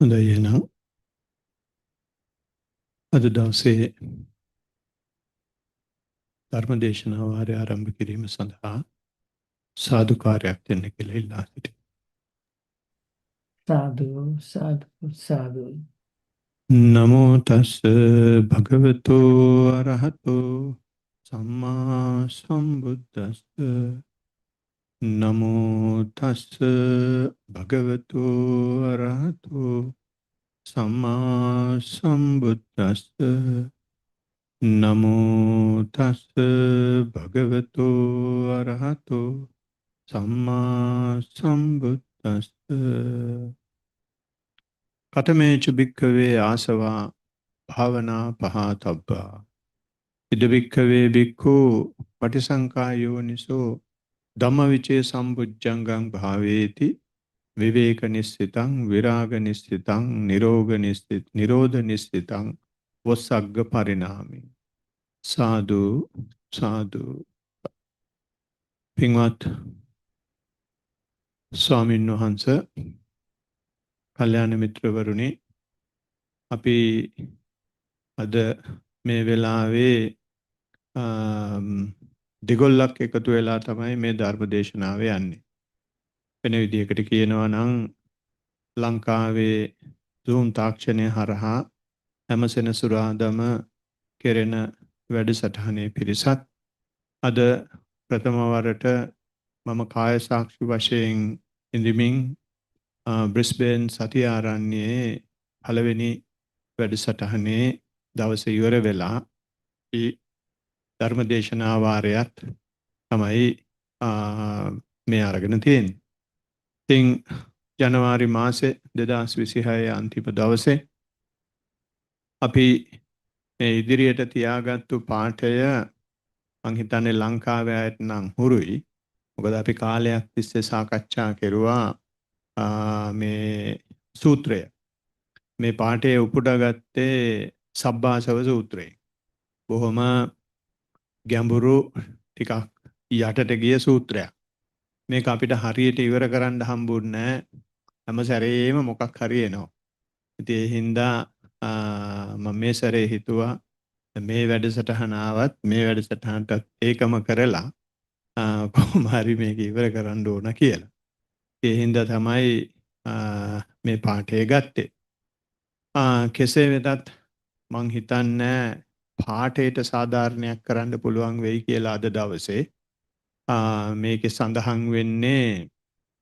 හොඳයි එහෙනම් අද දවසේ ධර්ම දේශනාව වාරය ආරම්භ කිරීම සඳහා සාදුකාරයක් දෙන්න කියලා ඉල්ලා සිටිනවා. Sadhu, sadhu, sadhu. නමෝ තස් භගවතු අරහතෝ සම්මා සම්බුද්දස්ස නමෝ තස් භගවතු අරහතෝ සම්මා සම්බුද්දස්ස නමෝ තස් භගවතු අරහතෝ සම්මා සම්බුද්දස්ස කතමේච භික්ඛවේ ආසවා භාවනා පහතබ්බා ඉද භික්ඛවේ භික්ඛු පටිසංකා යෝනිසෝ ධම්මවිචේ සම්බුද්ධංගං භාවේති විවේක නිස්සිතං විරාග නිස්සිතං නිරෝධ නිස්සිතං වස්සග්ග පරිණාමි සාදු සාදු. පින්වත් ස්වාමීන් වහන්සේ, කල්යාණ මිත්‍රවරුනි, අපි අද මේ වෙලාවේ දෙගොල්ලක් එකතු වෙලා තමයි මේ ධර්ම දේශනාව යන්නේ. වෙන විදිහකට කියනවා නම් ලංකාවේ Zoom තාක්ෂණය හරහා හැම සෙනසුරාදාම කෙරෙන වැඩසටහනේ පිරිසත් අද ප්‍රථම වරට මම කාය සාක්ෂි වශයෙන් ඉඳිමින් බ්‍රිස්බේන් සතිය ආරණ්‍යයේ පළවෙනි වැඩසටහනේ දවසේ ඉවර වෙලා ධර්ම දේශනා වාරයත් තමයි මේ අරගෙන තියෙන්නේ. ඉතින් ජනවාරි මාසේ 2026 අන්තිම දවසේ අපි මේ ඉදිරියට තියාගත්තු පාඨය මං හිතන්නේ ලංකාවේ අයට නම් හුරුයි. මොකද අපි කාලයක් තිස්සේ සාකච්ඡා කෙරුවා මේ සූත්‍රය. මේ පාඨයේ උපුටාගත්තේ සබ්බාසව සූත්‍රයෙන්. බොහොම ගැඹුරු ටිකක් යටට ගිය සූත්‍රයක්. මේක අපිට හරියට ඉවර කරන්න හම්බුන්නේ නැහැ. හැම සැරේම මොකක් හරි එනවා. ඉතින් ඒ හින්දා මම මේ සැරේ හිතුවා මේ වැඩසටහන ආවත් මේ වැඩසටහනට ඒකම කරලා කොහොම හරි මේක ඉවර කරන්න ඕන කියලා. ඒ හින්දා තමයි මේ පාඨය ගත්තේ. කෙසේ වෙතත් මං හිතන්නේ පාඨයට සාධාරණයක් කරන්න පුළුවන් වෙයි කියලා අද දවසේ. මේකේ සඳහන් වෙන්නේ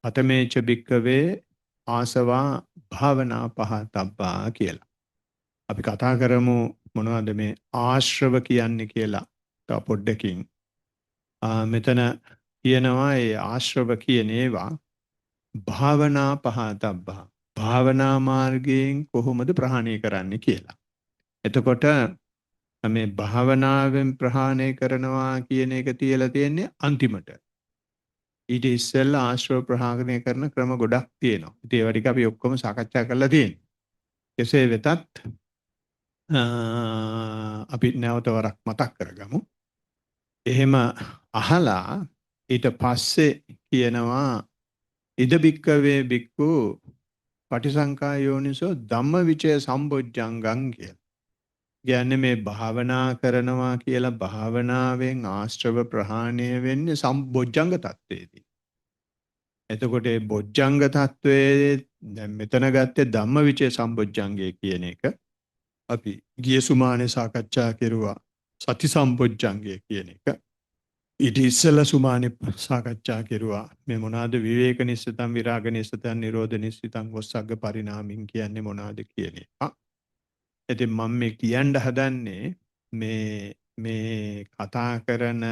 අතමේච භික්කවේ ආසවා භාවනා පහතබ්බා කියලා. අපි කතා කරමු මොනවද මේ ආශ්‍රව කියන්නේ කියලා. තව පොඩ්ඩකින් මෙතන කියනවා ඒ ආශ්‍රව කියන ඒවා භාවනා පහතබ්බා. භාවනා මාර්ගයෙන් කොහොමද ප්‍රහාණය කරන්නේ කියලා. එතකොට මේ භාවනාවෙන් ප්‍රහාණය කරනවා කියන එක තියලා තියෙන්නේ අන්තිමට. ඊට ඉස්සෙල්ලා ආශ්‍රව ප්‍රහාණය කරන ක්‍රම ගොඩක් තියෙනවා. ඉතින් ඒවා ටික අපි ඔක්කොම සාකච්ඡා කරලා තියෙනවා. කෙසේ වෙතත් අපි නැවත වරක් මතක් කරගමු. එහෙම අහලා ඊට පස්සේ කියනවා ඉද බික්කවේ බික්කු පටිසංකා යෝනිසෝ ධම්මවිචය සම්බොජ්ජංගං කියලා. කියන්නේ මේ භාවනා කරනවා කියලා භාවනාවෙන් ආශ්‍රව ප්‍රහාණය වෙන්නේ සම්බොජ්ජංග තත්වයේදී. එතකොට මේ බොජ්ජංග තත්වයේ දැන් මෙතන ගත්තේ ධම්මවිචය සම්බොජ්ජංගය කියන එක. අපි ගිය සුමානේ සාකච්ඡා කෙරුවා සති සම්බොජ්ජංගය කියන එක. ඊට ඉස්සෙල්ලා සුමානේ සාකච්ඡා කෙරුවා මේ මොනවාද විවේක නිස්සතං විරාග නිස්සතං නිරෝධ නිස්සතං වස්සග්ග පරිණාමින් කියන්නේ මොනවාද කියන එක. ඉතින් මම මේ කියන්න හදන්නේ මේ කතා කරන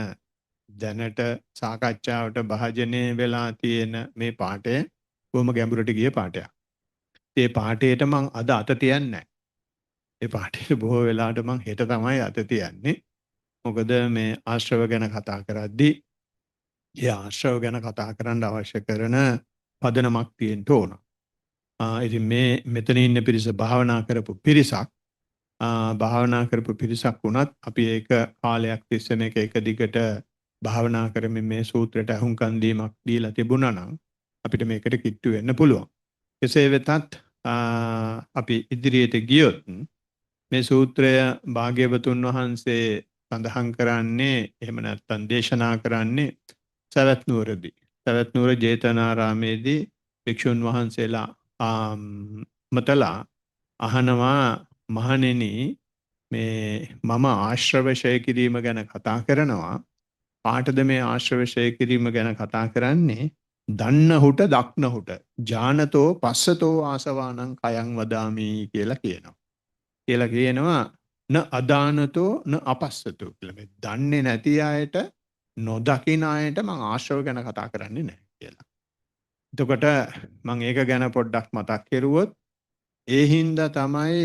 දැනට සාකච්ඡාවට භාජනය වෙලා තියෙන මේ පාඩය කොහොම ගැඹුරට ගිය පාඩයක්. ඒ පාඩේට මම අද අත තියන්නේ නැහැ. ඒ පාඩේට බොහෝ වෙලාවට මම හෙට තමයි අත තියන්නේ. මොකද මේ ආශ්‍රව ගැන කතා කරද්දී ඒ ආශ්‍රව ගැන කතා කරන්න අවශ්‍ය කරන පදනමක් තියෙන්න ඕන. ඉතින් මේ මෙතන ඉන්න පිරිස භාවනා කරපු පිරිසක්. භාවනා කරපු පිරිසක් වුණත් අපි ඒක කාලයක් තිස්සේ මේක එක දිගට භාවනා කරමින් මේ සූත්‍රයට අහුම්කන් දීමක් දීලා තිබුණා නම් අපිට මේකට කිට්ටු වෙන්න පුළුවන්. කෙසේ වෙතත් අපි ඉදිරියට ගියොත් මේ සූත්‍රය භාග්‍යවතුන් වහන්සේ සඳහන් කරන්නේ එහෙම නැත්නම් දේශනා කරන්නේ සවැත් නුවරදී. සවැත් නුවර ජේතවනාරාමේදී භික්ෂුන් වහන්සේලා මතලා අහනවා මහණෙනි මේ මම ආශ්‍රවශය කිරීම ගැන කතා කරනවා. පාටද මේ ආශ්‍රවශය කිරීම ගැන කතා කරන්නේ? දන්නහුට දක්නහුට ජානතෝ පස්සතෝ ආසවානං කයං වදාමි කියලා කියනවා. කියලා කියනවා න අදානතෝ න අපස්සතෝ කියලා. මේ දන්නේ නැති අයට නොදකින අයට මම ආශ්‍රව ගැන කතා කරන්නේ නැහැ කියලා. එතකොට මම ඒක ගැන පොඩ්ඩක් මතක් කරුවොත් ඒ හින්දා තමයි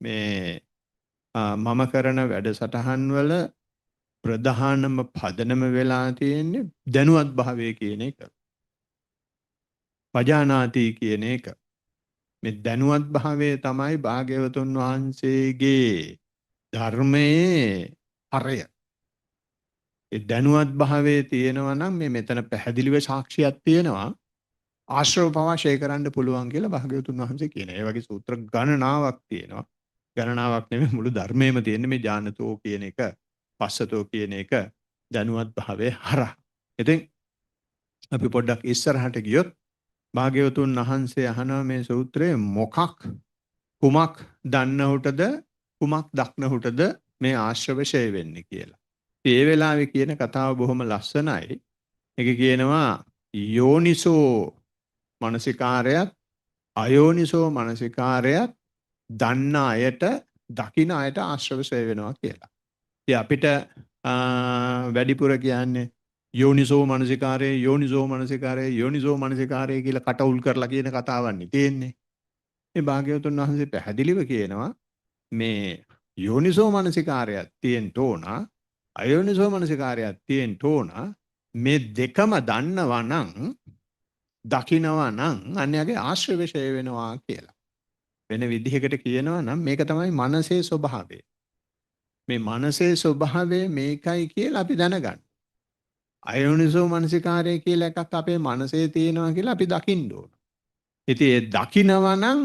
මේ මම කරන වැඩසටහන් වල ප්‍රධානම පදනම වෙලා තියෙන්නේ දැනුවත් භාවය කියන එක. පජානාති කියන එක. මේ දැනුවත් භාවය තමයි භාග්‍යවතුන් වහන්සේගේ ධර්මයේ හරය. ඒ දැනුවත් භාවයේ තියෙනවා නම් මේ මෙතන පැහැදිලිව සාක්ෂියක් තියෙනවා. ආශ්‍රව පවාශය කරන්න පුළුවන් කියලා භාග්‍යවතුන් වහන්සේ කියනවා. ඒ වගේ සූත්‍ර ගණනාවක් තියෙනවා. ගණනාවක් නෙමෙයි මුළු ධර්මයේම තියෙන මේ ඥානතෝ කියන එක, පස්සතෝ කියන එක දැනුවත් භාවයේ හරහා. ඉතින් අපි පොඩ්ඩක් ඉස්සරහට ගියොත් භාග්‍යවතුන් වහන්සේ අහනවා මේ සූත්‍රයේ මොකක් කුමක් දන්නහුටද කුමක් දක්නහුටද මේ ආශ්‍රවශය වෙන්නේ කියලා. ඒ වෙලාවේ කියන කතාව බොහොම ලස්සනයි. ඒක කියනවා යෝනිසෝ මනසිකාරයත් අයෝනිසෝ මනසිකාරයත් දන්න අයට දකින අයට ආශ්‍රවශය වෙනවා කියලා. ඉතින් අපිට වැඩිපුර කියන්නේ යෝනිසෝ මනසිකාරය යෝනිසෝ මනසිකාරය යෝනිසෝ මනසිකාරය කියලා කටඋල් කරලා කියන කතාවන්නේ තියෙන්නේ. මේ භාග්‍යවතුන් වහන්සේ පැහැදිලිව කියනවා මේ යෝනිසෝ මනසිකාරයක් තියෙන්න ඕන අයෝනිසෝ මනසිකාරයක් තියෙන්න ඕන මේ දෙකම දන්නවා නම් දකින්නවා නම් අන්‍යගේ ආශ්‍රවශය වෙනවා කියලා. වෙන විදිහකට කියනවා නම් මේක තමයි මනසේ ස්වභාවය. මේ මනසේ ස්වභාවය මේකයි කියලා අපි දැනගන්න. අයෝනිසෝ මනසිකාරය කියලා එකක් අපේ මනසේ තියෙනවා කියලා අපි දකින්න ඕන. ඉතින් ඒ දකින්නවා නම්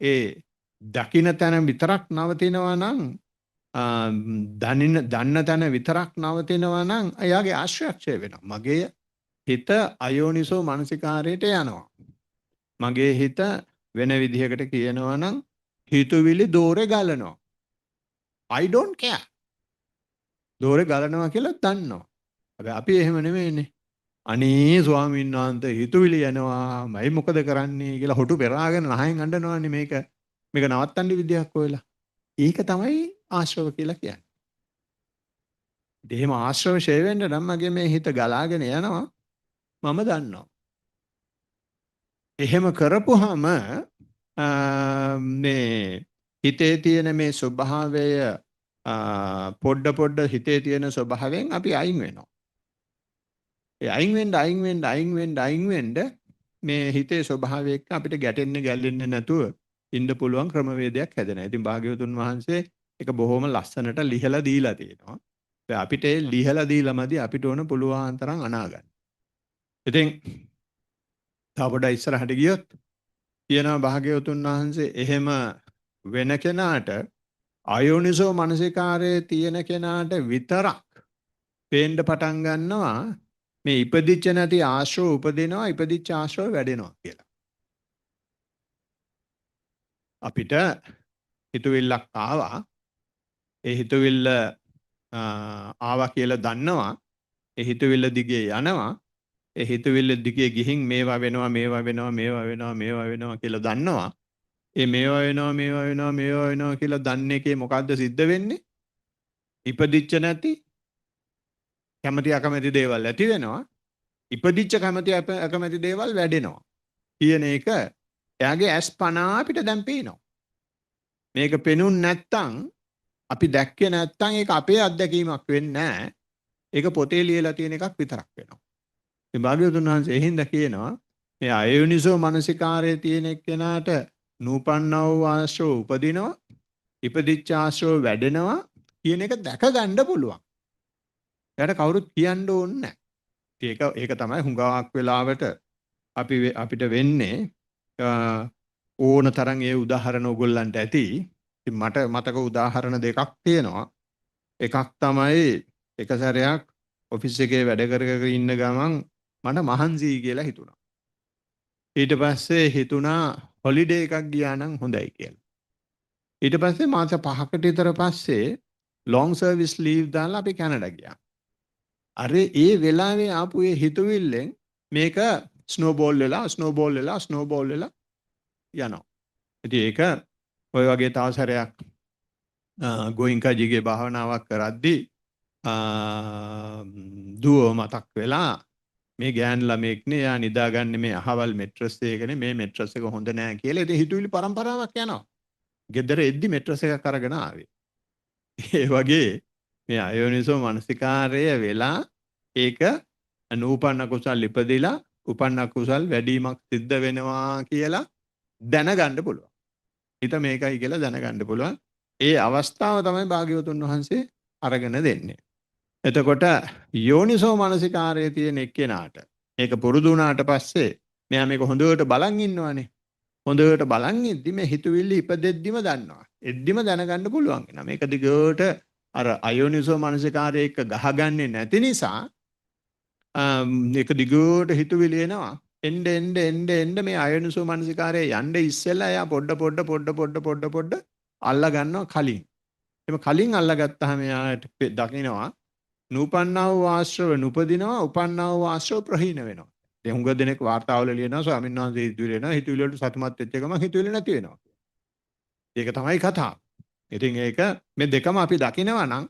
ඒ දකින්න තැන විතරක් නවතිනවා නම් දන්න තැන විතරක් නවතිනවා නම් එයාගේ ආශ්‍රයක්ෂය වෙනවා. මගේ හිත අයෝනිසෝ මනසිකාරයට යනවා. මගේ හිත වෙන විදිහකට කියනවා නම් හිතුවිලි දෝරේ ගලනවා. I don't care. දෝරේ ගලනවා කියලා දන්නවා. හැබැයි අපි එහෙම නෙමෙයිනේ. අනේ ස්වාමීන් වහන්සේ හිතුවිලි යනවා මයි මොකද කරන්නේ කියලා හොටු පෙරාගෙන නහයෙන් අඬනවානේ මේක නවත්තන්න විදියක් හොයලා. ඒක තමයි ආශ්‍රව කියලා කියන්නේ. එහෙම ආශ්‍රව ෂේ වෙන්න නම් මගේ මේ හිත ගලාගෙන යනවා මම දන්නවා. එහෙම කරපුවාම මේ හිතේ තියෙන මේ ස්වභාවය පොඩ හිතේ තියෙන ස්වභාවයෙන් අපි අයින් වෙනවා. ඒ අයින් වෙන්න මේ හිතේ ස්වභාවය එක්ක අපිට ගැටෙන්න ගැලෙන්න නැතුව ඉන්න පුළුවන් ක්‍රමවේදයක් හැදෙනවා. ඉතින් භාග්‍යවතුන් වහන්සේ ඒක බොහොම ලස්සනට ලිහලා දීලා තියෙනවා. දැන් අපිට ඒ ලිහලා දීලාමදි අපිට ඕන පුළුවන් තරම් අනාගන්න. ඉතින් තව පොඩ්ඩක් ඉස්සරහට ගියොත් කියනවා භාග්‍යවතුන් වහන්සේ එහෙම වෙන කෙනාට අයෝනිසෝ මනසිකාරයේ තියෙන කෙනාට විතරක් පේන්න පටන් ගන්නවා මේ ඉපදිච්ච නැති ආශ්‍රව උපදිනවා ඉපදිච්ච ආශ්‍රව වැඩෙනවා කියලා. අපිට හිතවිල්ලක් ආවා ඒ හිතවිල්ල ආවා කියලා දන්නවා ඒ හිතවිල්ල දිගේ යනවා ඒ හිතවිල්ල දිගේ ගිහින් මේවා වෙනවා කියලා දන්නවා ඒ මේවා වෙනවා කියලා දන්න එකේ මොකද්ද සිද්ධ වෙන්නේ ඉපදිච්ච නැති කැමැති අකමැති දේවල් ඇති වෙනවා ඉපදිච්ච කැමැති අකමැති දේවල් වැඩෙනවා කියන එක එයාගේ ඇස් පන අපිට දැන් පේනවා මේක පෙනුන් නැත්තම් අපි දැක්කේ නැත්තම් ඒක අපේ අත්දැකීමක් වෙන්නේ නැහැ ඒක පොතේ ලියලා තියෙන එකක් විතරක් වෙනවා මේ භාග්‍යවතුන් වහන්සේ එහිඳ කියනවා මේ අයෝනිසෝ මනසිකාරයේ තියෙන එක්කෙනාට නූපන්නා වූ ආශ්‍රව උපදිනවා ඉපදිච්ච ආශ්‍රව වැඩෙනවා කියන එක දැක ගන්න පුළුවන් එයාට කවුරුත් කියන්න ඕනේ නැහැ ඒක තමයි හුඟක් වෙලාවට අපිට වෙන්නේ ඕන තරම් ඒ උදාහරණ ඔයගොල්ලන්ට ඇති. ඉතින් මට මතක උදාහරණ දෙකක් තියෙනවා. එකක් තමයි එක සැරයක් ඔෆිස් එකේ වැඩ කර කර ඉන්න ගමන් මට මහන්සි කියලා හිතුණා. ඊට පස්සේ හිතුණා හොලිඩේ එකක් ගියා නම් හොඳයි කියලා. ඊට පස්සේ මාස 5කට විතර පස්සේ ලොන්ග් සර්විස් ලීව් දාලා අපි කැනඩා ගියා. අර ඒ වෙලාවේ ආපු ඒ හිතුවිල්ලෙන් මේක ස්නෝබෝල් වෙලා යනවා. ඉතින් ඒක ඔය වගේ තව සැරයක් ගෝයින්කාජීගේ භාවනාවක් කරද්දී දුව මතක් වෙලා මේ ගෑන් ළමෙක්නේ යා නිදාගන්නේ මේ අහවල් මෙට්‍රස් එකනේ මේ මෙට්‍රස් එක හොඳ නෑ කියලා. ඉතින් හිතුවිලි පරම්පරාවක් යනවා. ගෙදර එද්දි මෙට්‍රස් එකක් අරගෙන ආවේ. ඒ වගේ මේ අයෝනිසෝ මනසිකාරය වෙලා ඒක නූපන්න කුසල් ඉපදිලා උපන්න කුසල් වැඩිමක් සිද්ධ වෙනවා කියලා දැනගන්න පුළුවන්. හිත මේකයි කියලා දැනගන්න පුළුවන්. ඒ අවස්ථාව තමයි භාග්‍යවතුන් වහන්සේ අරගෙන දෙන්නේ. එතකොට යෝනිසෝ මනසිකාරයේ තියෙන එක්කෙනාට ඒක පුරුදු වුණාට පස්සේ මෙයා මේක හොඳට බලන් ඉන්නවනේ. හොඳට බලන් ඉද්දි මේ හිතුවිලි ඉපදෙද්දිම දන්නවා. එද්දිම දැනගන්න පුළුවන් වෙනවා. මේක දිගට අර අයෝනිසෝ මනසිකාරයේ එක්ක ගහගන්නේ නැති නිසා ඒක දිගට හිතුවිලි එනවා. එන්න මේ අයෝනිසෝ මනසිකාරයේ යන්න ඉස්සෙල්ලා එයා පොඩ අල්ලා ගන්නවා කලින්. එම කලින් අල්ලාගත්තාම එයාට දකිනවා නූපන්නා වූ ආශ්‍රව නුපදිනවා උපන්නා වූ ආශ්‍රව ප්‍රහීන වෙනවා. දැන් හුඟ දෙනෙක් වාර්තාවල ලියනවා ස්වාමීන් වහන්සේ හිතුවිලි එනවා හිතුවිලි වලට සතුටුමත් වෙච්ච ගමන් හිතුවිලි නැති වෙනවා. ඒක තමයි කතාව. ඉතින් ඒක මේ දෙකම අපි දකිනවා නම්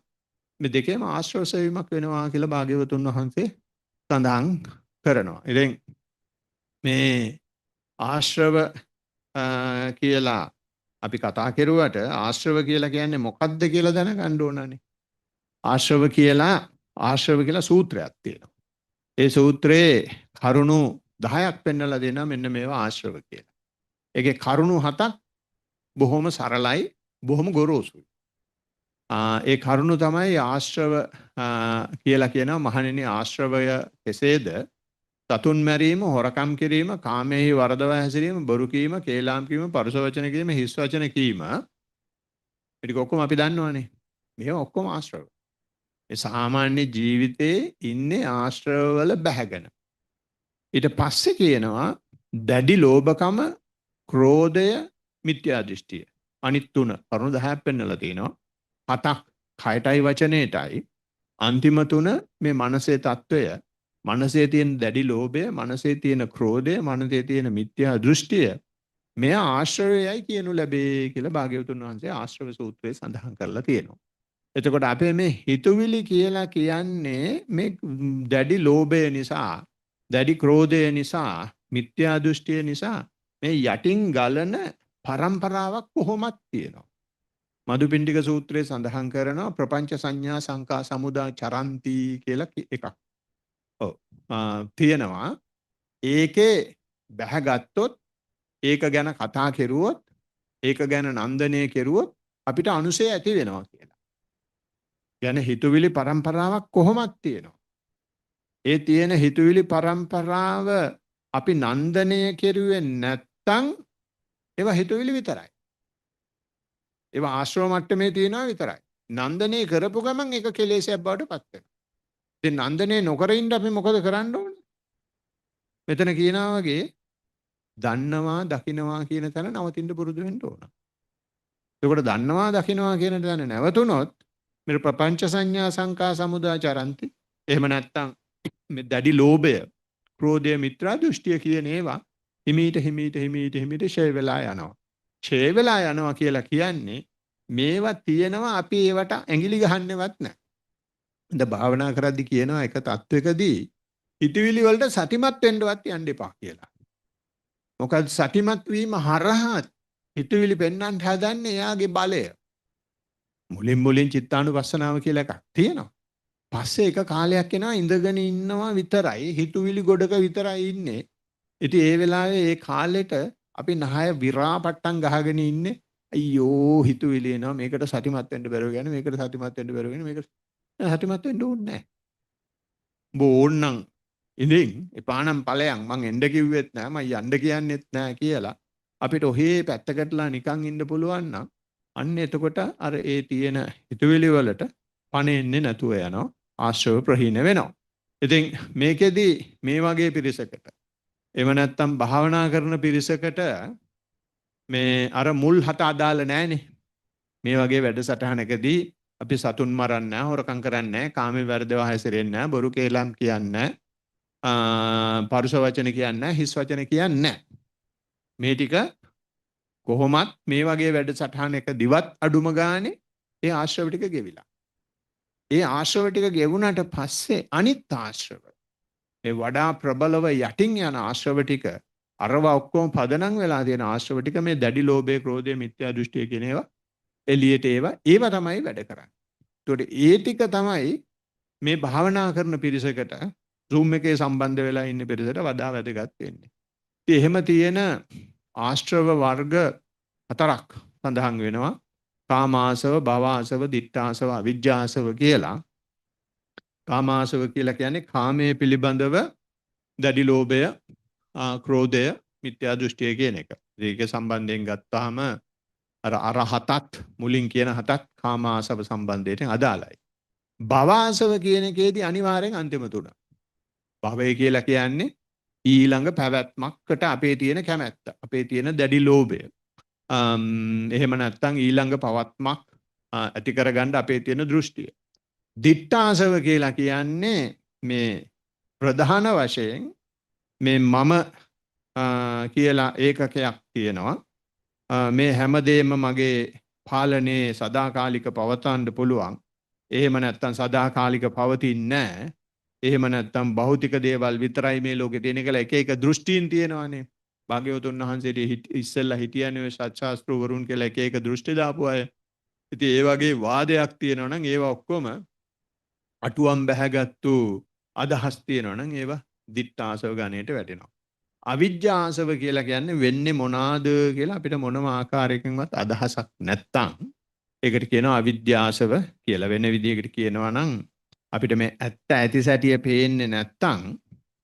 මේ දෙකේම ආශ්‍රව සෙවීමක් වෙනවා කියලා භාග්‍යවතුන් වහන්සේ සඳහන් කරනවා. ඉතින් මේ ආශ්‍රව කියලා අපි කතා කරුවට ආශ්‍රව කියලා කියන්නේ මොකක්ද කියලා දැනගන්න ඕනනේ. ආශ්‍රව කියලා සූත්‍රයක් තියෙනවා. ඒ සූත්‍රයේ කරුණු 10ක් පෙන්වලා දෙනවා මෙන්න මේවා ආශ්‍රව කියලා. ඒකේ කරුණු 7ක් බොහොම සරලයි, බොහොම ගොරෝසුයි. ඒ කරුණු තමයි ආශ්‍රව කියලා කියනවා. මහණෙනි ආශ්‍රවය කෙසේද? සතුන් මැරීම, හොරකම් කිරීම, කාමයේ වරදවා හැසිරීම, බොරු කීම, කේලාම් කීම, පරුස වචන කීම, හිස් වචන කීම. ඒක ඔක්කොම අපි දන්නවනේ. මේවා ඔක්කොම ආශ්‍රව. ඒ සාමාන්‍ය ජීවිතේ ඉන්නේ ආශ්‍රවවල බැහැගෙන. ඊට පස්සේ කියනවා දැඩි ලෝභකම, ක්‍රෝධය, මිත්‍යා දෘෂ්ටිය. අනිත් තුන කරුණු 10ක් පෙන්නලා තිනවා. 7ක් කයටයි වචනේටයි. අන්තිම තුන මේ මනසේ తত্ত্বය. මනසේ තියෙන දැඩි ලෝභය, මනසේ තියෙන ක්‍රෝධය, මනසේ තියෙන මිත්‍යා දෘෂ්ටිය මෙය ආශ්‍රවයයි කියනු ලැබේ කියලා භාග්‍යවතුන් වහන්සේ ආශ්‍රව සූත්‍රයේ සඳහන් කරලා තියෙනවා. එතකොට අපේ මේ හිතුවිලි කියලා කියන්නේ මේ දැඩි ලෝභය නිසා, දැඩි ක්‍රෝධය නිසා, මිත්‍යා දෘෂ්ටිය නිසා මේ යටින් ගලන පරම්පරාවක් කොහොමද තියෙනවා. මදුපිණ්ඩික සූත්‍රයේ සඳහන් කරනවා ප්‍රපංච සංඥා සංකා සමුදා චරಂತಿ කියලා එකක්. තියෙනවා. ඒකේ බැහැගත්තොත්, ඒක ගැන කතා කෙරුවොත්, ඒක ගැන නන්දනය කෙරුවොත් අපිට අනුසය ඇති වෙනවා කියලා. යන හිතුවිලි පරම්පරාවක් කොහොමද තියෙනවා. ඒ තියෙන හිතුවිලි පරම්පරාව අපි නන්දනය කෙරුවේ නැත්තම් ඒවා හිතුවිලි විතරයි. ඒවා ආශ්‍රව මට්ටමේ තියෙනවා විතරයි. නන්දනය කරපු ගමන් ඒක කෙලෙසයක් බවට පත් වෙනවා. ඉතින් නන්දනය නොකර ඉන්න අපි මොකද කරන්න ඕනේ? මෙතන කියනවා වගේ දන්නවා දකින්නවා කියන තැන නවතින්න පුරුදු වෙන්න ඕන. එතකොට දන්නවා දකින්නවා කියන තැන නැවතුනොත් මේ ප්‍රපංච සංඥා සංකා සමුදා චරಂತಿ. එහෙම නැත්තම් මේ දැඩි ලෝභය, ක්‍රෝධය, මිත්‍යා දෘෂ්ටිය කියන ඒවා හිමීට ඡය වෙලා යනවා. ඡය වෙලා යනවා කියලා කියන්නේ මේවා තියෙනවා අපි ඒවට ඇඟිලි ගහන්නේවත් නැහැ. දැන් භාවනා කරද්දී කියනවා එක තත්වයකදී හිතවිලි වලට සතිමත් වෙන්නවත් යන්න එපා කියලා. මොකද සතිමත් වීම හරහා හිතවිලි පෙන්වන්න හදන්නේ එයාගේ බලය. මුලින් චිත්තානුපස්සනාව කියලා එකක් තියෙනවා. පස්සේ එක කාලයක් එනවා ඉඳගෙන ඉන්නවා විතරයි, හිතවිලි ගොඩක විතරයි ඉන්නේ. ඉතින් ඒ වෙලාවේ ඒ කාලෙට අපි නහය විරාපට්ටම් ගහගෙන ඉන්නේ. අයියෝ හිතවිලි එනවා මේකට සතිමත් වෙන්න බැරුව යන, මේකට සතිමත් වෙන්න බැරුව යන, මේකට සතිමත් වෙන්න ඕනේ නැහැ. ඕන්නම් ඉතින් එපානම් ඵලයන් මං එන්න කිව්වෙත් නැහැ, මං යන්න කියන්නෙත් නැහැ කියලා අපිට ඔහේ පැත්තකටලා නිකන් ඉන්න පුළුවන් නම් අන්න එතකොට අර ඒ තියෙන හිතවිලි වලට පණෙන්නේ නැතුව යනවා. ආශ්‍රව ප්‍රහීන වෙනවා. ඉතින් මේකෙදි මේ වගේ පිරිසකට එහෙම නැත්නම් භාවනා කරන පිරිසකට මේ අර මුල් හත අදාළ නැහැනේ. මේ වගේ වැඩසටහනකදී අපි සතුන් මරන්නේ නැහැ, හොරකම් කරන්නේ නැහැ, කාමයේ වැරදව හැසිරෙන්නේ නැහැ, බොරු කේලම් කියන්නේ නැහැ, පරුෂ වචන කියන්නේ නැහැ, හිස් වචන කියන්නේ නැහැ. මේ ටික කොහොමත් මේ වගේ වැඩසටහනක දිවත් අඩුම ගානේ ඒ ආශ්‍රව ටික ගෙවිලා. ඒ ආශ්‍රව ටික ගෙවුනට පස්සේ අනිත් ආශ්‍රව ඒ වඩා ප්‍රබලව යටින් යන ආශ්‍රව ටික අරව ඔක්කොම පදනම් වෙලා තියෙන ආශ්‍රව ටික මේ දැඩි ලෝභය, ක්‍රෝධය, මිත්‍යා දෘෂ්ටිය කියන ඒවා එළියට ඒව තමයි වැඩ කරන්නේ. ඒතකොට ඒ ටික තමයි මේ භාවනා කරන පිරිසකට Zoom එකේ සම්බන්ධ වෙලා ඉන්න පිරිසට වඩා වැදගත් වෙන්නේ. ඉතින් එහෙම තියෙන ආශ්‍රව වර්ග 4ක් සඳහන් වෙනවා. කාමාසව, භවආසව, දිට්ඨාසව, අවිජ්ජාසව කියලා. කාමාසව කියලා කියන්නේ කාමයේ පිළිබඳව දැඩි ලෝභය, ක්‍රෝධය, මිත්‍යා දෘෂ්ටිය කියන එක. ඒක සම්බන්ධයෙන් ගත්තාම අර හතත් මුලින් කියන හතත් කාමාසව සම්බන්ධයෙන් අදාළයි. භවආසව කියන එකේදී අනිවාර්යෙන් අන්තිම තුන. භවය කියලා කියන්නේ ඊළඟ පැවැත්මකට අපේ තියෙන කැමැත්ත, අපේ තියෙන දැඩි ලෝභය. එහෙම නැත්නම් ඊළඟ පවත්මක් ඇති කරගන්න අපේ තියෙන දෘෂ්ටිය. දිට්ඨාසව කියලා කියන්නේ මේ ප්‍රධාන වශයෙන් මේ මම කියලා ඒකකයක් තියෙනවා. මේ හැමදේම මගේ පාලනයේ සදාකාලික පවතන්න පුළුවන්. එහෙම නැත්නම් සදාකාලික පවතින්නේ නැහැ. එහෙම නැත්නම් භෞතික දේවල් විතරයි මේ ලෝකේ තියෙන කියලා එක එක දෘෂ්ටීන් තියෙනවානේ. භාග්‍යවතුන් වහන්සේට ඉස්සෙල්ලා හිටියනේ ඔය සත්‍යාස්ත්‍රවරුන් කියලා එක එක දෘෂ්ටි දාපු අය. ඉතින් ඒ වගේ වාදයක් තියෙනවා නම් ඒවා ඔක්කොම අටුවම් බැහැගත්තු අදහස් තියෙනවා නම් ඒවා දිට්ඨාසව ගණයට වැටෙනවා. අවිජ්ජාසව කියලා කියන්නේ වෙන්නේ මොනවාද කියලා අපිට මොනම ආකාරයකින්වත් අදහසක් නැත්තම් ඒකට කියනවා අවිද්‍යාසව කියලා. වෙන විදිහකට කියනවා නම් අපිට මේ ඇත්ත ඇති සැටිය පේන්නේ නැත්තම්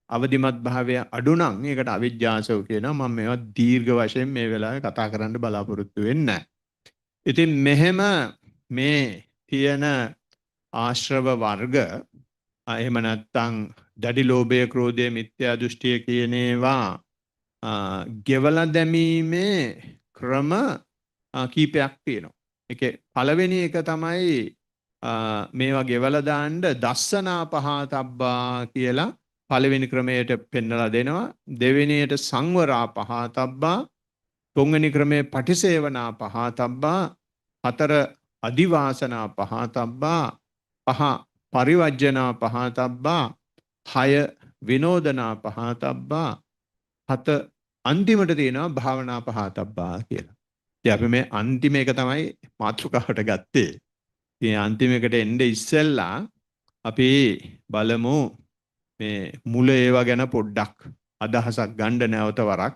අවදිමත් භාවය අඩු නම් ඒකට අවිජ්ජාසව කියනවා. මම මේවා දීර්ඝ වශයෙන් මේ වෙලාවේ කතා කරන්න බලාපොරොත්තු වෙන්නේ නැහැ. ඉතින් මෙහෙම මේ තියෙන ආශ්‍රව වර්ග එහෙම නැත්නම් දැඩි ලෝභය, ක්‍රෝධය, මිත්‍යා දෘෂ්ටිය කියන ඒවා ගෙවලා දැමීමේ ක්‍රම කීපයක් තියෙනවා. ඒකේ පළවෙනි එක තමයි මේවා ගෙවලා දාන්න දස්සනා පහතබ්බා කියලා පළවෙනි ක්‍රමයට පෙන්නලා දෙනවා. දෙවෙනියට සංවරා පහතබ්බා, තුන්වෙනි ක්‍රමයේ පටිසේවනා පහතබ්බා, හතර අදිවාසනා පහතබ්බා, පහ පරිවර්ජනා පහතබ්බා, 6 විනෝදනා පහතබ්බා, 7 අන්තිමට තියෙනවා භාවනා පහතබ්බා කියලා. ඉතින් අපි මේ අන්තිම එක තමයි මාතෘකාවට ගත්තේ. ඉතින් අන්තිම එකට එන්නේ ඉස්සෙල්ලා අපි බලමු මේ මුල ඒවා ගැන පොඩ්ඩක් අදහසක් ගන්න නැවත වරක්.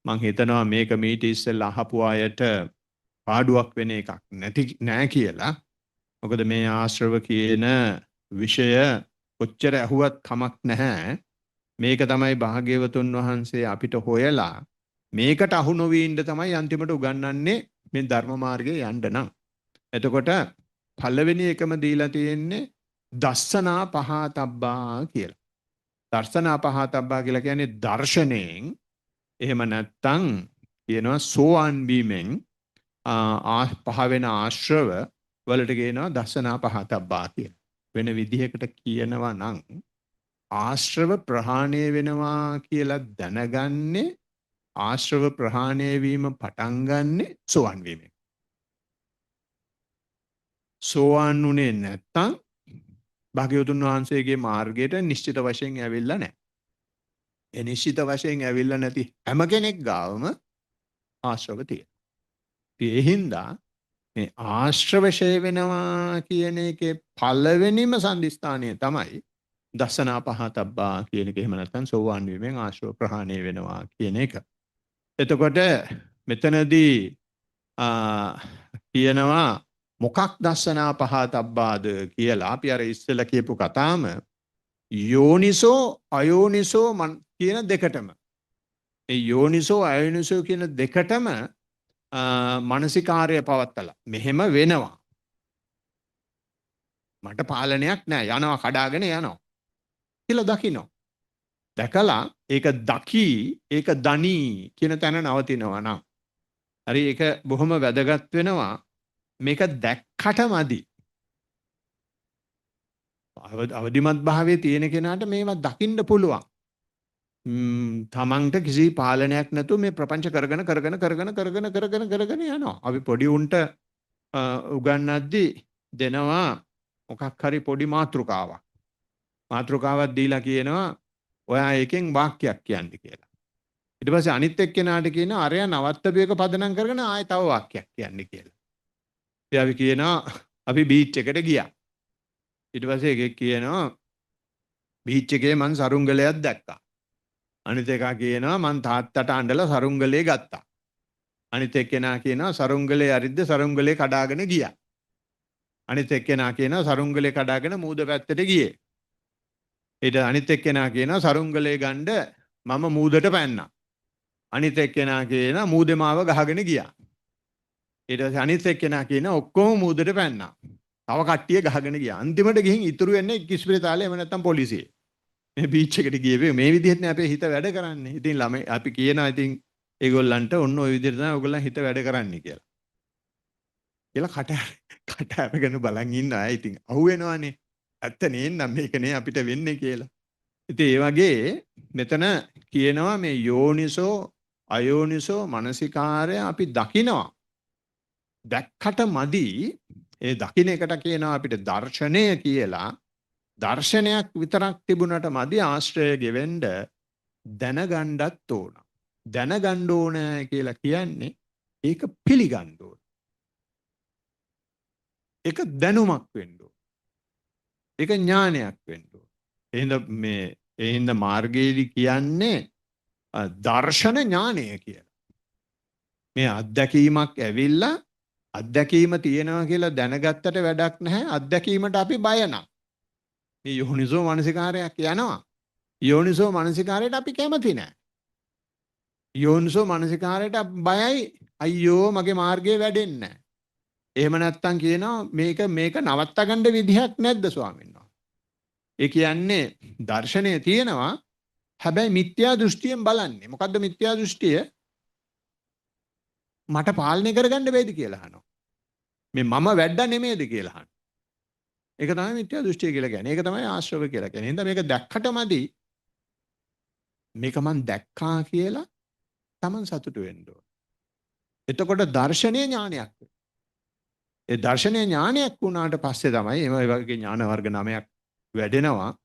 මම හිතනවා මේක මීට ඉස්සෙල්ලා අහපු අයට පාඩුවක් වෙන එකක් නෑ කියලා. මොකද මේ ආශ්‍රව කියන විෂය කොච්චර ඇහුවත් කමක් නැහැ. මේක තමයි භාග්‍යවතුන් වහන්සේ අපිට හොයලා මේකට අහු නොවී ඉන්න තමයි අන්තිමට උගන්වන්නේ මේ ධර්ම මාර්ගයේ යන්න නම්. එතකොට පළවෙනි එකම දීලා තියෙන්නේ දස්සනා පහතබ්බා කියලා. දර්ශනා පහතබ්බා කියලා කියන්නේ දර්ශනයෙන් එහෙම නැත්නම් කියනවා සෝවාන් වීමෙන් පහ වෙන ආශ්‍රව වලට කියනවා දර්ශනා පහතබ්බා කියලා. වෙන විදිහකට කියනවා නම් ආශ්‍රව ප්‍රහාණය වෙනවා කියලා දැනගන්නේ ආශ්‍රව ප්‍රහාණය වීම පටන් ගන්නෙ සෝවාන් වීමෙන්. සෝවාන් උනේ නැත්තම් භාග්‍යවතුන් වහන්සේගේ මාර්ගයට නිශ්චිත වශයෙන් ඇවිල්ලා නැහැ. ඒ නිශ්චිත වශයෙන් ඇවිල්ලා නැති හැම කෙනෙක් ගාවම ආශ්‍රව තියෙනවා. ඒ හින්දා මේ ආශ්‍රව ෂය වෙනවා කියන එකේ පළවෙනිම සම්දිස්ථානය තමයි දසනා පහතබ්බා කියන එක. එහෙම නැත්නම් සෝවාන් වීමෙන් ආශ්‍රව ප්‍රහාණය වෙනවා කියන එක. එතකොට මෙතනදී කියනවා මොකක් දසනා පහතබ්බාද කියලා. අපි අර ඉස්සෙල්ලා කියපු කතාවම යෝනිසෝ අයෝනිසෝ කියන දෙකටම මේ යෝනිසෝ අයෝනිසෝ කියන දෙකටම මානසිකාර්ය පවත්තලා මෙහෙම වෙනවා. මට පාලනයක් නැහැ. යනවා කඩාගෙන යනවා. කියලා දකින්න. දැකලා ඒක දකි ඒක දනී කියන තැන නවතිනවා නම් හරි ඒක බොහොම වැදගත් වෙනවා මේක දැක්කට මදි අවදිමත් භාවයේ තියෙන කෙනාට මේවා දකින්න පුළුවන් තමන්ට කිසි පාලනයක් නැතුව මේ ප්‍රපංච කරගෙන යනවා අපි පොඩි උන්ට උගන්වද්දී දෙනවා මොකක් හරි පොඩි මාතෘකාවක් දීලා කියනවා ඔයා එකෙන් වාක්‍යයක් කියන්න කියලා. ඊට පස්සේ අනිත් එක්කෙනාට කියනවා අරයා නවත්තපියක පදනම් කරගෙන ආයෙ තව වාක්‍යයක් කියන්න කියලා. ඉතින් අපි කියනවා අපි බීච් එකට ගියා. ඊට පස්සේ එකෙක් කියනවා බීච් එකේ මං සරුංගලයක් දැක්කා. අනිත් එකා කියනවා මං තාත්තට අඬලා සරුංගලේ ගත්තා. අනිත් එක්කෙනා කියනවා සරුංගලේ අරිද්ද සරුංගලේ කඩාගෙන ගියා. අනිත් එක්කෙනා කියනවා සරුංගලේ කඩාගෙන මූද පැත්තට ගියේ. ඊට අනිත් එක්කෙනා කියනවා සරුංගලේ ගන්න මම මූදට පැන්නා. අනිත් එක්කෙනා කියනවා මූදේ මාව ගහගෙන ගියා. ඊට පස්සේ අනිත් එක්කෙනා කියනවා ඔක්කොම මූදට පැන්නා. තව කට්ටිය ගහගෙන ගියා. අන්තිමට ගිහින් ඉතුරු වෙන්නේ කිස්පිරිතාලේ එහෙම නැත්නම් පොලිසියේ. මේ බීච් එකට ගියේ මේ විදිහට නේ අපේ හිත වැඩ කරන්නේ. ඉතින් ළමයි අපි කියනවා ඉතින් ඒගොල්ලන්ට ඔන්න ওই විදිහට තමයි ඔයගොල්ලන් හිත වැඩ කරන්නේ කියලා. කියලා කට අරගෙන බලන් ඉන්නවා. ඉතින් අහුවෙනවානේ. ඇත්ත නේනම් මේක නේ අපිට වෙන්නේ කියලා. ඉතින් ඒ වගේ මෙතන කියනවා මේ යෝනිසෝ අයෝනිසෝ මනසිකාරය අපි දකිනවා. දැක්කට මදි ඒ දකින්න එකට කියනවා අපිට දර්ශනය කියලා. දර්ශනයක් විතරක් තිබුණට මදි ආශ්‍රය ගෙවෙන්න දැනගන්නත් ඕන. දැනගන්න ඕන කියලා කියන්නේ ඒක පිළිගන්න ඕන. ඒක දැනුමක් වෙන්න ඕන. ඒක ඥානයක් වෙන්න ඕන. එහෙනම් මාර්ගයේදී කියන්නේ දර්ශන ඥානය කියලා. මේ අත්දැකීමක් ඇවිල්ලා අත්දැකීම තියෙනවා කියලා දැනගත්තට වැඩක් නැහැ. අත්දැකීමට අපි බය නැහැ. මේ යෝනිසෝ මනසිකාරයක් යනවා. යෝනිසෝ මනසිකාරයට අපි කැමති නැහැ. යෝනිසෝ මනසිකාරයට බයයි අයියෝ මගේ මාර්ගය වැඩෙන්නේ නැහැ. එහෙම නැත්තම් කියනවා මේක නවත්ත ගන්න විදිහක් නැද්ද ස්වාමීන් වහන්සේ? ඒ කියන්නේ දර්ශනය තියෙනවා හැබැයි මිත්‍යා දෘෂ්ටියෙන් බලන්නේ. මොකද්ද මිත්‍යා දෘෂ්ටිය? මට පාලනය කරගන්න බැයිද කියලා අහනවා. මේ මම වැඩ නෙමෙයිද කියලා අහනවා. ඒක තමයි මිත්‍යා දෘෂ්ටිය කියලා කියන්නේ. ඒක තමයි ආශ්‍රව කියලා කියන්නේ. එහෙනම් මේක දැක්කටමදි මේක මං දැක්කා කියලා Taman සතුටු වෙන්න ඕන. එතකොට දර්ශනීය ඥානයක්. ඒ දර්ශනීය ඥානයක් වුණාට පස්සේ තමයි මේ වගේ ඥාන වර්ග 9ක් වැඩෙනවා.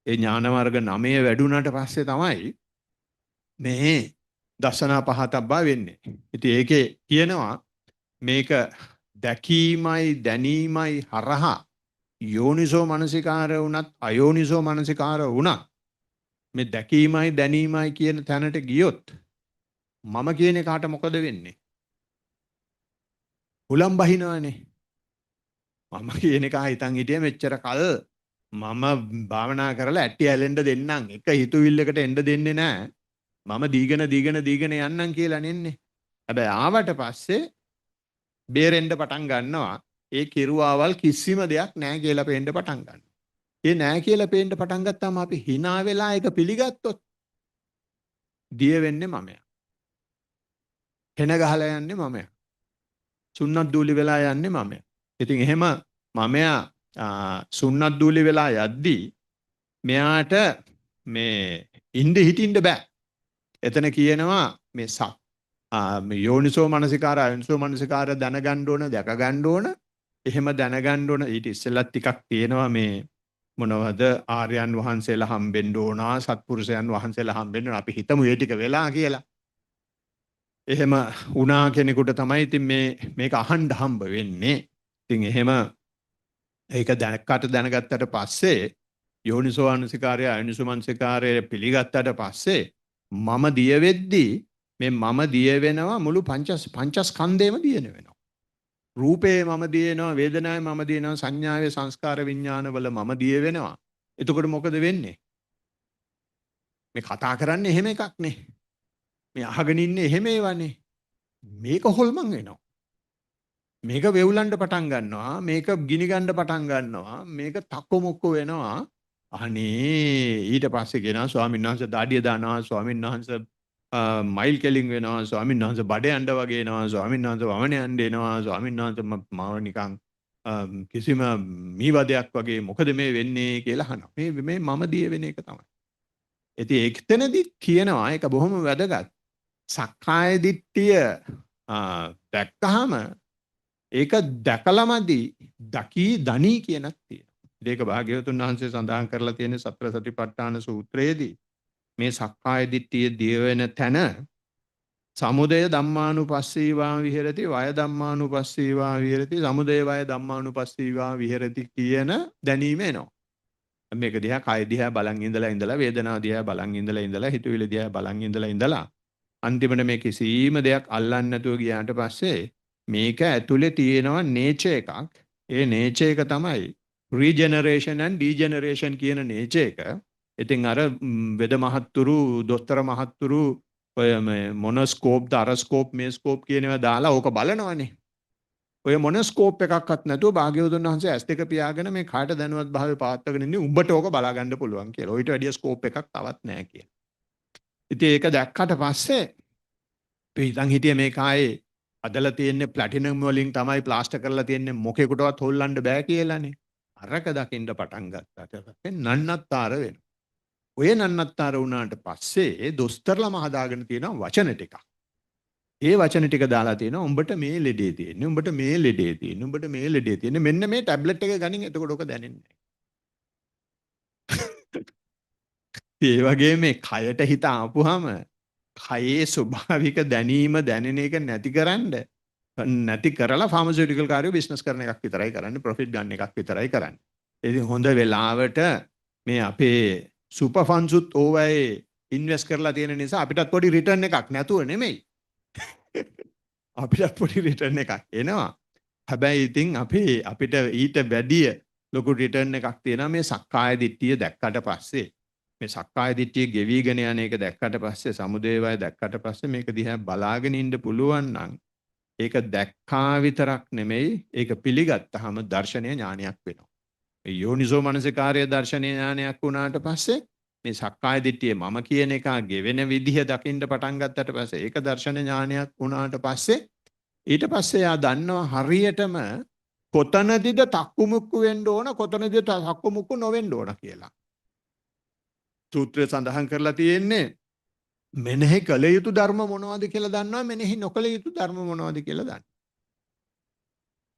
ඒ ඥාන වර්ග 9 වැඩුණාට පස්සේ තමයි මේ දර්ශනා පහතබ්බා වෙන්නේ. ඉතින් ඒකේ කියනවා මේක දැකීමයි දැනීමයි හරහා යෝනිසෝ මනසිකාරය වුණත් අයෝනිසෝ මනසිකාරය වුණත් මේ දැකීමයි දැනීමයි කියන තැනට ගියොත් මම කියන එකාට මොකද වෙන්නේ? උලම් බහිනවනේ. මම කියන එක හිතන් හිටියේ මෙච්චර කල් මම භාවනා කරලා ඇටි ඇලෙන්න දෙන්නම් එක හිතුවිල්ලකට එන්න දෙන්නේ නැහැ. මම දීගෙන යන්නම් කියලා නෙන්නේ. හැබැයි ආවට පස්සේ බේරෙන්න පටන් ගන්නවා. ඒ කිරුවාවල් කිසිම දෙයක් නැහැ කියලා පේන්න පටන් ගන්නවා. ඒ නැහැ කියලා පේන්න පටන් ගත්තාම අපි hina වෙලා ඒක පිළිගත්තොත් දිය වෙන්නේ මමයා. හෙන ගහලා යන්නේ මමයා. සුන්නත් දූලි වෙලා යන්නේ මමයා. ඉතින් එහෙම මමයා සුන්නත් දූලි වෙලා යද්දී මෙයාට මේ ඉඳ හිටින්න බෑ. එතන කියනවා මේ යෝනිසෝ මනසිකාර අයෝනිසෝ මනසිකාර දැනගන්න ඕන දැක ගන්න ඕන. එහෙම දැනගන්න ඕන. ඊට ඉස්සෙල්ලත් ටිකක් තියෙනවා මේ මොනවද ආර්යයන් වහන්සේලා හම්බෙන්න ඕන සත්පුරුෂයන් වහන්සේලා හම්බෙන්න ඕන. අපි හිතමු ඒ ටික වෙලා කියලා. එහෙම වුණා කෙනෙකුට තමයි ඉතින් මේක අහන්න හම්බ වෙන්නේ. ඉතින් එහෙම ඒක දැනගත්තට පස්සේ යෝනිසෝ මනසිකාරය අයෝනිසෝ මනසිකාරය පිළිගත්තට පස්සේ මම දිය වෙද්දී මේ මම දිය වෙනවා මුළු පංචස්කන්ධේම දියන වෙනවා. රූපේ මම දියනවා, වේදනාවේ මම දියනවා, සංඥාවේ සංස්කාර විඥානවල මම දිය වෙනවා. එතකොට මොකද වෙන්නේ? මේ කතා කරන්නේ එහෙම එකක් නේ. මේ අහගෙන ඉන්නේ එහෙම ඒවානේ. මේක හොල්මන් වෙනවා. මේක වෙවුලන්න පටන් ගන්නවා. මේක ගිනි ගන්න පටන් ගන්නවා. මේක තක්කො මොක්කො වෙනවා. අනේ ඊට පස්සේ කියනවා ස්වාමීන් වහන්සේ දාඩිය දානවා. ස්වාමීන් වහන්සේ මයිල් කෙලින් වෙනවා. ස්වාමීන් වහන්සේ බඩ යන්න වගේ එනවා. ස්වාමීන් වහන්සේ වමන යන්න එනවා. ස්වාමීන් වහන්සේ මාව නිකන් කිසිම මීවදයක් වගේ මොකද මේ වෙන්නේ කියලා අහනවා. මේ මම දිය වෙන එක තමයි. ඉතින් එක්තැනදී කියනවා ඒක බොහොම වැදගත්. සක්කාය දිට්ඨිය දැක්කහම ඒක දැකලමදී දකී දනී කියනක් තියෙනවා. ඒක භාග්‍යවතුන් වහන්සේ සඳහන් කරලා තියෙන සතර සතිපට්ඨාන සූත්‍රයේදී මේ සක්කාය දිට්ඨිය දිය වෙන තැන සමුදය ධම්මානුපස්සීවා විහෙරති වය ධම්මානුපස්සීවා විහෙරති සමුදය වය ධම්මානුපස්සීවා විහෙරති කියන දැනීම එනවා. මේක දිහා කය දිහා බලන් ඉඳලා වේදනාව දිහා බලන් ඉඳලා හිතුවිලි දිහා බලන් ඉඳලා අන්තිමට මේ කිසිම දෙයක් අල්ලන්නේ නැතුව ගියාට පස්සේ මේක ඇතුලේ තියෙනවා නේචර් එකක්. ඒ නේචර් එක තමයි රීජෙනරේෂන් ඇන්ඩ් ඩීජෙනරේෂන් කියන නේචර් එක. ඉතින් අර වෙද මහත්තුරු දොස්තර මහත්තුරු ඔය මොන ස්කෝප්ද අර ස්කෝප් මේ ස්කෝප් කියනවා දාලා ඕක බලනවනේ. ඔය මොන ස්කෝප් එකක්වත් නැතුව භාග්‍යවතුන් වහන්සේ ඇස් දෙක පියාගෙන මේ කාට දැනුවත් භාවයේ පාත්වගෙන ඉන්නේ උඹට ඕක බලා ගන්න පුළුවන් කියලා. ඔයිට වැඩිය ස්කෝප් එකක් තවත් නැහැ කියලා. ඉතින් ඒක දැක්කට පස්සේ පිටන් හිටිය මේ කායේ අදලා තියෙන්නේ ප්ලැටිනම් වලින් තමයි ප්ලාස්ටර් කරලා තියෙන්නේ මොකේකටවත් හොල්ලන්න බෑ කියලානේ. අරක දකින්න පටන් ගත්තාට පස්සේ නන්නත්තර වෙනවා. ඔය නන්නත්තර වුණාට පස්සේ දොස්තරලම හදාගෙන තියෙන වචන ටිකක්. ඒ වචන ටික දාලා තියෙනවා උඹට මේ ලෙඩේ තියෙන්නේ උඹට මේ ලෙඩේ තියෙන්නේ උඹට මේ ලෙඩේ තියෙන්නේ මෙන්න මේ ටැබ්ලට් එක ගනින් එතකොට ඔක දැනෙන්නේ නැහැ. ඒ වගේ මේ කයට හිත ආපුවාම කයේ ස්වභාවික දැනීම දැනෙන එක නැති කරලා ෆාමසිටිකල් කාර්යෝ බිස්නස් කරන එකක් විතරයි කරන්නේ ප්‍රොෆිට් ගන්න එකක් විතරයි කරන්නේ. ඉතින් හොඳ වෙලාවට මේ අපේ සුපර් ෆන්ඩ්ස් ඕවයේ ඉන්වෙස්ට් කරලා තියෙන නිසා අපිටත් පොඩි රිටර්න් එකක් නැතුව නෙමෙයි. අපිට පොඩි රිටර්න් එකක් එනවා. හැබැයි ඉතින් අපිට ඊට වැඩිය ලොකු රිටර්න් එකක් තියෙනවා මේ සක්කාය දිට්ඨිය දැක්කට පස්සේ. මේ සක්කාය දිට්ඨිය ගෙවිගෙන යන එක දැක්කට පස්සේ සමුදය වය දැක්කට පස්සේ මේක දිහා බලාගෙන ඉන්න පුළුවන් නම් ඒක දැක්කා විතරක් නෙමෙයි ඒක පිළිගත්තාම දර්ශනීය ඥානයක් වෙනවා. මේ යෝනිසෝ මනසිකාර්ය දර්ශනීය ඥානයක් වුණාට පස්සේ මේ සක්කාය දිට්ඨිය මම කියන එක ගෙවෙන විදිහ දකින්න පටන් ගත්තට පස්සේ ඒක දර්ශන ඥානයක් වුණාට පස්සේ ඊට පස්සේ යා දන්නවා හරියටම කොතනදීද තක්කුමුක්කු වෙන්න ඕන කොතනදීද තක්කුමුක්කු නොවෙන්න ඕන කියලා. සූත්‍රය සඳහන් කරලා තියෙන්නේ මෙනෙහි කළ යුතු ධර්ම මොනවද කියලා දන්නවා මෙනෙහි නොකළ යුතු ධර්ම මොනවද කියලා දන්නවා.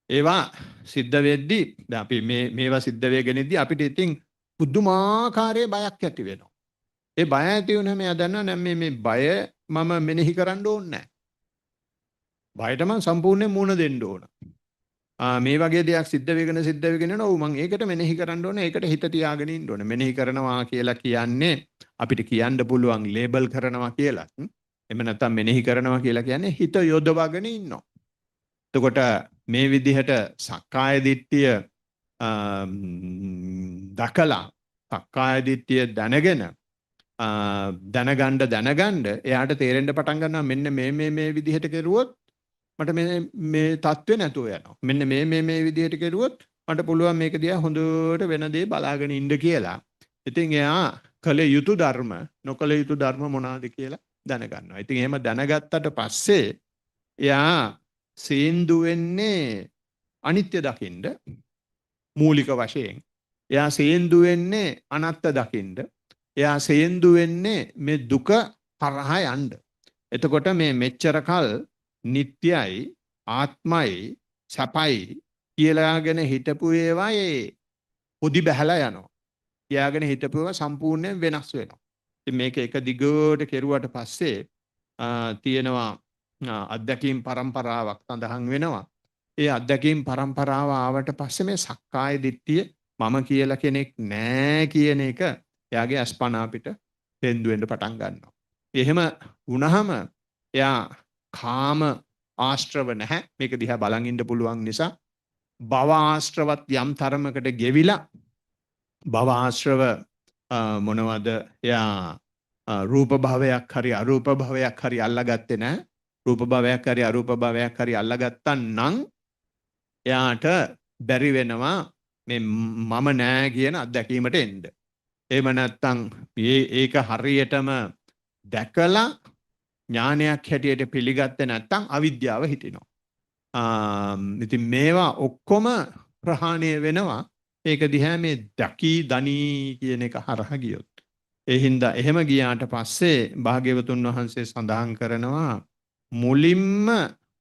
ඒවා සිද්ධ වෙද්දී අපි මේවා සිද්ධ වෙගෙන ඉද්දී අපිට ඉතින් පුදුමාකාරයේ බයක් ඇති වෙනවා. ඒ බය ඇති වුණාම එයා දන්නවා නම් මේ බය මම මෙනෙහි කරන්න ඕනේ නැහැ. බයට මම සම්පූර්ණයෙන් මුහුණ දෙන්න ඕන. මේ වගේ දෙයක් සිද්ධ වෙගෙන යනවා. ඔව් මම ඒකට මෙනෙහි කරන්න ඕනේ. ඒකට හිත තියාගෙන ඉන්න ඕනේ. මෙනෙහි කරනවා කියලා කියන්නේ අපිට කියන්න පුළුවන් ලේබල් කරනවා කියලා. එහෙම නැත්නම් මෙනෙහි කරනවා කියලා කියන්නේ හිත යොදවගෙන ඉන්නවා. එතකොට මේ විදිහට සක්කාය දිට්ඨිය දකලා සක්කාය දිට්ඨිය දැනගෙන දැනගන්න එයාට තේරෙන්න පටන් ගන්නවා මෙන්න මේ විදිහට කෙරුවොත් මට මේ තත්ත්වේ නැතුව යනවා. මෙන්න මේ විදිහට කෙරුවොත් මට පුළුවන් මේක දිහා හොඳට වෙන දේ බලාගෙන ඉන්න කියලා. ඉතින් එයා කළ යුතු ධර්ම නොකළ යුතු ධර්ම මොනවාද කියලා දැනගන්නවා. ඉතින් එහෙම දැනගත්තට පස්සේ එයා සේන්දු වෙන්නේ අනිත්‍ය දකින්න මූලික වශයෙන්. එයා සේන්දු වෙන්නේ අනත්ත දකින්න. එයා සේන්දු වෙන්නේ මේ දුක හරහා යන්න. එතකොට මේ මෙච්චර කල් නිට්ටයයි ආත්මයි සපයි කියලාගෙන හිටපු ඒවා පොඩි බහැලා යනවා. කියාගෙන හිටපු ඒවා සම්පූර්ණයෙන් වෙනස් වෙනවා. ඉතින් මේක එක දිගට කෙරුවට පස්සේ තියෙනවා අධ්‍යක්ීම් පරම්පරාවක් සඳහන් වෙනවා. ඒ අධ්‍යක්ීම් පරම්පරාව ආවට පස්සේ මේ සක්කාය දිට්ඨිය මම කියලා කෙනෙක් නෑ කියන එක එයාගේ අස්පන අපිට තෙන්දු වෙන්න පටන් ගන්නවා. එහෙම වුණාම එයා කාම ආශ්‍රව නැහැ. මේක දිහා බලන් ඉන්න පුළුවන් නිසා භව ආශ්‍රවත් යම් තරමකට ගෙවිලා භව ආශ්‍රව මොනවද එයා රූප භවයක් හරි අරූප භවයක් හරි අල්ලගත්තේ නැහැ. රූප භවයක් හරි අරූප භවයක් හරි අල්ලගත්තා නම් එයාට බැරි වෙනවා මේ මම නෑ කියන අත්දැකීමට එන්න. එහෙම නැත්නම් ඒක හරියටම දැකලා ඥානයක් හැටියට පිළිගත්තේ නැත්නම් අවිද්‍යාව හිටිනවා. ඉතින් මේවා ඔක්කොම ප්‍රහාණය වෙනවා. ඒක දිහා මේ දකි දනී කියන එක හරහා ගියොත්. ඒ හින්දා එහෙම ගියාට පස්සේ භාග්‍යවතුන් වහන්සේ සඳහන් කරනවා මුලින්ම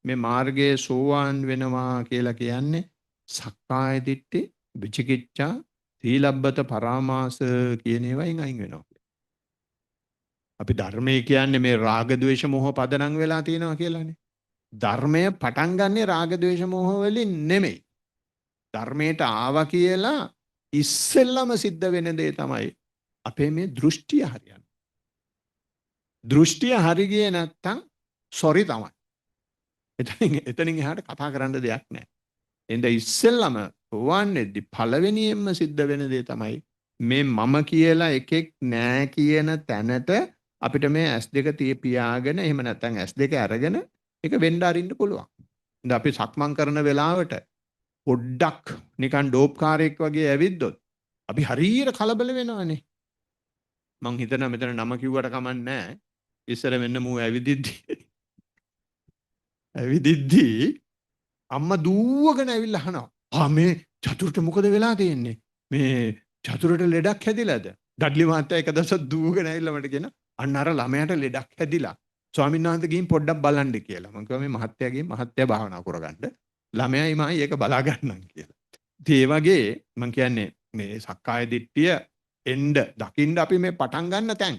මේ මාර්ගයේ සෝවාන් වෙනවා කියලා කියන්නේ සක්කාය දිට්ඨි, විචිකිච්ඡා, සීලබ්බත පරාමාස කියන ඒවායින් අයින් වෙනවා. අපි ධර්මයේ කියන්නේ මේ රාග ద్వේෂ මොහ පදනම් වෙලා තියෙනවා කියලානේ. ධර්මය පටන් ගන්නේ රාග ద్వේෂ මොහ වලින් නෙමෙයි. ධර්මයට ආවා කියලා ඉස්සෙල්ලම සිද්ධ වෙන දේ තමයි අපේ මේ දෘෂ්ටිය හරියන්නේ. දෘෂ්ටිය හරි ගියේ නැත්තම් සොරි තමයි. එතනින් එහාට කතා කරන්න දෙයක් නැහැ. එඳ ඉස්සෙල්ලම වන්නේදි පළවෙනියෙන්ම සිද්ධ වෙන දේ තමයි මේ මම කියලා එකෙක් නෑ කියන තැනට අපිට මේ S2 පියාගෙන එහෙම නැත්තම් S2 අරගෙන ඒක වෙන්න අරින්න පුළුවන්. ඉතින් අපි සක්මන් කරන වෙලාවට පොඩ්ඩක් නිකන් ඩෝප්කාරයෙක් වගේ ඇවිද්දොත් අපි හරියට කලබල වෙනවනේ. මං හිතනවා මෙතන නම කිව්වට කමක් නැහැ. ඉස්සර මෙන්න මූ ඇවිදිද්දි අම්මා දුවගෙන ඇවිල්ලා අහනවා මේ චතුරට මොකද වෙලා තියෙන්නේ? මේ චතුරට ලෙඩක් හැදිලාද? ඩඩ්ලි මහත්තයා එක දවසක් දුවගෙන ඇවිල්ලා මට කියන අන්න අර ළමයාට ලෙඩක් හැදිලා. ස්වාමීන් වහන්සේ ගිහින් පොඩ්ඩක් බලන්න කියලා. මම කිව්වා මේ මහත්තයා භාවනා කරගන්න. ළමයායි මායි ඒක බලා ගන්නම් කියලා. ඉතින් ඒ වගේ මම කියන්නේ මේ සක්කාය දිට්ඨිය එන්න දකින්න අපි මේ පටන් ගන්න තැන්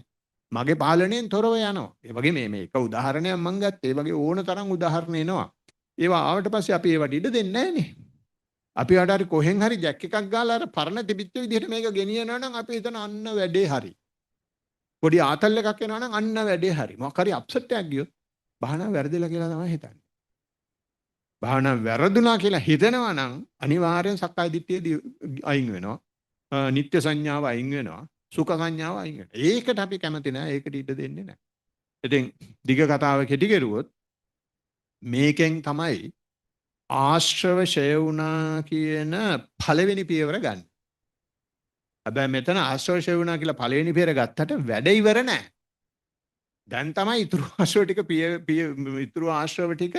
මගේ පාලනයෙන් තොරව යනවා. ඒ වගේ මේ එක උදාහරණයක් මම ගත්තා. ඒ වගේ ඕන තරම් උදාහරණ එනවා. ඒවා ආවට පස්සේ අපි ඒවට ඉඩ දෙන්නේ නැහනේ. අපි වට හරි කොහෙන් හරි ජැක් එකක් ගාලා අර පරණ තිබිච්ච විදිහට මේක ගෙනියනවා නම් අපි හිතන අන්න වැඩේ හරි. පොඩි ආතල් එකක් එනවා නම් අන්න වැඩේ හරි. මොකක් හරි අප්සෙට් එකක් ගියොත් භාවනාව වැරදිලා කියලා තමයි හිතන්නේ. භාවනාව වැරදුනා කියලා හිතනවා නම් අනිවාර්යෙන් සක්කාය දිට්ඨිය අයින් වෙනවා. නිත්‍ය සංඥාව අයින් වෙනවා. සුඛ සංඥාව අයින් වෙනවා. ඒකට අපි කැමති නැහැ. ඒකට ඉඩ දෙන්නේ නැහැ. ඉතින් දිග කතාව කෙටි කරුවොත් මේකෙන් තමයි ආශ්‍රව ෂය වුණා කියන පළවෙනි පියවර ගන්න. හැබැයි මෙතන ආශ්‍රව ෂය වුණා කියලා පළවෙනි පියවර ගත්තට වැඩ ඉවර නැහැ. දැන් තමයි ඊතුරු ආශ්‍රව ටික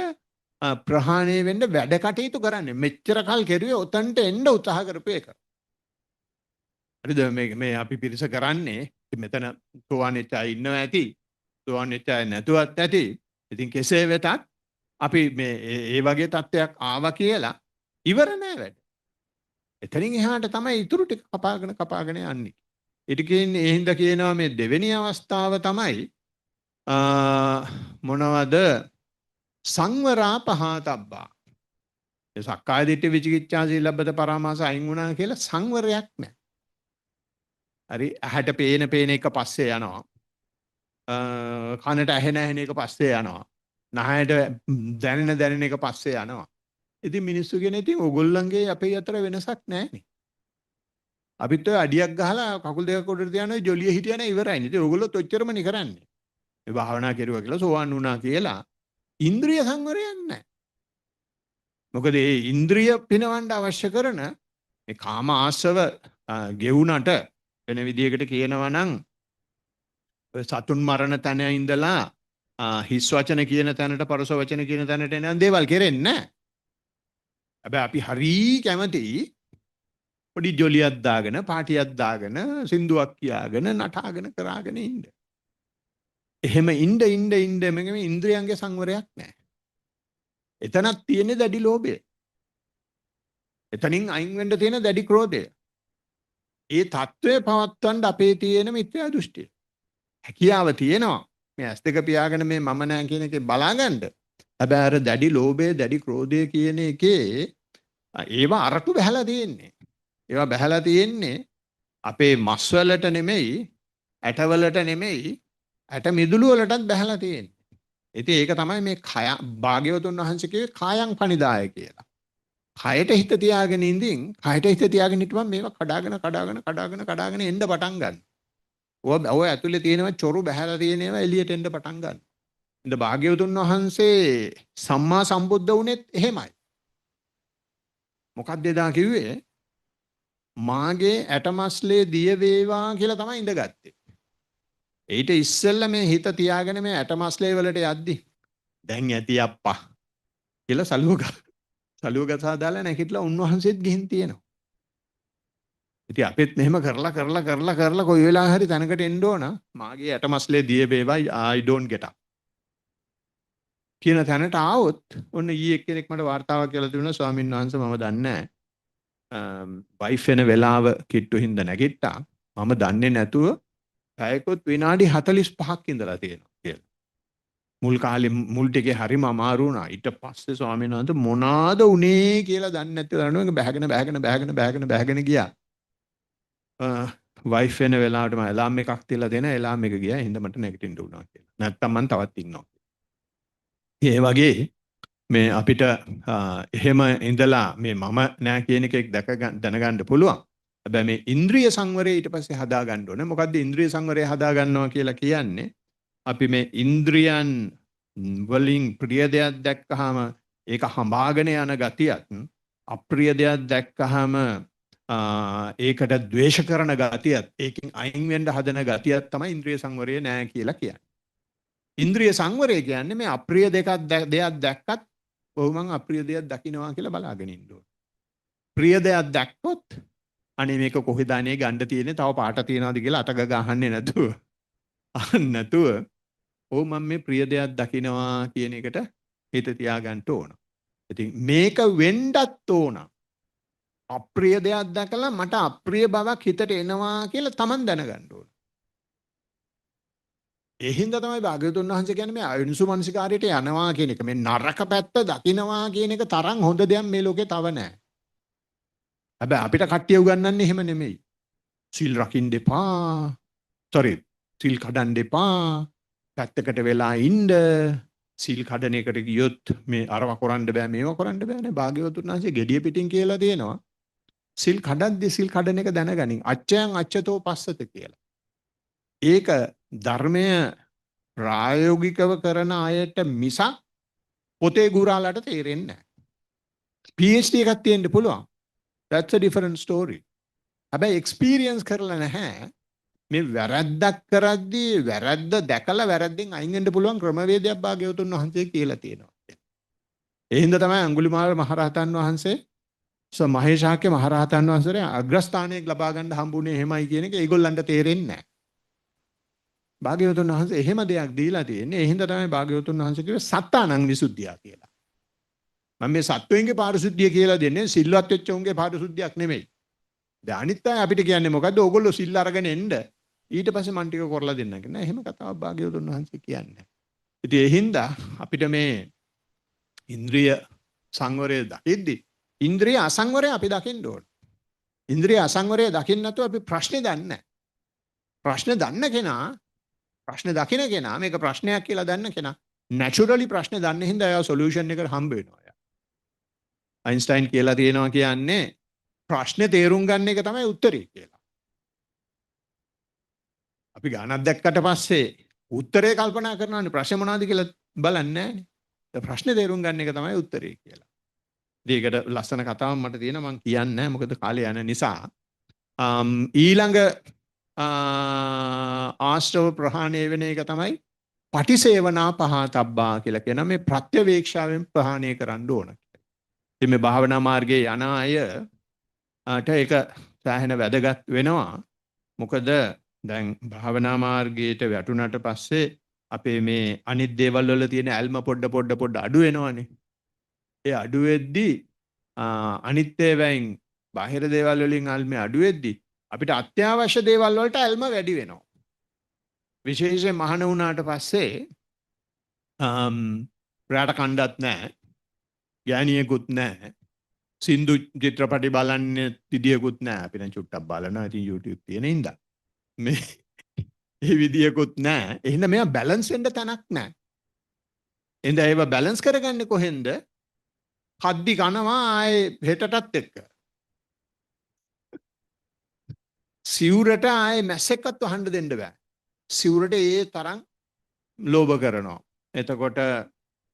ප්‍රහාණය වෙන්න වැඩ කටයුතු කරන්නේ. මෙච්චර කල් කෙරුවේ උතන්ට එන්න උත්සාහ කරපු එක. හරිද? මේ අපි පිරිස කරන්නේ මෙතන සෝවාන් වෙච්ච අය ඉන්නවා ඇති. සෝවාන් වෙච්ච අය නැතුවත් ඇති. ඉතින් කෙසේ වෙතත් අපි මේ ඒ වගේ තත්ත්වයක් ආවා කියලා ඉවර නෑ වැඩ. එතනින් එහාට තමයි ඊටු ටික කපාගෙන යන්නේ. ඊට කියන්නේ ඒ හින්දා කියනවා මේ දෙවෙනි අවස්ථාව තමයි මොනවද සංවරා පහතබ්බා. ඒ සක්කාය දිට්ඨි විචිකිච්ඡා සීලබ්බත පරාමාස අයින් වුණා කියලා සංවරයක් නෑ. හරි ඇහැට පේන එක පස්සේ යනවා. කනට ඇහෙන එක පස්සේ යනවා. නහයට දැනෙන එක පස්සේ යනවා. ඉතින් මිනිස්සු කියන ඉතින් ඕගොල්ලන්ගේ අපේ අතර වෙනසක් නැහැනේ. අපිත් ඔය අඩියක් ගහලා කකුල් දෙක උඩට තියන ඔය ජොලිය හිටියන ඉවරයිනේ. ඉතින් ඕගොල්ලොත් ඔච්චරමනේ කරන්නේ. මේ භාවනා කරුවා කියලා සෝවන් වුණා කියලා ඉන්ද්‍රිය සංවරයක් නැහැ. මොකද මේ ඉන්ද්‍රිය පිනවන්න අවශ්‍ය කරන මේ කාම ආශ්‍රව ගෙවුනට වෙන විදියකට කියනවා නම් සතුන් මරණ තැන ඉඳලා හිස් වචන කියන තැනට පරස වචන කියන තැනට එන දේවල් කෙරෙන්නේ නැහැ. හැබැයි අපි හරි කැමති පොඩි ජොලියක් දාගෙන පාටියක් දාගෙන සින්දුවක් කියාගෙන නටාගෙන කරාගෙන ඉන්න. එහෙම ඉන්න මගේ ඉන්ද්‍රියන්ගේ සංවරයක් නැහැ. එතනක් තියෙන්නේ දැඩි ලෝභය. එතනින් අයින් වෙන්න තියෙන දැඩි ක්‍රෝධය. ඒ தત્ත්වය පවත්වන්න අපේ තියෙන මිත්‍යා දෘෂ්ටිය. හැකියාව තියෙනවා. මේ S2 පියාගෙන මේ මම නෑ කියන එකේ බලාගන්න. හැබැයි අර දැඩි ලෝභය, දැඩි ක්‍රෝධය කියන එකේ ඒවා අරටු බහැලා තියෙන්නේ. ඒවා බහැලා තියෙන්නේ අපේ මස් වලට නෙමෙයි, ඇට වලට නෙමෙයි, ඇට මිදුළු වලටත් බහැලා තියෙන්නේ. ඉතින් ඒක තමයි මේ කය භාග්‍යවතුන් වහන්සේ කිව්වේ කායං පනිදාය කියලා. කයට හිත තියාගෙන ඉඳින්, කයට හිත තියාගෙන හිටපන් මේවා කඩාගෙන එන්න පටන් ගන්න. ඔය ඇතුලේ තියෙනවා චොරු බහැලා තියෙනවා එළියට එන්න පටන් ගන්න. ඉතින් භාග්‍යවතුන් වහන්සේ සම්මා සම්බුද්ධ වුණෙත් එහෙමයි. මොකක්ද එදා කිව්වේ? මාගේ ඇටමස්ලේ දිය වේවා කියලා තමයි ඉඳගත්තේ. ඊට ඉස්සෙල්ලා මේ හිත තියාගෙන මේ ඇටමස්ලේ වලට යද්දි දැන් ඇති අප්පා කියලා සලුවක දාලා නැගිටලා උන්වහන්සේත් ගිහින් තියෙනවා. ඉතින් අපිත් මෙහෙම කරලා කොයි වෙලාව හරි තැනකට එන්න ඕන මාගේ ඇටමස්ලේ දිය වේවා I don't get up කියන තැනට ආවොත් ඔන්න ඊයේ එක්කෙනෙක් මට වාර්තාවක් කියලා දුන්නා ස්වාමීන් වහන්සේ මම දන්නේ නැහැ වයිෆ් වෙන වෙලාව කිට්ටු හින්දා නැගිට්ටා මම දන්නේ නැතුව පැයකොත් විනාඩි 45ක් ඉඳලා තියෙනවා කියලා. මුල් කාලේ මුල් ටිකේ හරිම අමාරු වුණා. ඊට පස්සේ ස්වාමීන් වහන්සේ මොනාද උනේ කියලා දන්නේ නැතිව දන්නව බෑගෙන ගියා. වයිෆ් වෙන වෙලාවට මම එලාම් එකක් තියලා දෙන එලාම් එක ගියා. හින්දා මට නැගිටින්න උනා කියලා. නැත්තම් මම තවත් ඉන්නවා. ඒ වගේ මේ අපිට එහෙම ඉඳලා මේ මම නෑ කියන එකෙක් දැනගන්න පුළුවන්. හැබැයි මේ ඉන්ද්‍රිය සංවරය ඊට පස්සේ හදා ගන්න ඕනේ. මොකද්ද ඉන්ද්‍රිය සංවරය හදා ගන්නවා කියලා කියන්නේ? අපි මේ ඉන්ද්‍රියන් වලින් ප්‍රිය දෙයක් දැක්කහම ඒක හඹාගෙන යන ගතියත් අප්‍රිය දෙයක් දැක්කහම ඒකට ද්වේෂ කරන ගතියත් ඒකෙන් අයින් වෙන්න හදන ගතියත් තමයි ඉන්ද්‍රිය සංවරය නෑ කියලා කියන්නේ. ඉන්ද්‍රිය සංවරය කියන්නේ මේ අප්‍රිය දෙයක් දැක්කත් ඔව් මං අප්‍රිය දෙයක් දකින්නවා කියලා බලාගෙන ඉන්න ඕනේ. ප්‍රිය දෙයක් දැක්කොත් අනේ මේක කොහෙද අනේ ගන්න තියෙන්නේ තව පාට තියනවාද කියලා අතග ගහන්නේ නැතුව ඔව් මම මේ ප්‍රිය දෙයක් දකින්නවා කියන එකට හිත තියාගන්න ඕන. ඉතින් මේක වෙන්නත් ඕන. අප්‍රිය දෙයක් දැකලා මට අප්‍රිය බවක් හිතට එනවා කියලා Taman දැනගන්න ඕන. ඒ හින්දා තමයි භාග්‍යවතුන් වහන්සේ කියන්නේ මේ අයුනිසු මනසිකාරයට යනවා කියන එක. මේ නරක පැත්ත දකින්නවා කියන එක තරම් හොඳ දෙයක් මේ ලෝකේ තව නැහැ. හැබැයි අපිට කට්ටිය උගන්වන්නේ එහෙම නෙමෙයි. සීල් රකින්න එපා. සීල් කඩන්න එපා. පැත්තකට වෙලා ඉන්න. සීල් කඩන එකට ගියොත් මේ අරව කරන්න බෑ මේව කරන්න බෑ නේ. භාග්‍යවතුන් වහන්සේ gediya පිටින් කියලා තියෙනවා. සීල් කඩද්දී සීල් කඩන එක දැනගනින්. අච්චයන් අච්චතෝ පස්සත කියලා. ඒක ධර්මය ප්‍රායෝගිකව කරන අයට මිසක් පොතේ ගුරාලට තේරෙන්නේ නැහැ. PhD එකක් තියෙන්න පුළුවන්. That's a different story. හැබැයි experience කරලා නැහැ. මේ වැරද්දක් කරද්දී වැරද්ද දැකලා වැරද්දෙන් අයින් වෙන්න පුළුවන් ක්‍රමවේදයක් භාග්‍යවතුන් වහන්සේ කියලා තියෙනවා. ඒ හින්දා තමයි අඟුලිමාල මහරහතන් වහන්සේ මහේශාක්‍ය මහරහතන් වහන්සේට අග්‍රස්ථානයක් ලබා ගන්න හම්බුනේ එහෙමයි කියන එක ඒගොල්ලන්ට තේරෙන්නේ නැහැ. භාග්‍යවතුන් වහන්සේ එහෙම දෙයක් දීලා තියෙන්නේ. ඒ හින්දා තමයි භාග්‍යවතුන් වහන්සේ කිව්වේ සත්තානං විසුද්ධිය කියලා. මම මේ සත්වයන්ගේ පාරිශුද්ධිය කියලා දෙන්නේ සිල්වත් වෙච්ච උන්ගේ පාරිශුද්ධියක් නෙමෙයි. දැන් අනිත් අය අපිට කියන්නේ මොකද්ද? ඕගොල්ලෝ සිල් අරගෙන එන්න ඊට පස්සේ මන් ටික කරලා දෙන්න කියලා. නෑ එහෙම කතාවක් භාග්‍යවතුන් වහන්සේ කියන්නේ. ඉතින් ඒ හින්දා අපිට මේ ඉන්ද්‍රිය සංවරය දකිද්දි ඉන්ද්‍රිය අසංවරය අපි දකින්න ඕන. ඉන්ද්‍රිය අසංවරය දකින්න නැතුව අපි ප්‍රශ්නේ දන්නේ නැහැ. ප්‍රශ්නේ දන්න කෙනා ප්‍රශ්න දකින කෙනා මේක ප්‍රශ්නයක් කියලා දන්න කෙනා naturally ප්‍රශ්න දන්න හින්දා එයා solution එකට හම්බ වෙනවා. අයින්ස්ටයින් කියලා තියෙනවා කියන්නේ ප්‍රශ්නේ තේරුම් ගන්න එක තමයි උත්තරේ කියලා. අපි ගණනක් දැක්කට පස්සේ උත්තරේ කල්පනා කරනවානේ ප්‍රශ්නේ මොනවද කියලා බලන්නේ නැහැනේ. ප්‍රශ්නේ තේරුම් ගන්න එක තමයි උත්තරේ කියලා. ඒකට ලස්සන කතාවක් මට තියෙනවා මම කියන්නේ නැහැ මොකද කාලය යන නිසා. ඊළඟ ආශ්‍රව ප්‍රහාණය වෙන එක තමයි පටිසේවනා පහතබ්බා කියලා කියන මේ ප්‍රත්‍යවේක්ෂාවෙන් ප්‍රහාණය කරන්න ඕන. ඉතින් මේ භාවනා මාර්ගයේ යන අයට ඒක සෑහෙන වැදගත් වෙනවා. මොකද දැන් භාවනා මාර්ගයට වැටුණාට පස්සේ අපේ මේ අනිත් දේවල් වල තියෙන ඇල්ම පොඩ අඩු වෙනවනේ. ඒ අඩු වෙද්දී අනිත් ඒවායින් බාහිර දේවල් වලින් ඇල්ම අඩු වෙද්දී අපිට අත්‍යවශ්‍ය දේවල් වලට ඇල්ම වැඩි වෙනවා. විශේෂයෙන් මහාන වුණාට පස්සේ රාට කණ්ඩත් නැහැ. ගෑණියෙකුත් නැහැ. සින්දු චිත්‍රපටි බලන්නේ විදියකුත් නැහැ. අපි දැන් චුට්ටක් බලනවා. ඉතින් YouTube තියෙන ඉඳලා. මේ ඒ විදියකුත් නැහැ. එහෙනම් මෙයා බැලන්ස් වෙන්න තැනක් නැහැ. එහෙනම් ඒව බැලන්ස් කරගන්නේ කොහෙන්ද? කද්දි කනවා ආයේ හෙටටත් එක්ක. සිවුරට ආයේ මැස්සෙක්වත් වහන්න දෙන්න බෑ. සිවුරට ඒ තරම් ලෝභ කරනවා. එතකොට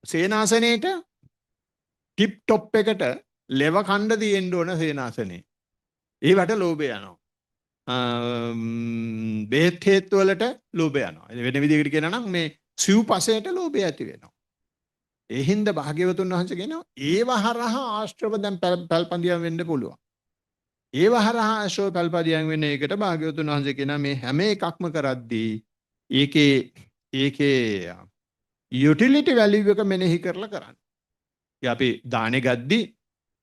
සේනාසනේට ටිප් টොප් එකට ලෙව කණ්ඩ තියෙන්න ඕන සේනාසනේ. ඒවට ලෝභය යනවා. බෙහෙත් හේතු වලට ලෝභය යනවා. වෙන විදිහකට කියනවා නම් මේ සිව්පසයට ලෝභය ඇති වෙනවා. ඒ හින්දා භාග්‍යවතුන් වහන්සේ කියනවා ඒව හරහා ආශ්‍රව දැන් පැල්පන්දියම් වෙන්න පුළුවන්. ඒව හරහා ආශ්‍රව පැල්පන්දියම් වෙන එකට භාග්‍යවතුන් වහන්සේ කියනවා මේ හැම එකක්ම කරද්දී ඒකේ යුටිලිටි වැලියු එක මෙනෙහි කරලා කරන්න. අපි දානේ ගද්දි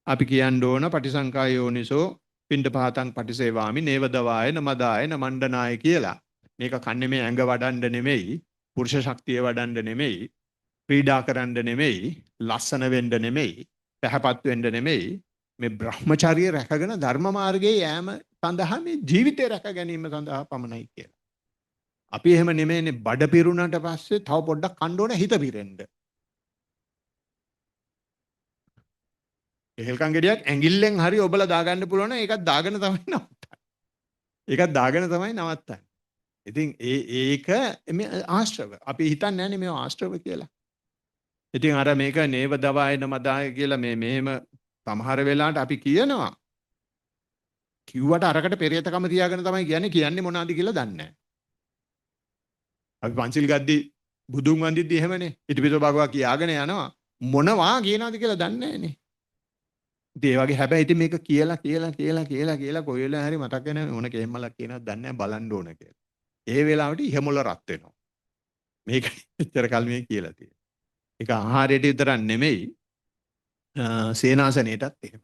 අපි කියන්න ඕන පටිසංකා යෝනිසෝ පිණ්ඩපාතං පටිසේවාමි නේවදවාය නමදාය නමණ්ඩනාය කියලා. මේක කන්නේ මේ ඇඟ වඩන්න නෙමෙයි, පුරුෂ ශක්තිය වඩන්න නෙමෙයි, ක්‍රීඩා කරන්න නෙමෙයි, ලස්සන වෙන්න නෙමෙයි, පැහැපත් වෙන්න නෙමෙයි, මේ බ්‍රහ්මචර්ය රැකගෙන ධර්ම මාර්ගයේ යෑම සඳහා මේ ජීවිතය රැක ගැනීම සඳහා පමණයි කියලා. අපි එහෙම නෙමෙයිනේ බඩ පිරුණාට පස්සේ තව පොඩ්ඩක් කන්න ඕන හිත පිරෙන්න. එහෙල්කන් ගෙඩියක් ඇඟිල්ලෙන් හරි ඔබලා දාගන්න පුළුවන් නම් ඒකත් දාගෙන තමයි නවත්තන්නේ. ඒකත් දාගෙන තමයි නවත්තන්නේ. ඉතින් ඒක මේ ආශ්‍රව. අපි හිතන්නේ නැන්නේ මේ ආශ්‍රව කියලා. ඉතින් අර මේක නේව දවායන මදාය කියලා මෙහෙම සමහර වෙලාවට අපි කියනවා. කිව්වට අරකට පෙරේතකම තියාගෙන තමයි කියන්නේ මොනවද කියලා දන්නේ නැහැ. අපි පන්සිල් ගද්දි බුදුන් වන්දිද්දි එහෙමනේ. ඊටපිට භගවා කියාගෙන යනවා. මොනවා කියනවද කියලා දන්නේ නැහනේ. ඉතින් ඒ වගේ හැබැයි ඉතින් මේක කියලා කොයි වෙලාවෙ හරි මතක් වෙන මොන කේම්මලක් කියනවද දන්නේ නැහැ බලන්න ඕන කියලා. ඒ වෙලාවට ඉහමුල රත් වෙනවා. මේක එච්චර කල් මේ කියලා තියෙනවා. ඒක ආහාරයට විතරක් නෙමෙයි සේනාසනයටත් එහෙම.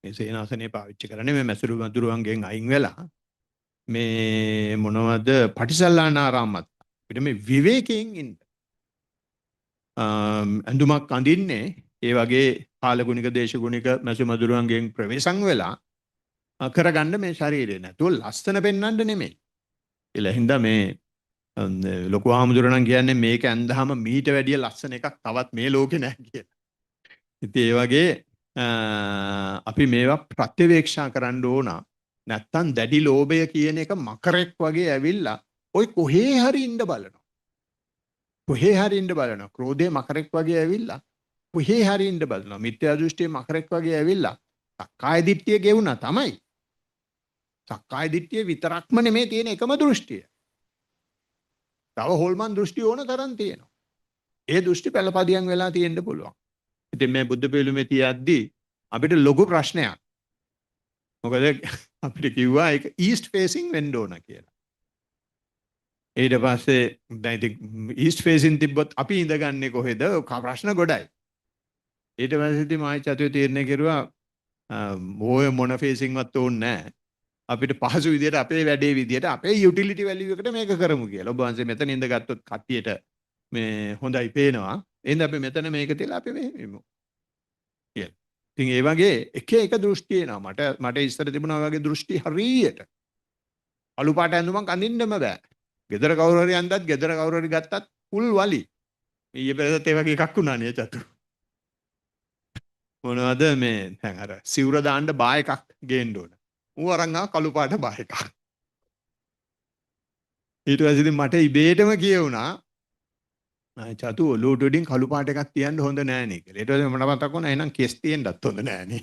මේ සේනාසනේ පාවිච්චි කරන්නේ මේ මසුරු මදුරුවන්ගෙන් අයින් වෙලා මේ මොනවද පටිසල්ලානාරාමත් අපිට මේ විවේකයෙන් ඉන්න. අඳුමක් අඳින්නේ ඒ වගේ කාලගුණික දේශගුණික මසු මදුරුවන්ගෙන් ප්‍රවේශම් වෙලා කරගන්න මේ ශරීරය නැතුව ලස්සන පෙන්වන්න නෙමෙයි. ඒලා හින්දා මේ ලොකු ආමුදුරණන් කියන්නේ මේක ඇඳහම මීට වැඩිය ලස්සන එකක් තවත් මේ ලෝකේ නැහැ කියලා. ඉතින් ඒ වගේ අපි මේවා ප්‍රත්‍යවේක්ෂා කරන්න ඕන. නැත්තම් දැඩි ලෝභය කියන එක මකරෙක් වගේ ඇවිල්ලා ඔය කොහේ හරි ඉන්න බලනවා. කොහේ හරි ඉන්න බලනවා. ක්‍රෝධයේ මකරෙක් වගේ ඇවිල්ලා කොහේ හරි ඉන්න බලනවා. මිත්‍යා දෘෂ්ටියේ මකරෙක් වගේ ඇවිල්ලා සක්කාය දිට්ඨිය ගෙවුණා තමයි. සක්කාය දිට්ඨිය විතරක්ම නෙමේ තියෙන එකම දෘෂ්ටිය. තව හොල්මන් දෘෂ්ටි ඕන තරම් තියෙනවා. ඒ දෘෂ්ටි පළපදියම් වෙලා තියෙන්න පුළුවන්. ඉතින් මේ බුද්ධ පිළිමේ තියද්දී අපිට ලොකු ප්‍රශ්නයක්. මොකද අපිට කිව්වා ඒක ඊස්ට් ෆේසින් වෙන්න ඕන කියලා. ඊට පස්සේ දැන් ඉතින් ඊස්ට් ෆේසින් තිබ්බොත් අපි ඉඳගන්නේ කොහෙද? ප්‍රශ්න ගොඩයි. ඊට පස්සේ ඉතින් මායි චතුවේ තීරණය කෙරුවා ඔය මොන ෆේසින්වත් ඕනේ නැහැ. අපිට පහසු විදියට අපේ වැඩේ විදියට අපේ යුටිලිටි වැලියු එකට මේක කරමු කියලා. ඔබ වහන්සේ මෙතන ඉඳගත්තොත් කට්ටියට මේ හොඳයි පේනවා. එහෙනම් අපි මෙතන මේක තියලා අපි මෙහෙම ඉමු. කියලා. ඉතින් ඒ වගේ එක දෘෂ්ටි එනවා. මට ඉස්සර තිබුණා වගේ දෘෂ්ටි හරියට. අලු පාට ඇඳුමක් අඳින්නම බෑ. ගෙදර කවුරු හරි අඳද්දත් ගෙදර කවුරු හරි ගත්තත් ෆුල් වලි. ඊයේ පෙරේදත් ඒ වගේ එකක් වුණා නේ චතු. මොනවද මේ දැන් අර සිවුර දාන්න බා එකක් ගේන්න ඕන. ඌ අරන් ආව කළු පාට බා එකක්. ඊට පස්සේ ඉතින් මට ඉබේටම කියුණා චතු ඔලුවට වඩින් කළු පාට එකක් තියන්න හොඳ නෑ නේ කියලා. ඊට පස්සේ මට මතක් වුණා එහෙනම් කෙස් තියෙන්නත් හොඳ නෑ නේ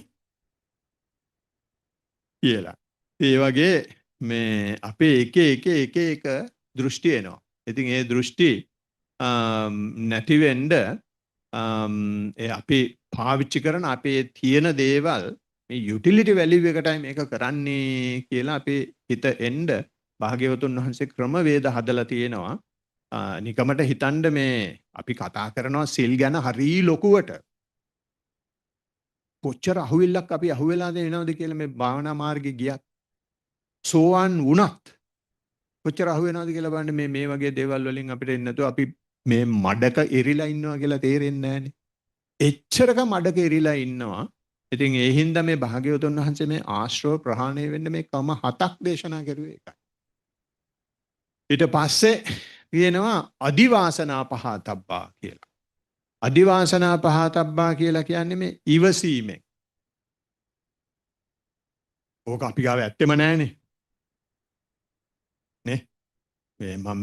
කියලා. ඒ වගේ මේ අපේ එක දෘෂ්ටි එනවා. ඉතින් ඒ දෘෂ්ටි නැති වෙන්න අපි පාවිච්චි කරන අපේ තියෙන දේවල් මේ යුටිලිටි වැලියු එකටයි මේක කරන්නේ කියලා අපේ හිත එන්න භාග්‍යවතුන් වහන්සේ ක්‍රමවේද හදලා තියෙනවා. නිකමට හිතන්න මේ අපි කතා කරනවා සිල් ගැන හරි ලොකුවට. කොච්චර අහුවිල්ලක් අපි අහුවෙලාද වෙනවද කියලා මේ භාවනා මාර්ගේ ගියත් සෝවන් වුණත් කොච්චර අහුවෙනවද කියලා බලන්න මේ වගේ දේවල් වලින් අපිට එන්නේ නැතුව අපි මේ මඩක එරිලා ඉන්නවා කියලා තේරෙන්නේ නැහනේ. එච්චරක මඩක එරිලා ඉන්නවා. ඉතින් ඒ හින්දා මේ භාග්‍යවතුන් වහන්සේ මේ ආශ්‍රව ප්‍රහාණය වෙන්න මේ ක්‍රම 7ක් දේශනා කරුවේ ඒකයි. ඊට පස්සේ කියනවා අදිවාසනා පහතබ්බා කියලා. අදිවාසනා පහතබ්බා කියලා කියන්නේ මේ ඉවසීමෙන්. ඕක අපි ගාව ඇත්තෙම නැහනේ. නේ මම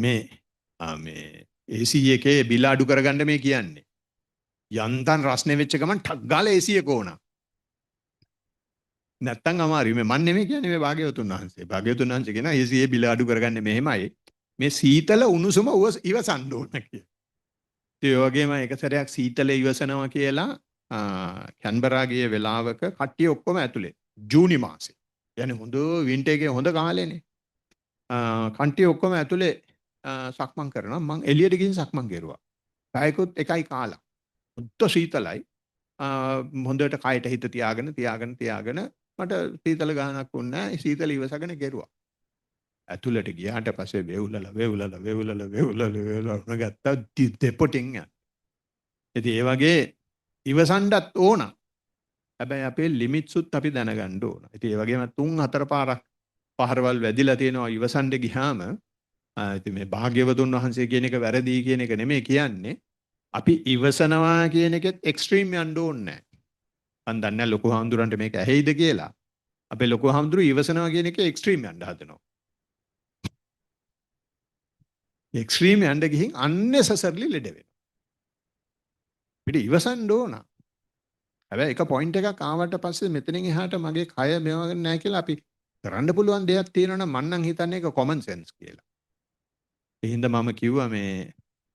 මේ AC එකේ බිල අඩු කරගන්න මේ කියන්නේ. යන්තම් රස්නේ වෙච්ච ගමන් ටක් ගාලා AC එක ඕන. නැත්තම් අමාරුයි. මම නෙමෙයි කියන්නේ මේ භාග්‍යවතුන් වහන්සේ. භාග්‍යවතුන් වහන්සේ කියන AC බිල අඩු කරගන්නේ මෙහෙමයි. මේ සීතල උණුසුම ඉවසන්න ඕන කියලා. ඒ වගේම එක සැරයක් සීතල ඉවසනවා කියලා කැන්බරා ගිය වෙලාවක කට්ටිය ඔක්කොම ඇතුලේ. ජූනි මාසේ. يعني හොඳ වින්ටර් එකේ හොඳ කාලේනේ. කට්ටිය ඔක්කොම ඇතුලේ සක්මන් කරනවා. මං එළියට ගිහින් සක්මන් කරුවා. පැයකුත් එකයි කාලා. හොඳ සීතලයි. හොඳට කයට හිත තියාගෙන මට සීතල ගානක් වුණා නැහැ. සීතල ඉවසගෙන කෙරුවා. ඇතුළට ගියාට පස්සේ වෙවුලලා ගත්තා දෙපොටින් යන. ඉතින් ඒ වගේ ඉවසන්නත් ඕන. හැබැයි අපේ ලිමිට්ස්ුත් අපි දැනගන්න ඕන. ඉතින් ඒ වගේම 3-4 පාරක් පහරවල් වැදිලා තියෙනවා ඉවසන්න ගියාම ඉතින් මේ භාග්‍යවතුන් වහන්සේ කියන එක වැරදි කියන එක නෙමෙයි කියන්නේ. අපි ඉවසනවා කියන එකෙත් එක්ස්ට්‍රීම් යන්න ඕනේ නැහැ. මන් දන්නේ නැහැ ලොකු හාමුදුරන්ට මේක ඇහෙයිද කියලා. අපේ ලොකු හාමුදුරු ඉවසනවා කියන එකේ එක්ස්ට්‍රීම් යන්න හදනවා. එක්ස්ට්‍රීම් යන්න ගිහින් unnecessarily ලෙඩ වෙනවා. පිට ඉවසන්න ඕන. හැබැයි එක පොයින්ට් එකක් ආවට පස්සේ මෙතනින් එහාට මගේ කය මෙවගෙන නැහැ කියලා අපි කරන්න පුළුවන් දෙයක් තියෙනවා නම් මම නම් හිතන්නේ ඒක common sense කියලා. ඒ හින්දා මම කිව්වා මේ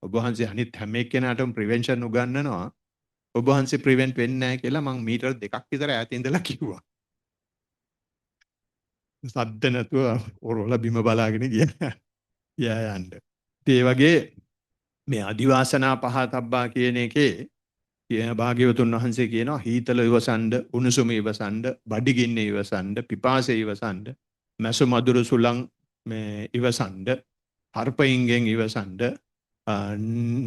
ඔබ වහන්සේ අනිත් හැම එක්කෙනාටම ප්‍රිවෙන්ෂන් උගන්වනවා. ඔබ වහන්සේ ප්‍රිවෙන්ට් වෙන්නේ නැහැ කියලා මම මීටර් 2ක් විතර ඈත ඉඳලා කිව්වා. සද්ද නැතුව ඔරවල බිම බලාගෙන ගියා. යන්න. ඒ වගේ මේ අදිවාසනා පහතබ්බා කියන එකේ භාග්‍යවතුන් වහන්සේ කියනවා හීතල ඉවසන්ඩ, උණුසුම ඉවසන්ඩ, බඩගින්න ඉවසන්ඩ, පිපාසය ඉවසන්ඩ, මැසු මදුරු සුළං මේ ඉවසන්ඩ, හර්පයින්ගෙන් ඉවසන්ඩ,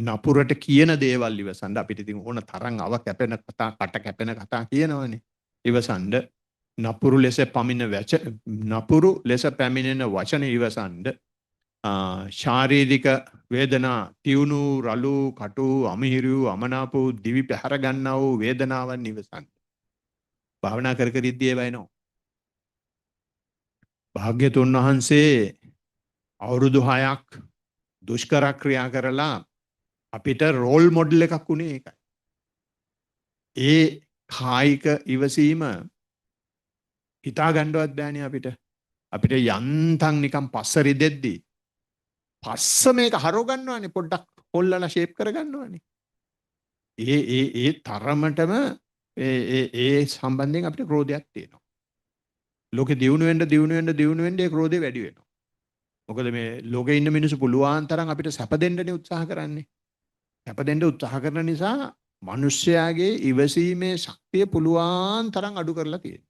නපුරට කියන දේවල් ඉවසන්ඩ. අපිට ඉතින් ඕන තරම් අව කැපෙන කතා, කට කැපෙන කතා කියනවනේ. ඉවසන්ඩ, නපුරු ලෙස පැමිණෙන වචන ඉවසන්ඩ, ශාරීරික වේදනා තියුණු රළු කටු අමිහිරු අමනාපු දිවි පැහැර ගන්නා වූ වේදනාවන් ඉවසන්න. භාවනා කර කර ඉද්දී ඒවා එනවා. භාග්‍යතුන් වහන්සේ අවුරුදු 6ක් දුෂ්කර ක්‍රියා කරලා අපිට රෝල් මොඩල් එකක් උනේ ඒකයි. ඒ කායික ඉවසීම හිතා ගන්නවත් බෑනේ අපිට. අපිට යන්තම් නිකන් පස්සරි දෙද්දී පස්ස මේක හරව ගන්නවානේ, පොඩ්ඩක් හොල්ලලා ෂේප් කර ගන්නවානේ. ඒ තරමටම ඒ සම්බන්ධයෙන් අපිට ක්‍රෝධයක් තියෙනවා. ලෝකෙ දියුණු වෙන්න ඒ ක්‍රෝධය වැඩි වෙනවා. මොකද මේ ලෝකේ ඉන්න මිනිස්සු පුළුවන් තරම් අපිට සැප දෙන්නනේ උත්සාහ කරන්නේ. සැප දෙන්න උත්සාහ කරන නිසා මිනිස්යාගේ ඉවසීමේ ශක්තිය පුළුවන් තරම් අඩු කරලා තියෙනවා.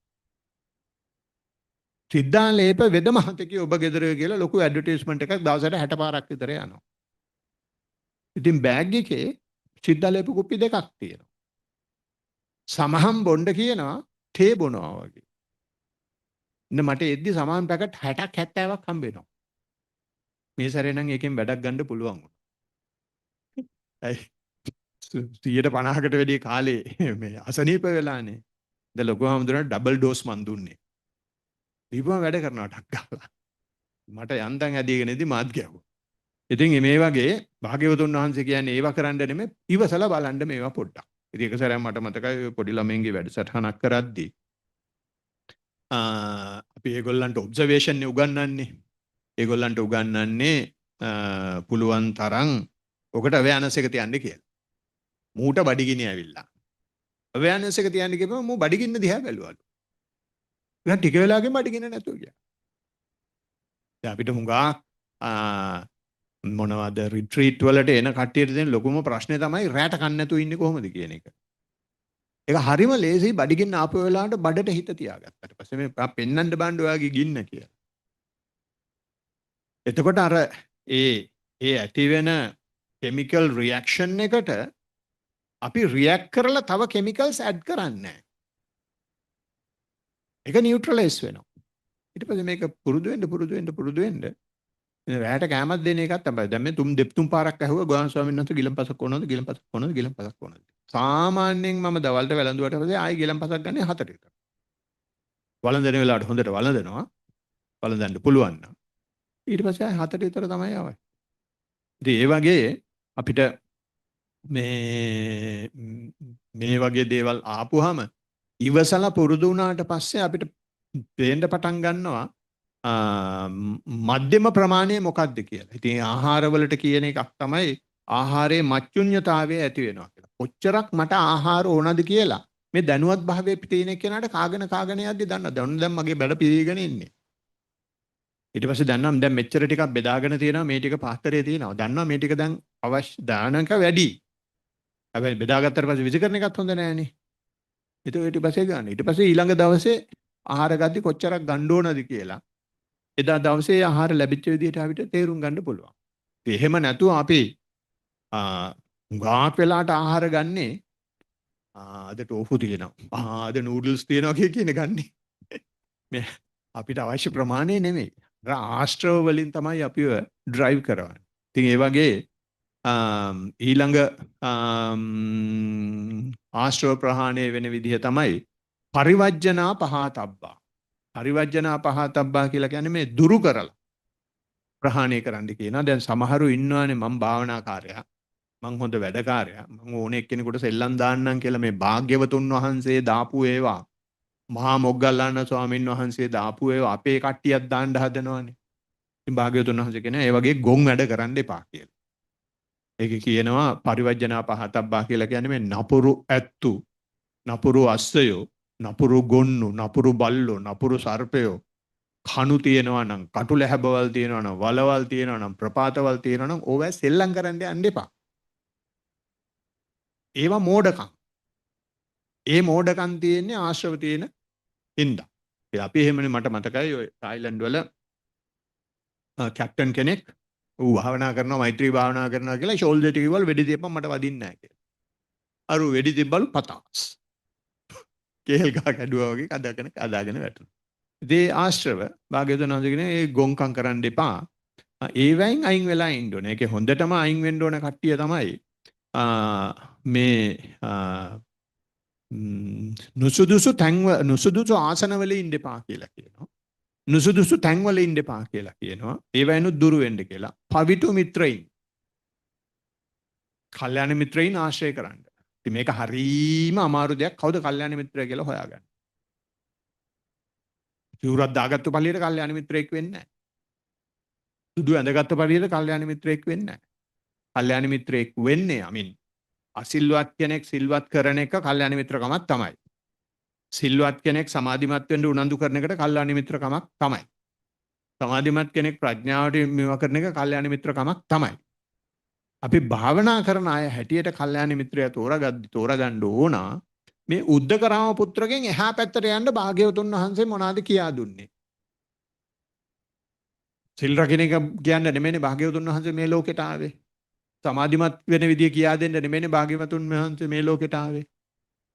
සිද්ධාලේප වෙද මහතකේ ඔබ ගෙදර කියලා ලොකු ඇඩ්වර්ටයිස්මන්ට් එකක් දවසට 60 පාරක් විතර යනවා. ඉතින් බෑග් එකේ සිද්ධාලේප කුප්පි දෙකක් තියෙනවා. සමහම් බොණ්ඩ කියනවා තේ බොනවා වගේ. ඉන්න මට එද්දි සමහම් පැකට් 60ක් 70ක් හම්බ වෙනවා. මේ සැරේ නම් එකෙන් වැඩක් ගන්න පුළුවන් වුණා. ඇයි 150කට වැඩි කාලේ මේ අසනීප වෙලානේ. දැන් ලොකු හාමුදුරන්ට ඩබල් ඩෝස් මන් දුන්නේ. දීපුවම වැඩ කරනවා ටක් ගාලා. මට යන්තම් ඇදීගෙන ඉදි මාත් ගැහුවා. ඉතින් මේ වගේ භාග්‍යවතුන් වහන්සේ කියන්නේ ඒවා කරන්න නෙමෙයි, ඉවසලා බලන්න මේවා පොඩ්ඩක්. ඉතින් එක සැරයක් මට මතකයි පොඩි ළමයින්ගේ වැඩසටහනක් කරද්දී අපි ඒගොල්ලන්ට ඔබ්සර්වේෂන් උගන්වන්නේ. ඒගොල්ලන්ට උගන්වන්නේ පුළුවන් තරම් ඔකට අවයනස් එක තියන්න කියලා. මූට බඩගිනි ඇවිල්ලා. අවයනස් එක තියන්න කියපුවම මූ බඩගින්න දිහා බැලුවලු. දැන් ටික වෙලාවකින් බඩගින්න නැතුව ගියා. දැන් අපිට හුඟා මොනවද රිට්‍රීට් වලට එන කට්ටියට දෙන ලොකුම ප්‍රශ්නේ තමයි රැට කන්න නැතුව ඉන්නේ කොහොමද කියන එක. ඒක හරිම ලේසි බඩගින්න ආපු වෙලාවට බඩට හිත තියාගත්තට පස්සේ මේ පෙන්නන්න බණ්ඩ ඔයාගේ ගින්න කියලා. එතකොට අර ඒ ඇති වෙන කෙමිකල් රියැක්ෂන් එකට අපි රියැක්ට් කරලා තව කෙමිකල්ස් ඇඩ් කරන්නේ නැහැ. ඒක නියුට්‍රලයිස් වෙනවා. ඊට පස්සේ මේක පුරුදු වෙන්න රැට කැමත් දෙන එකක් තමයි. දැන් මේ තුන් පාරක් ඇහුවා ගෝවන් ස්වාමීන් වහන්සේ ගිලම්පසක් කොනවද? සාමාන්‍යයෙන් මම දවල්ට වැළඳුවට පස්සේ ආයි ගිලම්පසක් ගන්නේ 4 විතර. වළඳන වෙලාවට හොඳට වළඳනවා. වළඳන්න පුළුවන් නම්. ඊට පස්සේ 7ට විතර තමයි ආවේ. ඉතින් ඒ වගේ අපිට මේ වගේ දේවල් ආපුවාම ඉවසලා පුරුදු වුණාට පස්සේ අපිට පේන්න පටන් ගන්නවා මධ්‍යම ප්‍රමාණය මොකක්ද කියලා. ඉතින් ආහාරවලට කියන එකක් තමයි ආහාරයේ මච්චුඤ්ඤතාවය ඇති වෙනවා කියලා. කොච්චරක් මට ආහාර ඕනද කියලා මේ දැනුවත් භාවයේ තියෙන කෙනාට කාගෙන යද්දි දන්නවා. දැන් මගේ බඩ පිරීගෙන ඉන්නේ. ඊට පස්සේ දන්නවා දැන් මෙච්චර ටිකක් බෙදාගෙන තියෙනවා මේ ටික පාත්‍රයේ තියෙනවා. දන්නවා මේ ටික දැන් අවශ්‍ය දානක වැඩි. හැබැයි බෙදාගත්තට පස්සේ විසිකරන එකත් හොඳ නෑනේ. ඊට පස්සේ ගන්න. ඊට පස්සේ ඊළඟ දවසේ ආහාර ගද්දි කොච්චරක් ගන්න ඕනද කියලා එදා දවසේ ආහාර ලැබිච්ච විදිහට අපිට තේරුම් ගන්න පුළුවන්. එහෙම නැතුව අපි ගාක් වෙලාට ආහාර ගන්නේ අද ටෝෆු තියෙනවා. අද නූඩල්ස් තියෙනවා කියන ගන්නේ. මේ අපිට අවශ්‍ය ප්‍රමාණය නෙමෙයි. ආශ්‍රව වලින් තමයි අපිව ඩ්‍රයිව් කරවන්නේ. ඉතින් ඒ වගේ ඊළඟ ආශ්‍රව ප්‍රහාණය වෙන විදිහ තමයි පරිවර්ජනා පහතබ්බා. පරිවර්ජනා පහතබ්බා කියලා කියන්නේ මේ දුරු කරලා ප්‍රහාණය කරන්න කියනවා. දැන් සමහරු ඉන්නවානේ මම භාවනාකාරයා, මං හොඳ වැඩකාරයා, මං ඕනේ එක්කෙනෙකුට සෙල්ලම් දාන්නම් කියලා මේ භාග්‍යවතුන් වහන්සේ දාපු ඒවා, මහා මොග්ගල්ලාන ස්වාමීන් වහන්සේ දාපු ඒවා අපේ කට්ටියක් දාන්න හදනවානේ. ඉතින් භාග්‍යවතුන් වහන්සේ කියනවා ඒ වගේ ගොන් වැඩ කරන්න එපා කියලා. ඒකේ කියනවා පරිවර්ජනා පහතබ්බා කියලා කියන්නේ මේ නපුරු ඇත්තු, නපුරු අස්සයෝ, නපුරු ගොන්නු, නපුරු බල්ලෝ, නපුරු සර්පයෝ කණු තියෙනවා නම්, කටු ලැබවල් තියෙනවා නම්, වලවල් තියෙනවා නම්, ප්‍රපාතවල් තියෙනවා නම් ඕවා සෙල්ලම් කරන්න යන්න එපා. ඒවා මෝඩකම්. ඒ මෝඩකම් තියෙන්නේ ආශ්‍රව තියෙන හින්දා. ඒ අපි එහෙමනේ මට මතකයි ඔය තායිලන්ඩ් වල කැප්ටන් කෙනෙක් ඌ භාවනා කරනවා, මෛත්‍රී භාවනා කරනවා කියලා ෂෝල්ඩර් ටික කිව්වල වෙඩි තියපන් මට වදින්නේ නැහැ කියලා. අර වෙඩි තිබ්බලු පතාස්. කේල් ගහ කැඩුවා වගේ අදාගෙන වැටුණා. ඉතින් ආශ්‍රව භාග්‍යවතුන් වහන්සේ කියන්නේ ඒ ගොංකම් කරන්න එපා. ඒවයින් අයින් වෙලා ඉන්න ඕනේ. ඒකේ හොඳටම අයින් වෙන්න ඕන කට්ටිය තමයි මේ නුසුදුසු ආසනවල ඉන්න එපා කියලා කියනවා. නුසුදුසු තැන්වල ඉන්න එපා කියලා කියනවා. ඒවයිනුත් දුරු වෙන්න කියලා. පවිතු මිත්‍රයින්, කල්යාණ මිත්‍රයින් ආශ්‍රය කරන්න. ඉතින් මේක හරීම අමාරු දෙයක්. කවුද කල්යාණ මිත්‍රය කියලා හොයාගන්න. සිවුරක් දාගත්තු පළියට කල්යාණ මිත්‍රයෙක් වෙන්නේ නැහැ. සුදු ඇඳගත්තු පළියට කල්යාණ මිත්‍රයෙක් වෙන්නේ නැහැ. කල්යාණ මිත්‍රයෙක් වෙන්නේ අසිල්වත් කෙනෙක් සිල්වත් කරන එක කල්යාණ මිත්‍රකමක් තමයි. සිල්වත් කෙනෙක් සමාධිමත් වෙන්න උනන්දු කරන එකට කල්යාණ මිත්‍රකමක් තමයි. සමාධිමත් කෙනෙක් ප්‍රඥාවට මේවා කරන එක කල්යාණ මිත්‍රකමක් තමයි. අපි භාවනා කරන අය හැටියට කල්යාණ මිත්‍රයා තෝරගන්න ඕන. මේ උද්දකරාම පුත්‍රගෙන් එහා පැත්තට යන්න භාග්‍යවතුන් වහන්සේ මොනවාද කියා දුන්නේ? සිල් රකින්න එක කියන්නේ නෙමෙයිනේ භාග්‍යවතුන් වහන්සේ මේ ලෝකෙට ආවේ. සමාධිමත් වෙන විදිය කියා දෙන්න නෙමෙයිනේ භාග්‍යවතුන් වහන්සේ මේ ලෝකෙට ආවේ.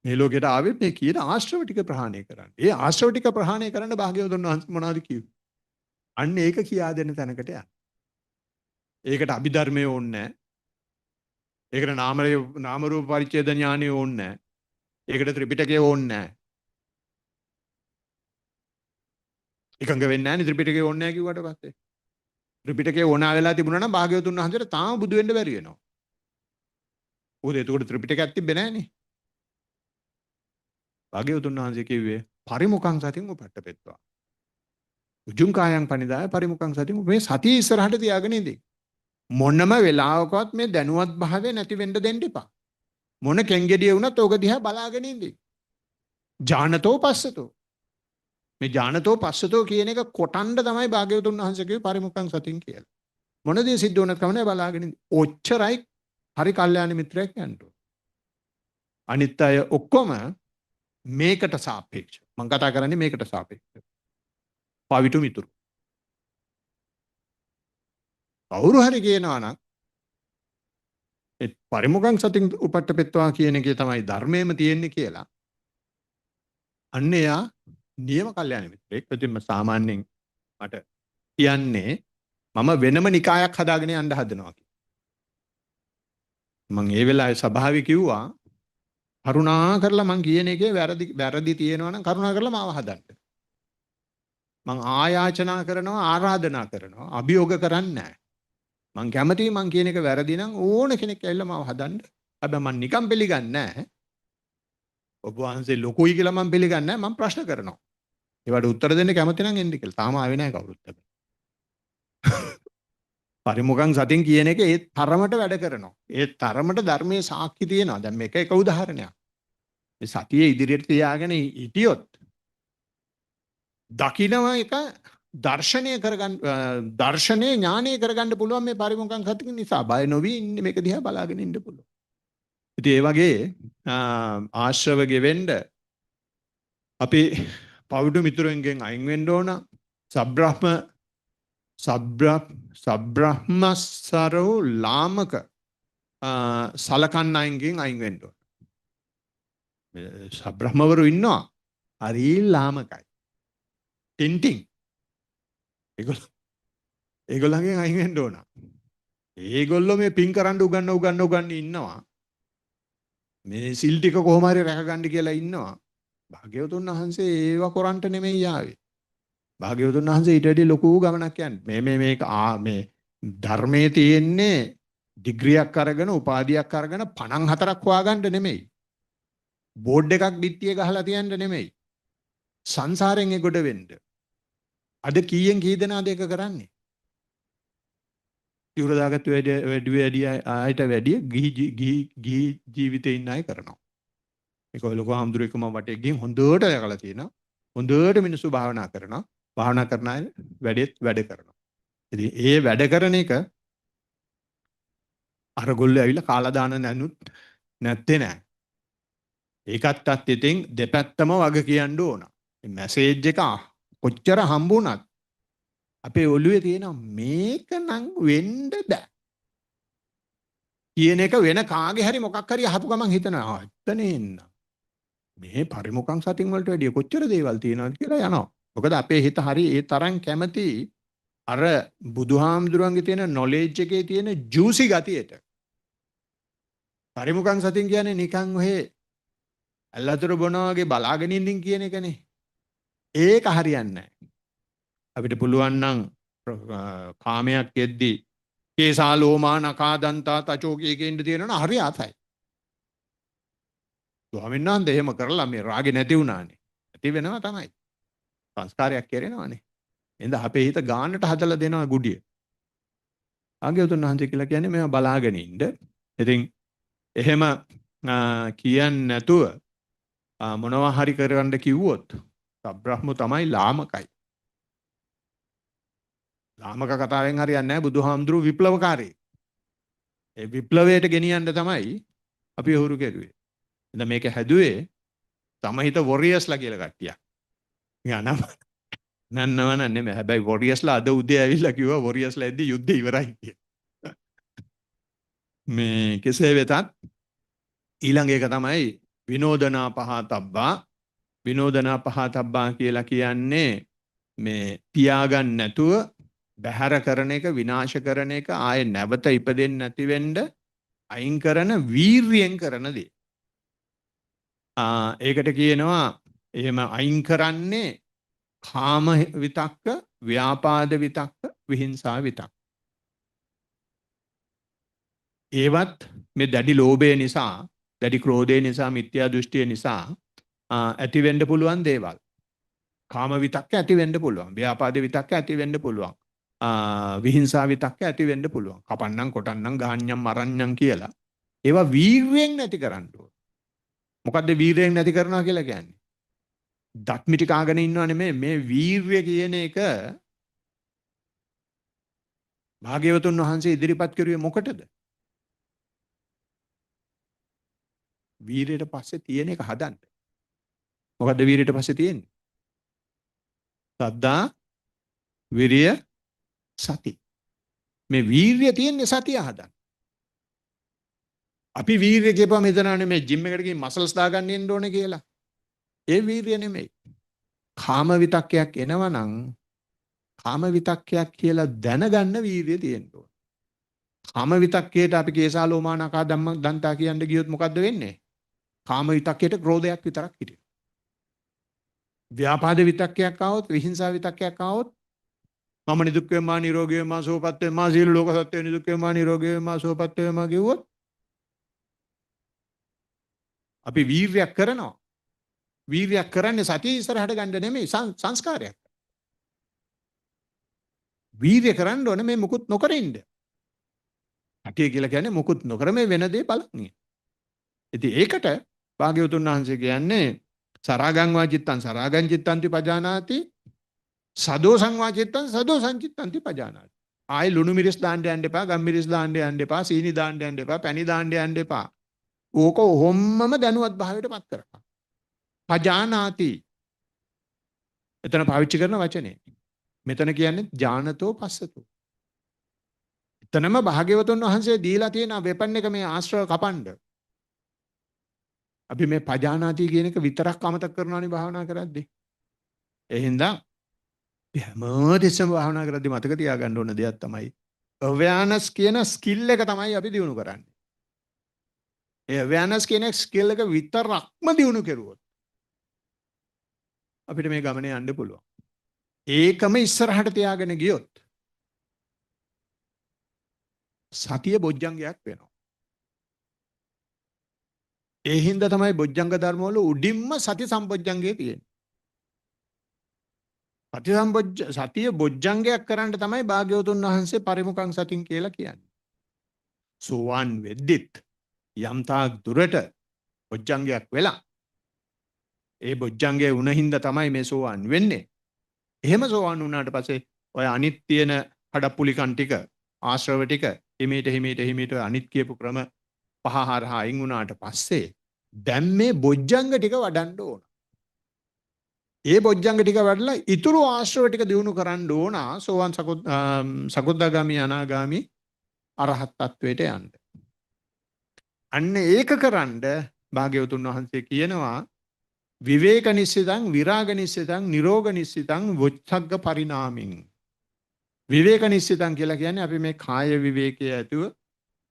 මේ ලෝකෙට ආවේ මේ කියන ආශ්‍රව ටික ප්‍රහාණය කරන්න. ඒ ආශ්‍රව ටික ප්‍රහාණය කරන්න භාග්‍යවතුන් වහන්සේ මොනවද කිව්වේ? අන්න ඒක කියා දෙන්න තැනකට යන්න. ඒකට අභිධර්මයේ ඕනේ නැහැ. ඒකට නාම රූප පරිච්ඡේද ඥානෙ ඕනේ නැහැ. ඒකට ත්‍රිපිටකය ඕනේ නැහැ. එකඟ වෙන්නේ නැහැ නේ ත්‍රිපිටකය ඕනේ නැහැ කිව්වට පස්සේ. ත්‍රිපිටකය ඕනා වෙලා තිබුණා නම් භාග්‍යවතුන් වහන්සේට තාම බුදු වෙන්න බැරි වෙනවා. මොකද එතකොට ත්‍රිපිටකයක් තිබ්බේ නැහනේ. භාග්‍යවතුන් වහන්සේ කිව්වේ පරිමුඛං සතින් උපට්ඨපෙත්වා. උජුං කායං පනිදාය පරිමුඛං සතින් මේ සතිය ඉස්සරහට තියාගෙන ඉඳි. මොනම වෙලාවකවත් මේ දැනුවත් භාවය නැති වෙන්න දෙන්න එපා. මොන කෙන්ගෙඩිය වුණත් ඕක දිහා බලාගෙන ඉඳි. ඥානතෝ පස්සතෝ. මේ ඥානතෝ පස්සතෝ කියන එක කොටන්න තමයි භාග්‍යවතුන් වහන්සේ කිව්වේ පරිමුඛං සතින් කියලා. මොන දේ සිද්ධ වුණත් කමනේ බලාගෙන ඉඳි. ඔච්චරයි හරි කල්යාණ මිත්‍රයෙක් යන්න. අනිත් අය ඔක්කොම මේකට සාපේක්ෂව. මම කතා කරන්නේ මේකට සාපේක්ෂව. පවිතු මිතුරු. කවුරු හරි කියනවා නම් ඒ පරිමුඛං සතින් උපට්ඨපෙත්වා කියන එකේ තමයි ධර්මයේම තියෙන්නේ කියලා. අන්න එයා නියම කල්යාණ මිත්‍රයෙක්. ප්‍රතිම සාමාන්‍යයෙන් මට කියන්නේ මම වෙනම නිකායක් හදාගෙන යන්න හදනවා කියලා. මම ඒ වෙලාවේ සභාවේ කිව්වා කරුණා කරලා මං කියන එකේ වැරදි තියෙනවා නම් කරුණා කරලා මාව හදන්න. මං ආයාචනා කරනවා ආරාධනා කරනවා අභියෝග කරන්නේ නැහැ. මං කැමතියි මං කියන එක වැරදි නම් ඕන කෙනෙක් ඇවිල්ලා මාව හදන්න. හැබැයි මං නිකන් පිළිගන්නේ නැහැ. ඔබ වහන්සේ ලොකුයි කියලා මං පිළිගන්නේ නැහැ. මං ප්‍රශ්න කරනවා. ඒවට උත්තර දෙන්න කැමති නම් එන්න කියලා. තාම ආවේ නැහැ කවුරුත්. පරිමුඛං සතින් කියන එක ඒ තරමට වැඩ කරනවා. ඒ තරමට ධර්මයේ සාක්ෂි තියෙනවා. දැන් මේක එක උදාහරණයක්. මේ සතියේ ඉදිරියට තියාගෙන හිටියොත් දකින්න එක දර්ශනය කරගන්න දර්ශනය ඥානය කරගන්න පුළුවන් මේ පරිමුඛං සතිය නිසා බය නොවි ඉන්නේ මේක දිහා බලාගෙන ඉන්න පුළුවන්. ඉතින් ඒ වගේ ආශ්‍රව ගෙවෙන්න අපි පවිඩු මිතුරෙන්ගෙන් අයින් වෙන්න ඕන. සබ්‍රහ්මස්සරෝ ලාමක සලකන්න අයින්ගෙන් අයින් වෙන්න ඕන. සබ්‍රහ්මවරු ඉන්නවා. හරි ලාමකයි. ටින්ටින් ඒගොල්ලන්ගෙන් අයින් වෙන්න ඕන. ඒගොල්ලෝ මේ පින් කරන්න උගන්න ඉන්නවා. මේ සිල් ටික කොහොම හරි රැකගන්න කියලා ඉන්නවා. භාග්‍යවතුන් වහන්සේ ඒව කරන්ට නෙමෙයි ආවේ. භාග්‍යවතුන් වහන්සේ ඊට වඩා ලොකු ගමනක් යන්නේ. මේක මේ ධර්මයේ තියෙන්නේ ඩිග්‍රියක් අරගෙන උපාධියක් අරගෙන 54ක් හොයාගන්න නෙමෙයි. බෝඩ් එකක් බිත්තිය ගහලා තියන්න නෙමෙයි. සංසාරයෙන් එගොඩ වෙන්න. අද කීයෙන් කී දෙනාද ඒක කරන්නේ? ඉවරදාගත්ත වැඩි ආයත වැඩි ගිහි ජීවිතේ ඉන්න අය කරනවා. ඒක ඔය ලොකු හාමුදුරුවෝ මම වටේ ගිහින් හොඳට දැකලා තියෙනවා. හොඳට මිනිස්සු භාවනා කරනවා. භාවනා කරන අය වැඩ කරනවා. ඉතින් ඒ වැඩ කරන එක අර ගොල්ලෝ ඇවිල්ලා කාලා දාන නැනුත් නැත්තේ නෑ. ඒකත් ඉතින් දෙපැත්තම වග කියන්න ඕන. මේ මැසේජ් එක කොච්චර හම්බුණත් අපේ ඔළුවේ තියෙන මේක නම් වෙන්න බෑ කියන එක වෙන කාගේ හරි මොකක් හරි අහපු ගමන් හිතනවා එතනේ එන්න මේ පරිමුඛං සතින් වලට වැඩිය කොච්චර දේවල් තියෙනවද කියලා යනවා. මොකද අපේ හිත හරි ඒ තරම් කැමති අර බුදුහාමුදුරන්ගේ තියෙන නොලෙජ් එකේ තියෙන ජූසි ගතියට. පරිමුඛං සතින් කියන්නේ නිකන් ඔහෙ අල්ලතර බොනවා වගේ බලාගෙන ඉඳින් කියන එකනේ. ඒක හරියන්නේ නැහැ. අපිට පුළුවන් නම් කාමයක් යෙද්දී කේසා ලෝමා නකා දන්තා තචෝ කියකේ ඉඳ තියෙනවා හරි ආතයි. ස්වාමීන් වහන්සේ එහෙම කරලා මේ රාගේ නැති වුණානේ. නැති වෙනවා තමයි. සංස්කාරයක් කෙරෙනවානේ. එහෙනම් අපේ හිත ගානට හදලා දෙනවා ගුඩිය. ආගයතුන් වහන්සේ කියලා කියන්නේ මේවා බලාගෙන ඉන්න. ඉතින් එහෙම කියන්නේ නැතුව මොනවා හරි කරවන්න කිව්වොත් සබ්‍රහ්ම තමයි ලාමකයි. ලාමක කතාවෙන් හරියන්නේ නැහැ. බුදුහාමුදුරුවෝ විප්ලවකාරී. ඒ විප්ලවයට ගෙනියන්න තමයි අපි හුරු කෙරුවේ. එහෙනම් මේක හැදුවේ සමහිත වොරියර්ස්ලා කියලා කට්ටියක්. යනම නන්නව නෙමෙයි. හැබැයි වොරියර්ස්ලා අද උදේ ඇවිල්ලා කිව්වා වොරියර්ස්ලා එද්දි යුද්ධය ඉවරයි කියලා. මේ කෙසේ වෙතත් ඊළඟ එක තමයි විනෝදනා පහතබ්බා. විනෝදනා පහතබ්බා කියලා කියන්නේ මේ තියාගන්න නැතුව බැහැර කරන එක විනාශ කරන එක ආයේ නැවත ඉපදෙන්නේ නැති වෙන්න අයින් කරන වීර්යයෙන් කරන දේ. ඒකට කියනවා එහෙම අයින් කරන්නේ කාම විතක්ක, ව්‍යාපාද විතක්ක, විහිංසා විතක්ක. ඒවත් මේ දැඩි ලෝභය නිසා, දැඩි ක්‍රෝධය නිසා, මිත්‍යා දෘෂ්ටිය නිසා ඇති වෙන්න පුළුවන් දේවල්. කාම විතක්ක ඇති වෙන්න පුළුවන්. ව්‍යාපාද විතක්ක ඇති වෙන්න පුළුවන්. විහිංසා විතක්ක ඇති වෙන්න පුළුවන්. කපන්නම් කොටන්නම් ගාන්නම් මරන්නම් කියලා. ඒවා වීර්යෙන් නැති කරන්න ඕන. මොකද්ද වීර්යෙන් නැති කරනවා කියලා කියන්නේ? දත් මිටි කාගෙන ඉන්නව නෙමෙයි මේ වීර්ය කියන එක භාග්‍යවතුන් වහන්සේ ඉදිරිපත් කරුවේ මොකටද? වීරයට පස්සේ තියෙන එක හදන්න. මොකද්ද වීරයට පස්සේ තියෙන්නේ? සද්දා, විරිය, සති. මේ වීර්යය තියෙන්නේ සතිය හදන්න. අපි වීර්යය කියපුවම හිතනවානේ මේ ජිම් එකට ගිහින් මසල්ස් දාගන්න යන්න ඕනේ කියලා. ඒ වීර්යය නෙමෙයි. කාම විතක්කයක් එනවනම් කාම විතක්කයක් කියලා දැනගන්න වීර්යය තියෙන්න ඕනේ. කාම විතක්කයට අපි කේසා ලෝමා නකා දන්තා කියන්න ගියොත් මොකද්ද වෙන්නේ? කාම විතක්කයට ක්‍රෝධයක් විතරක් හිටිනවා. ව්‍යාපාද විතක්කයක් ආවොත්, විහිංසාව විතක්කයක් ආවොත් මම නිදුක් වේවා නිරෝගී වේවා සුවපත් වේවා සියලු ලෝක සත්ත්වයෝ නිදුක් වේවා නිරෝගී වේවා සුවපත් වේවා කිව්වොත් අපි වීර්යයක් කරනවා. වීර්යයක් කරන්නේ සතිය ඉස්සරහට ගන්න නෙමෙයි සංස්කාරයක්. වීර්ය කරන්න ඕනේ මේ මුකුත් නොකර ඉන්න. සතිය කියලා කියන්නේ මුකුත් නොකර මේ වෙන දේ බලන්නේ. ඉතින් ඒකට භාග්‍යවතුන් වහන්සේ කියන්නේ සරාගං වාචිත්තං සරාගං චිත්තන්ති පජානාති සදෝසං වාචිත්තං සදෝසං චිත්තන්ති පජානාති. ආයි ලුණු මිරිස් දාන්න යන්න එපා, ගම් මිරිස් දාන්න යන්න එපා, සීනි දාන්න යන්න එපා, පැණි දාන්න යන්න එපා. ඕක ඔහොම්මම දැනුවත් භාවයට පත් කරපන්. පජානාති. එතන පාවිච්චි කරන වචනේ. මෙතන කියන්නේ ඥානතෝ පස්සතෝ. එතනම භාග්‍යවතුන් වහන්සේ දීලා තියෙන වෙපන් එක මේ ආශ්‍රව කපන්න. අපි මේ පජානාති කියන එක විතරක් අමතක කරනවානේ භාවනා කරද්දී. ඒ හින්දා හැමදෙස්සම භාවනා කරද්දී මතක තියාගන්න ඕන දෙයක් තමයි awareness කියන ස්කිල් එක තමයි අපි දිනු කරන්නේ. ඒ awareness කියන ස්කිල් එක විතරක්ම දිනු කරුවොත් අපිට මේ ගමනේ යන්න පුළුවන්. ඒකම ඉස්සරහට තියාගෙන ගියොත් සතිය බොජ්ජංගයක් වෙනවා. ඒ හින්දා තමයි බොජ්ජංග ධර්ම වල උඩින්ම සති සම්බොජ්ජංගයේ තියෙන්නේ. සතිය බොජ්ජංගයක් කරන්න තමයි භාග්‍යවතුන් වහන්සේ පරිමුඛං සතින් කියලා කියන්නේ. සෝවාන් වෙද්දිත් යම්තාක් දුරට බොජ්ජංගයක් වෙලා ඒ බොජ්ජංගයේ උන හින්දා තමයි මේ සෝවාන් වෙන්නේ. එහෙම සෝවාන් වුණාට පස්සේ ඔය අනිත් තියෙන හඩප්පුලිකන් ටික ආශ්‍රව ටික හිමීට අනිත් කියපු ක්‍රම පහ හරහා අයින් වුණාට පස්සේ දැන් මේ බොජ්ජංග ටික වඩන්න ඕන. ඒ බොජ්ජංග ටික වඩලා ඊතුරු ආශ්‍රව ටික දිනු කරන්න ඕන සෝවාන් සකෘදාගාමි අනාගාමි අරහත් ත්වයට යන්න. අන්න ඒක කරන්න භාග්‍යවතුන් වහන්සේ කියනවා විවේක නිස්සිතං විරාග නිස්සිතං නිරෝග නිස්සිතං වොච්ඡග්ග පරිණාමින්. විවේක නිස්සිතං කියලා කියන්නේ අපි මේ කාය විවේකයේ ඇතුව,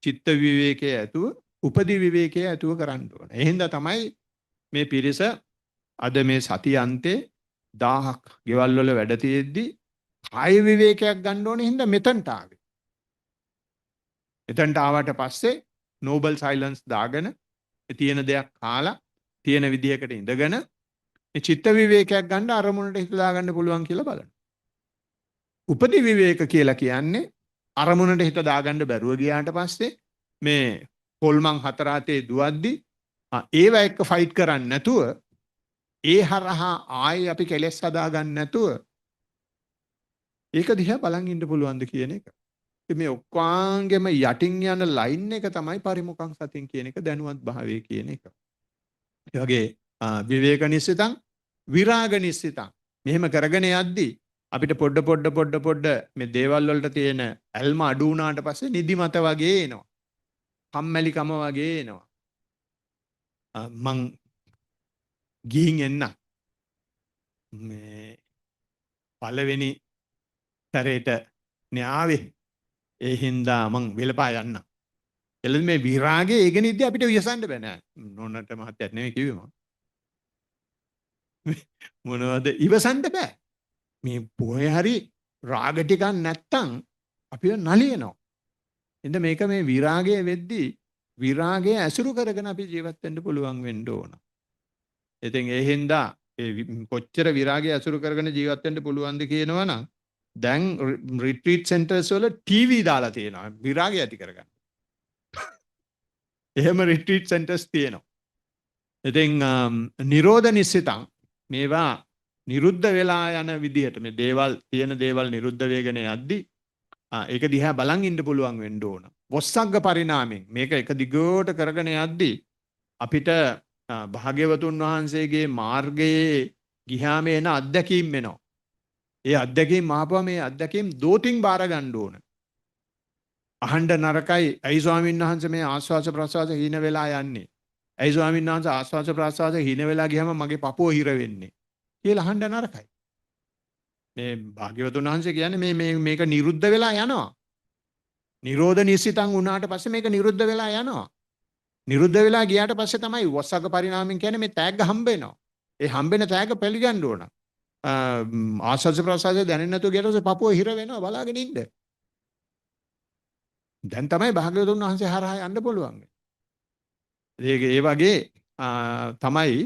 චිත්ත විවේකයේ ඇතුව, උපදි විවේකයේ ඇතුව කරන්න ඕන. ඒ හින්දා තමයි මේ පිරිස අද මේ සති අන්තේ 1000ක් ගෙවල් වල වැඩ තියෙද්දි කාය විවේකයක් ගන්න ඕනේ හින්දා මෙතනට ආවේ. එතනට ආවට පස්සේ නෝබල් සයිලන්ස් දාගෙන තියෙන දෙයක් කාලා තියෙන විදිහකට ඉඳගෙන මේ චිත්ත විවේකයක් ගන්න අරමුණට හිත දාගන්න පුළුවන් කියලා බලන්න. උපදි විවේක කියලා කියන්නේ අරමුණට හිත දාගන්න බැරුව ගියාට පස්සේ මේ පොල්මන් හතර අතේ දුවද්දි ඒව එක්ක ෆයිට් කරන්නේ නැතුව ඒ හරහා ආයි අපි කෙලෙස් හදාගන්න නැතුව ඒක දිහා බලන් ඉන්න පුළුවන්ද කියන එක. මේ ඔක්කොංගෙම යටින් යන ලයින් එක තමයි පරිමුඛං සතින් කියන එක දැනුවත් භාවය කියන එක. ඒ වගේ විවේක නිස්සිතං විරාග නිස්සිතං මෙහෙම කරගෙන යද්දී අපිට පොඩ මේ දේවල් වලට තියෙන ඇල්ම අඩු වුණාට පස්සේ නිදිමත වගේ එනවා. කම්මැලිකම වගේ එනවා. මං ගිහින් එන්න මේ පළවෙනි තරේට න්යාවේ ඒ හින්දා මං වෙලපා යන්න. එළද මේ විරාගයේ ඒගෙන ඉද්දී අපිට වියසන්න බෑ නෑ. නෝනට මහත්තයත් නෙමෙයි කිව්වේ මම. මොනවද ඉවසන්න බෑ. මේ පොයේ හරි රාග ටිකක් නැත්තම් අපිව නලියනවා. එඳ මේක මේ විරාගයේ වෙද්දී විරාගයේ ඇසුරු කරගෙන අපි ජීවත් වෙන්න පුළුවන් වෙන්න ඕන. ඉතින් ඒ හින්දා කොච්චර විරාගයේ ඇසුරු කරගෙන ජීවත් වෙන්න පුළුවන්ද කියනවනම් දැන් රිට්‍රීට් සෙන්ටර්ස් වල ටීවී දාලා තියෙනවා විරාගය ඇති කරගන්න. එහෙම රිට්‍රීට් සෙන්ටර්ස් තියෙනවා. ඉතින් නිරෝධ නිස්සිතං මේවා නිරුද්ධ වෙලා යන විදිහට මේ දේවල් තියෙන දේවල් නිරුද්ධ වෙගෙන යද්දී ඒක දිහා බලන් ඉන්න පුළුවන් වෙන්න ඕන. වොස්සග්ග පරිණාමයෙන් මේක එක දිගට කරගෙන යද්දී අපිට භාග්‍යවතුන් වහන්සේගේ මාර්ගයේ ගිහාම එන අත්දැකීම් වෙනවා. ඒ අත්දැකීම් ආපුවා මේ අත්දැකීම් දෝතින් බාර ගන්න ඕන. අහන්න නරකයි. ඇයි ස්වාමීන් වහන්සේ මේ ආස්වාස ප්‍රසවාස හීන වෙලා යන්නේ? ඇයි ස්වාමීන් වහන්සේ ආස්වාස ප්‍රසවාස හීන වෙලා ගියාම මගේ පපුව හිර වෙන්නේ? කියලා අහන්න නරකයි. මේ භාග්‍යවතුන් වහන්සේ කියන්නේ මේක නිරුද්ධ වෙලා යනවා. නිරෝධ නිස්සිතං වුණාට පස්සේ මේක නිරුද්ධ වෙලා යනවා. නිරුද්ධ වෙලා ගියාට පස්සේ තමයි වස්සග්ග පරිණාමයෙන් කියන්නේ මේ තෑග්ග හම්බ වෙනවා. ඒ හම්බෙන තෑග පිළිගන්න ඕන. ආස්වාද ප්‍රසආසය දැනෙන්නේ නැතුව ගියට පස්සේ පපුව හිර වෙනවා බලාගෙන ඉන්න. දැන් තමයි භාග්‍යවතුන් වහන්සේ හරහා යන්න පුළුවන්. ඒ වගේ තමයි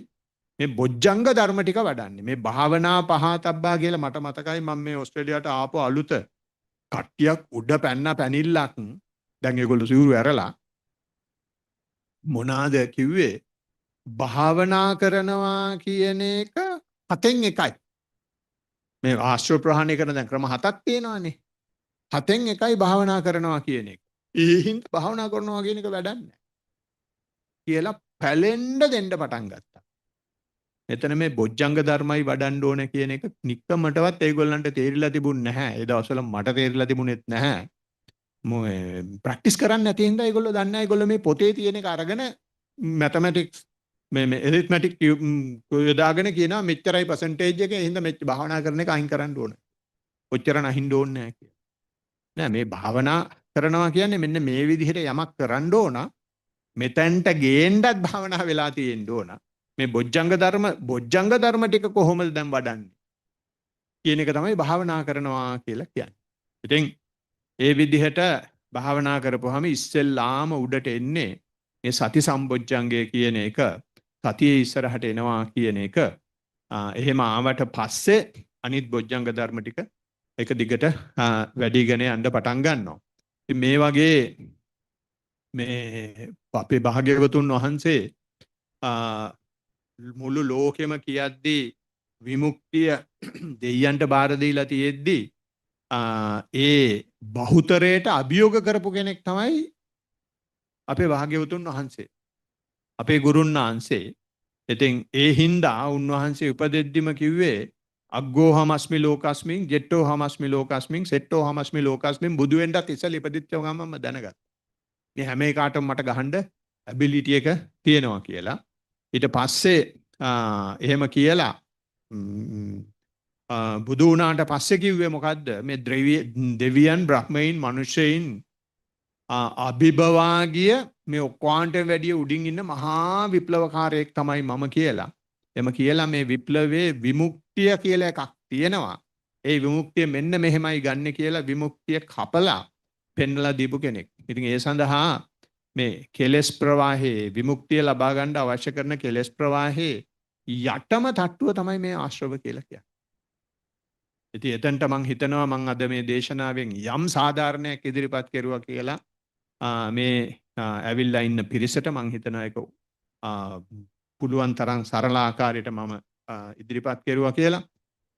මේ බොජ්ජංග ධර්ම ටික වඩන්නේ. මේ භාවනා පහතබ්බා කියලා මට මතකයි මම මේ ඕස්ට්‍රේලියාවට ආපු අලුත කට්ටියක් උඩ පැනිල්ලක් දැන් ඒගොල්ලෝ සිවුරු ඇරලා මොනාද කිව්වේ භාවනා කරනවා කියන එක 7න් එකයි. මේ ආශ්‍රව ප්‍රහාණය කරන දැන් ක්‍රම 7ක් තියෙනවානේ. 7න් එකයි භාවනා කරනවා කියන එක. ඒ හින්දා භාවනා කරනවා කියන එක වැඩක් නැහැ කියලා පැලෙන්න දෙන්න පටන් ගත්තා. එතන මේ බොජ්ජංග ධර්මයි වඩන්න ඕන කියන එක නික්කමටවත් ඒගොල්ලන්ට තේරිලා තිබුණ නැහැ. ඒ දවස්වල මට තේරිලා තිබුණෙත් නැහැ. ප්‍රැක්ටිස් කරන්නේ නැති හින්දා ඒගොල්ලෝ දන්නේ නැහැ. ඒගොල්ලෝ මේ පොතේ තියෙන එක අරගෙන මැතමැටික්ස් මේ එරිත්මැටික් යොදාගෙන කියනවා මෙච්චරයි පර්සන්ටේජ් එක. ඒ හින්දා මෙච්ච භාවනා කරන එක අයින් කරන්න ඕන. ඔච්චර නැහින්න ඕනේ නැහැ කියලා. නෑ මේ භාවනා කරනවා කියන්නේ මෙන්න මේ විදිහට යමක් කරන්න ඕන. මෙතෙන්ට ගේන්නත් භාවනා වෙලා තියෙන්න ඕන. මේ බොජ්ජංග ධර්ම ටික කොහොමද දැන් වඩන්නේ කියන එක තමයි භාවනා කරනවා කියලා කියන්නේ. ඉතින් ඒ විදිහට භාවනා කරපුවාම ඉස්සෙල්ලාම උඩට එන්නේ මේ සති සම්බොජ්ජංගය කියන එක. සතියේ ඉස්සරහට එනවා කියන එක. එහෙම ආවට පස්සේ අනිත් බොජ්ජංග ධර්ම ටික එක දිගට වැඩිගෙන යන්න පටන් ගන්නවා. ඉතින් මේ වගේ මේ අපේ භාග්‍යවතුන් වහන්සේ මුළු ලෝකෙම කියද්දී විමුක්තිය දෙයයන්ට බාර දීලා තියෙද්දී ඒ බහුතරයට අභියෝග කරපු කෙනෙක් තමයි අපේ භාග්‍යවතුන් වහන්සේ. අපේ ගුරුන් වහන්සේ. ඉතින් ඒ හින්දා උන්වහන්සේ උපදෙද්දිම කිව්වේ අග්ගෝ හමස්මි ලෝකස්මින් ජෙට්ටෝ හමස්මි ලෝකස්මින් සෙට්ටෝ හමස්මි ලෝකස්මින් බුදු වෙන්නත් ඉස්සෙල්ලා ඉපදිච්ච ගමන්ම දැනගත්තා. මේ හැම එකටම මට ගහන්න ඇබිලිටි එක තියෙනවා කියලා. ඊට පස්සේ එහෙම කියලා බුදු වුණාට පස්සේ කිව්වේ මොකද්ද? මේ දෙවියන් බ්‍රහ්මයන් මිනිසෙයින් අභිභවාගිය මේ ඔක්කොන්ට වැඩිය උඩින් ඉන්න මහා විප්ලවකාරයෙක් තමයි මම කියලා. එම කියලා මේ විප්ලවයේ විමුක්තිය කියලා එකක් තියෙනවා. ඒ විමුක්තිය මෙන්න මෙහෙමයි ගන්න කියලා විමුක්තිය කපලා පෙන්වලා දීපු කෙනෙක්. ඉතින් ඒ සඳහා මේ කෙලෙස් ප්‍රවාහයේ විමුක්තිය ලබා ගන්න අවශ්‍ය කරන කෙලෙස් ප්‍රවාහයේ යටම තට්ටුව තමයි මේ ආශ්‍රව කියලා කියන්නේ. ඉතින් එතනට මම හිතනවා මම අද මේ දේශනාවෙන් යම් සාධාරණයක් ඉදිරිපත් කරුවා කියලා මේ ඇවිල්ලා ඉන්න පිරිසට මම හිතනවා ඒක පුළුවන් තරම් සරල ආකාරයට මම ඉදිරිපත් කරුවා කියලා.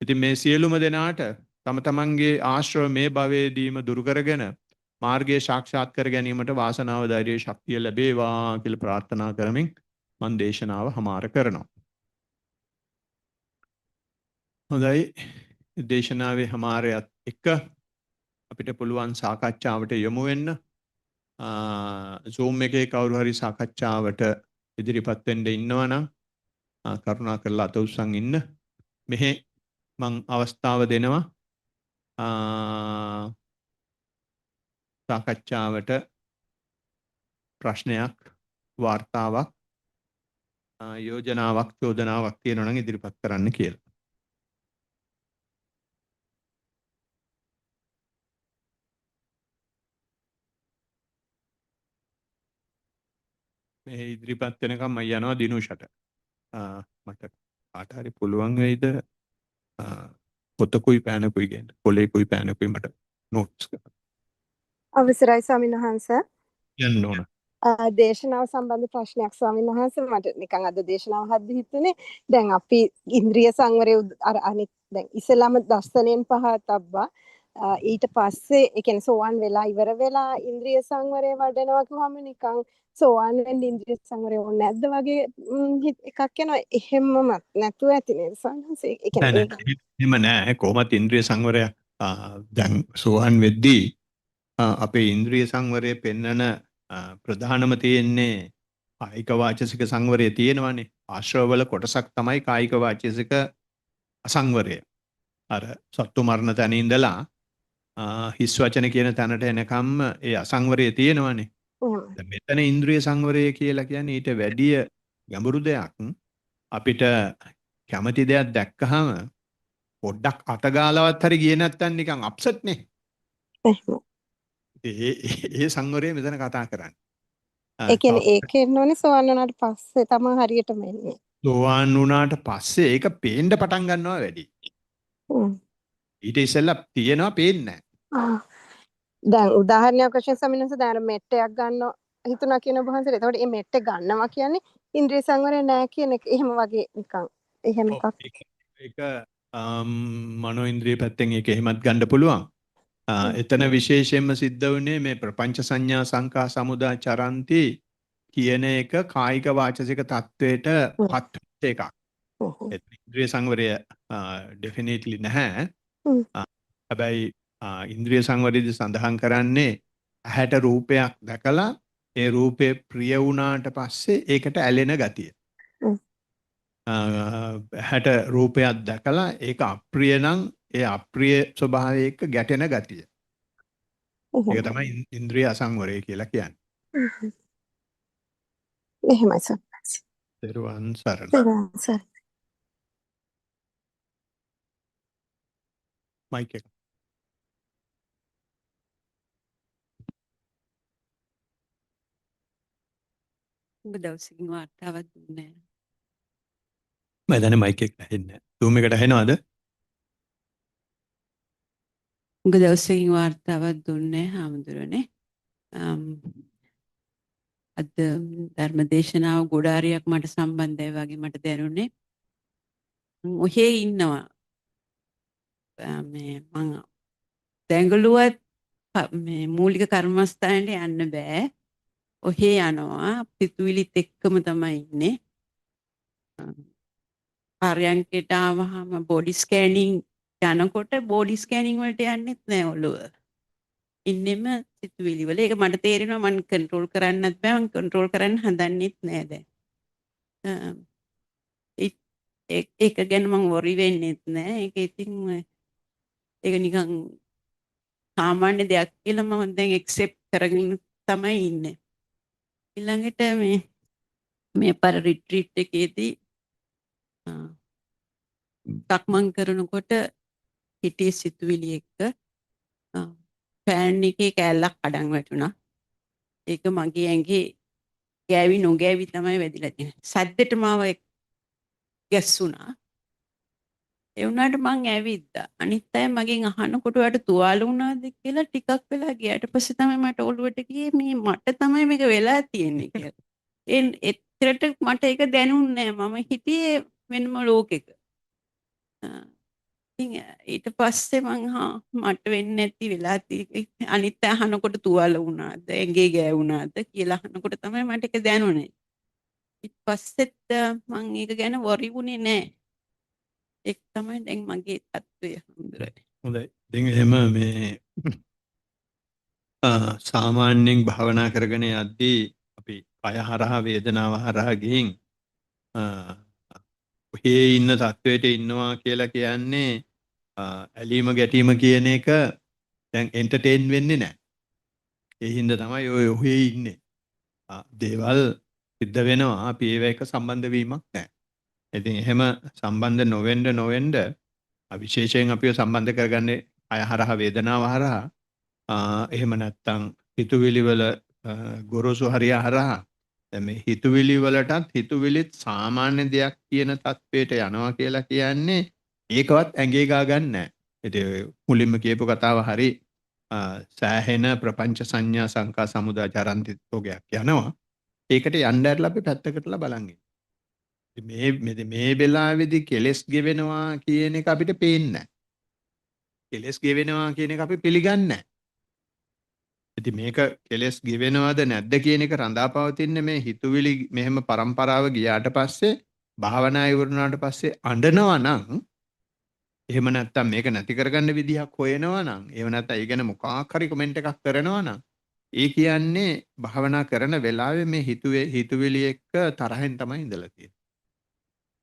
ඉතින් මේ සියලුම දෙනාට තම තමන්ගේ ආශ්‍රව මේ භවයේදීම දුරු කරගෙන මාර්ගය සාක්ෂාත් කර ගැනීමට වාසනාව ධෛර්ය ශක්තිය ලැබේවා කියලා ප්‍රාර්ථනා කරමින් මම දේශනාව හමාර කරනවා. හොඳයි දේශනාවේ හමාරයත් එක්ක අපිට පුළුවන් සාකච්ඡාවට යොමු වෙන්න. Zoom එකේ කවුරු හරි සාකච්ඡාවට ඉදිරිපත් වෙන්න ඉන්නවනම් කරුණා කරලා අත උස්සන් ඉන්න. මෙහි මම අවස්ථාව දෙනවා සාකච්ඡාවට ප්‍රශ්නයක් වාර්තාවක් යෝජනාවක් චෝදනාවක් තියෙනවා නම් ඉදිරිපත් කරන්න කියලා. මේ ඉදිරිපත් වෙනකම් මම යනවා දිනුෂට. මට කාට හරි පුළුවන් වෙයිද පොතකුයි පෑනකුයි ගන්න. කොලේකුයි පෑනකුයි මට නෝට්ස් කරන්න. අවසරයි ස්වාමීන් වහන්සේ. යන්න ඕන. දේශනාව සම්බන්ධ ප්‍රශ්නයක් ස්වාමීන් වහන්සේ මට නිකන් අද දේශනාව හද්දි හිතුනේ දැන් අපි ඉන්ද්‍රිය සංවරය අර අනිත් දැන් ඉස්සෙල්ලාම දස්සනෙන් පහතබ්බා ඊට පස්සේ ඒ කියන්නේ සෝවාන් වෙලා ඉවර වෙලා ඉන්ද්‍රිය සංවරය වඩනවා කිව්වම නිකන් සෝවාන් වෙන්න ඉන්ද්‍රිය සංවරය ඕනේ නැද්ද වගේ එකක් යනවා. එහෙමම නැතුව ඇති නේද සංහසේ? ඒ කියන්නේ එහෙම නෑ. කොහොමත් ඉන්ද්‍රිය සංවරය දැන් සෝවාන් වෙද්දී අපේ ඉන්ද්‍රිය සංවරය පෙන්නන ප්‍රධානම තියෙන්නේ කායික වාචසික සංවරය තියෙනවානේ. ආශ්‍රවවල කොටසක් තමයි කායික වාචසික අසංවරය. අර සත්තු මරණ තැන ඉඳලා හිස් වචන කියන තැනට එනකම් ඒ අසංවරය තියෙනවානේ. මෙතන ඉන්ද්‍රිය සංවරය කියලා කියන්නේ ඊට වැඩිය ගැඹුරු දෙයක්. අපිට කැමති දෙයක් දැක්කහම පොඩ්ඩක් අතගාලවත් හරි ගියේ නැත්තම් නිකන් අප්සෙට් නේ. එහෙම. ඒ සංවරය මෙතන කතා කරන්නේ. ඒ කියන්නේ ඒක එන්න ඕනේ සෝවන් වුණාට පස්සේ තමයි හරියටම එන්නේ. සෝවාන් වුණාට පස්සේ ඒක පේන්න පටන් ගන්නවා වැඩි. හ්ම්. ඊට ඉස්සෙල්ලා තියෙනවා පේන්නේ නැහැ. දැන් උදාහරණයක් වශයෙන් සමිනස දැන් මෙට්ටයක් ගන්න හිතුණා කියන වහන්සේට. එතකොට මේ මෙට්ට ගන්නවා කියන්නේ ඉන්ද්‍රිය සංවරය නැහැ කියන එක. එහෙම වගේ නිකන් එහෙම එකක්. ඒක මනෝ ඉන්ද්‍රිය පැත්තෙන් ඒක එහෙමත් ගන්න පුළුවන්. එතන විශේෂයෙන්ම සිද්ධ වුණේ මේ ප්‍රපංච සංඥා සංකා සමුදා චරಂತಿ කියන එක කායික වාචසික තත්වයට පත් එකක්. ඉන්ද්‍රිය සංවරය ඩෙෆිනිට්ලි නැහැ. හැබැයි ඉන්ද්‍රිය සංවරයේදී සඳහන් කරන්නේ ඇහැට රූපයක් දැකලා ඒ රූපේ ප්‍රිය වුණාට පස්සේ ඒකට ඇලෙන ගතිය. ඇහැට රූපයක් දැකලා ඒක අප්‍රිය නම් ඒ අප්‍රිය ස්වභාවය එක්ක ගැටෙන ගතිය. ඒක තමයි ඉන්ද්‍රිය අසංවරය කියලා කියන්නේ. එහෙමයි සර්. දරුවන් සරණ. මයික් එක. උඹ දවසකින් වාර්තාවක් දුන්නේ නැහැ. මම දන්නේ මයික් එක ඇහෙන්නේ නැහැ. Zoom එකට ඇහෙනවද? උඹ දවසකින් වාර්තාවක් දුන්නේ නැහැ හාමුදුරනේ. අද ධර්මදේශනාව ගොඩාරියක් මට සම්බන්ධයි වගේ මට දැනුනේ. ඔහේ ඉන්නවා. මේ මං දැඟලුවත් මේ මූලික කර්මස්ථානට යන්න බෑ. ඔහේ යනවා පිටුවිලිත් එක්කම තමයි ඉන්නේ. පරයන්කේට ආවහම බොඩි ස්කෑනින් යනකොට බොඩි ස්කෑනින් වලට යන්නෙත් නෑ ඔළුව. ඉන්නෙම සිතුවිලි වල. ඒක මට තේරෙනවා මම කන්ට්‍රෝල් කරන්නත් බෑ. මම කන්ට්‍රෝල් කරන්න හදන්නෙත් නෑ දැන්. ඒක ගැන මම වොරි වෙන්නෙත් නෑ. ඒක ඉතින් ඒක නිකන් සාමාන්‍ය දෙයක් කියලා මම දැන් එක්සෙප්ට් කරගෙන තමයි ඉන්නේ. ඊළඟට මේ පර රිට්‍රීට් එකේදී සක්මන් කරනකොට හිතේ සිතුවිලි එක්ක ෆෑන් එකේ කෑල්ලක් කඩන් වැටුණා. ඒක මගේ ඇඟේ ගෑවි නොගෑවි තමයි වැදිලා තියෙන්නේ. සද්දෙට මාව ගැස්සුණා. ඒ වුණාට මං ඇවිද්දා. අනිත් අය මගෙන් අහනකොට ඔයාලට තුවාල වුණාද කියලා ටිකක් වෙලා ගියාට පස්සේ තමයි මට ඔළුවට ගියේ මේ මට තමයි මේක වෙලා තියෙන්නේ කියලා. එතරට මට ඒක දැනුන්නේ නැහැ. මම හිටියේ වෙනම ලෝකෙක. ඊට පස්සේ මට වෙන්නේ නැති වෙලා අනිත් අය අහනකොට තුවාල වුණාද ඇඟේ ගෑවුණාද කියලා අහනකොට තමයි මට ඒක දැනුනේ. ඊට පස්සෙත් මං ඒක ගැන වොරි වුණේ නැහැ. ඒක තමයි දැන් මගේ තත්ත්වය හඳුරන්නේ. හොඳයි. දැන් එහෙම මේ සාමාන්‍යයෙන් භාවනා කරගෙන යද්දී අපි කය හරහා වේදනාව හරහා ගිහින් ඔහේ ඉන්න තත්වයට ඉන්නවා කියලා කියන්නේ ඇලීම ගැටීම කියන එක දැන් එන්ටර්ටේන් වෙන්නේ නැහැ. ඒ හින්දා තමයි ඔහේ ඉන්නේ. දේවල් සිද්ධ වෙනවා අපි ඒව එක සම්බන්ධ වීමක් නැහැ. ඉතින් එහෙම සම්බන්ධ නොවෙන්න විශේෂයෙන් අපිව සම්බන්ධ කරගන්නේ අය හරහා වේදනාව හරහා එහෙම නැත්නම් හිතුවිලි වල ගොරෝසු හරිය හරහා දැන් මේ හිතුවිලි වලටත් හිතුවිලිත් සාමාන්‍ය දෙයක් කියන තත්වයට යනවා කියලා කියන්නේ ඒකවත් ඇඟේ ගා ගන්න නැහැ. ඉතින් මුලින්ම කියපු කතාව හරි සෑහෙන ප්‍රපංච සංඥා සංකා සමුදා චරಂತಿ තෝගයක් යනවා. ඒකට යන්න ඇරලා අපි පැත්තකටලා බලන් මේ වෙලාවේදී කෙලස් ගෙවෙනවා කියන එක අපිට පේන්නේ නැහැ. කෙලස් ගෙවෙනවා කියන එක අපි පිළිගන්නේ නැහැ. ඉතින් මේක කෙලස් ගෙවෙනවද නැද්ද කියන එක රඳාපවතින්නේ මේ හිතුවිලි මෙහෙම પરම්පරාව ගියාට පස්සේ භාවනා ඉවරුනාට පස්සේ අඬනවා නම් එහෙම නැත්නම් මේක නැති කරගන්න විදිහක් හොයනවා නම් එහෙම නැත්නම් ඒ ගැන මොකක් හරි කමෙන්ට් එකක් කරනවා නම් ඒ කියන්නේ භාවනා කරන වෙලාවේ මේ හිතුවිලි එක්ක තරහෙන් තමයි ඉඳලා තියෙන්නේ.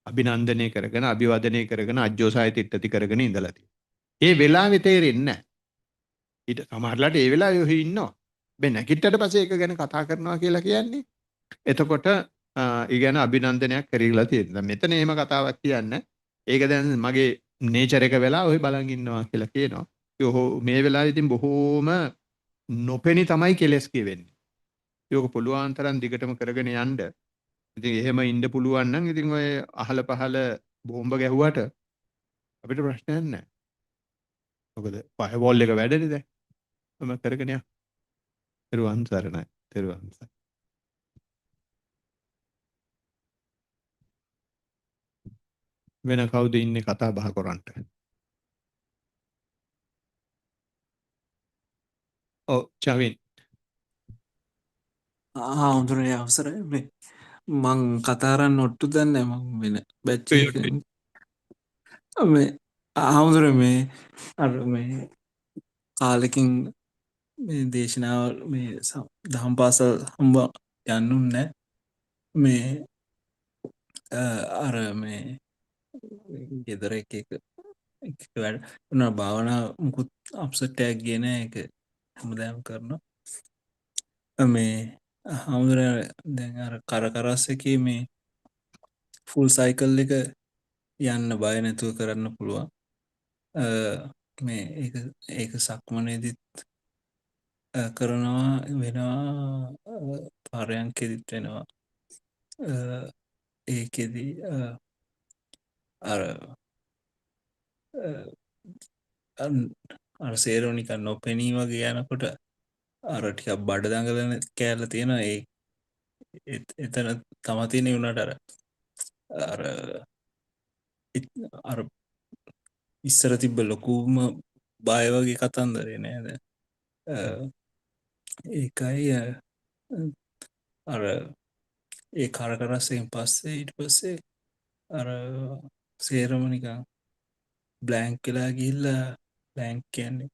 අභිනන්දනය කරගෙන අභිවදනය කරගෙන අජ්ජෝසාය තිට්ඨති කරගෙන ඉඳලා තියෙන්නේ. ඒ වෙලාවේ තේරෙන්නේ නැහැ. ඊට සමහරලාට ඒ වෙලාවේ ඔහි ඉන්නවා. බෑ නැගිට්ටට පස්සේ ඒක ගැන කතා කරනවා කියලා කියන්නේ. එතකොට ඊ ගැන අභිනන්දනයක් කරගලා තියෙනවා. මෙතන එහෙම කතාවක් කියන්නේ ඒක දැන් මගේ නේචර් එක වෙලා ඔය බලන් ඉන්නවා කියලා කියනවා. ඔහු මේ වෙලාවේ ඉතින් බොහෝම නොපෙනි තමයි කෙලස් කියවෙන්නේ. ඒක පුළුවන් තරම් දිගටම කරගෙන යන්න. ඉතින් එහෙම ඉන්න පුළුවන් නම් ඉතින් ඔය අහල පහල බෝම්බ ගැහුවට අපිට ප්‍රශ්නයක් නැහැ. මොකද ෆයර්වෝල් එක වැඩනේ දැන්. මම කරගෙන යන්න. තෙරුවන් සරණයි. තෙරුවන් සරණයි. වෙන කවුද ඉන්නේ කතා බහ කරන්නට? ඔව් චවින්. හාමුදුරනේ අවසරයි මේ මං කතාරන්න ඔට්ටු දන්න මං වෙන බැච්ච මේ හාමුදුර මේ අර මේ කාලෙකින් මේ දේශනාව මේ දහම් පාසල් හම්බ යන්නුන්න මේ අර මේ ගෙදර එක වැඩ උනා භාවනා මුකුත් අප්සට්ටයක් ගෙන එක හැමදෑම් කරනවා මේ හාමුදුර දැන් අර කරකරස්සකේ මේ ෆුල් සයිකල් එක යන්න බය නැතුව කරන්න පුළුවන් මේ ඒක සක්මනේදිත් කරනවා වෙනවා පාරයන්කෙදිත් වෙනවා ඒකෙදී අර අර සේරෝනික නොපෙනී වගේ යනකොට අරටික බඩ දඟලන කෑල්ල තියෙනවා ඒ එතන තමතියනෙ වුණට අර අර ඉස්සර තිබ්බ ලොකුම බය වගේ කතන්දරේ නේද ඒකයි අර ඒ කරකරස්සෙන් පස්සේ ඊට පස්සේ අර සේරමනිකං බ්ලෑන්ක් වෙලා ගිල්ලා බ්ලෑන්ක් කියන්නේ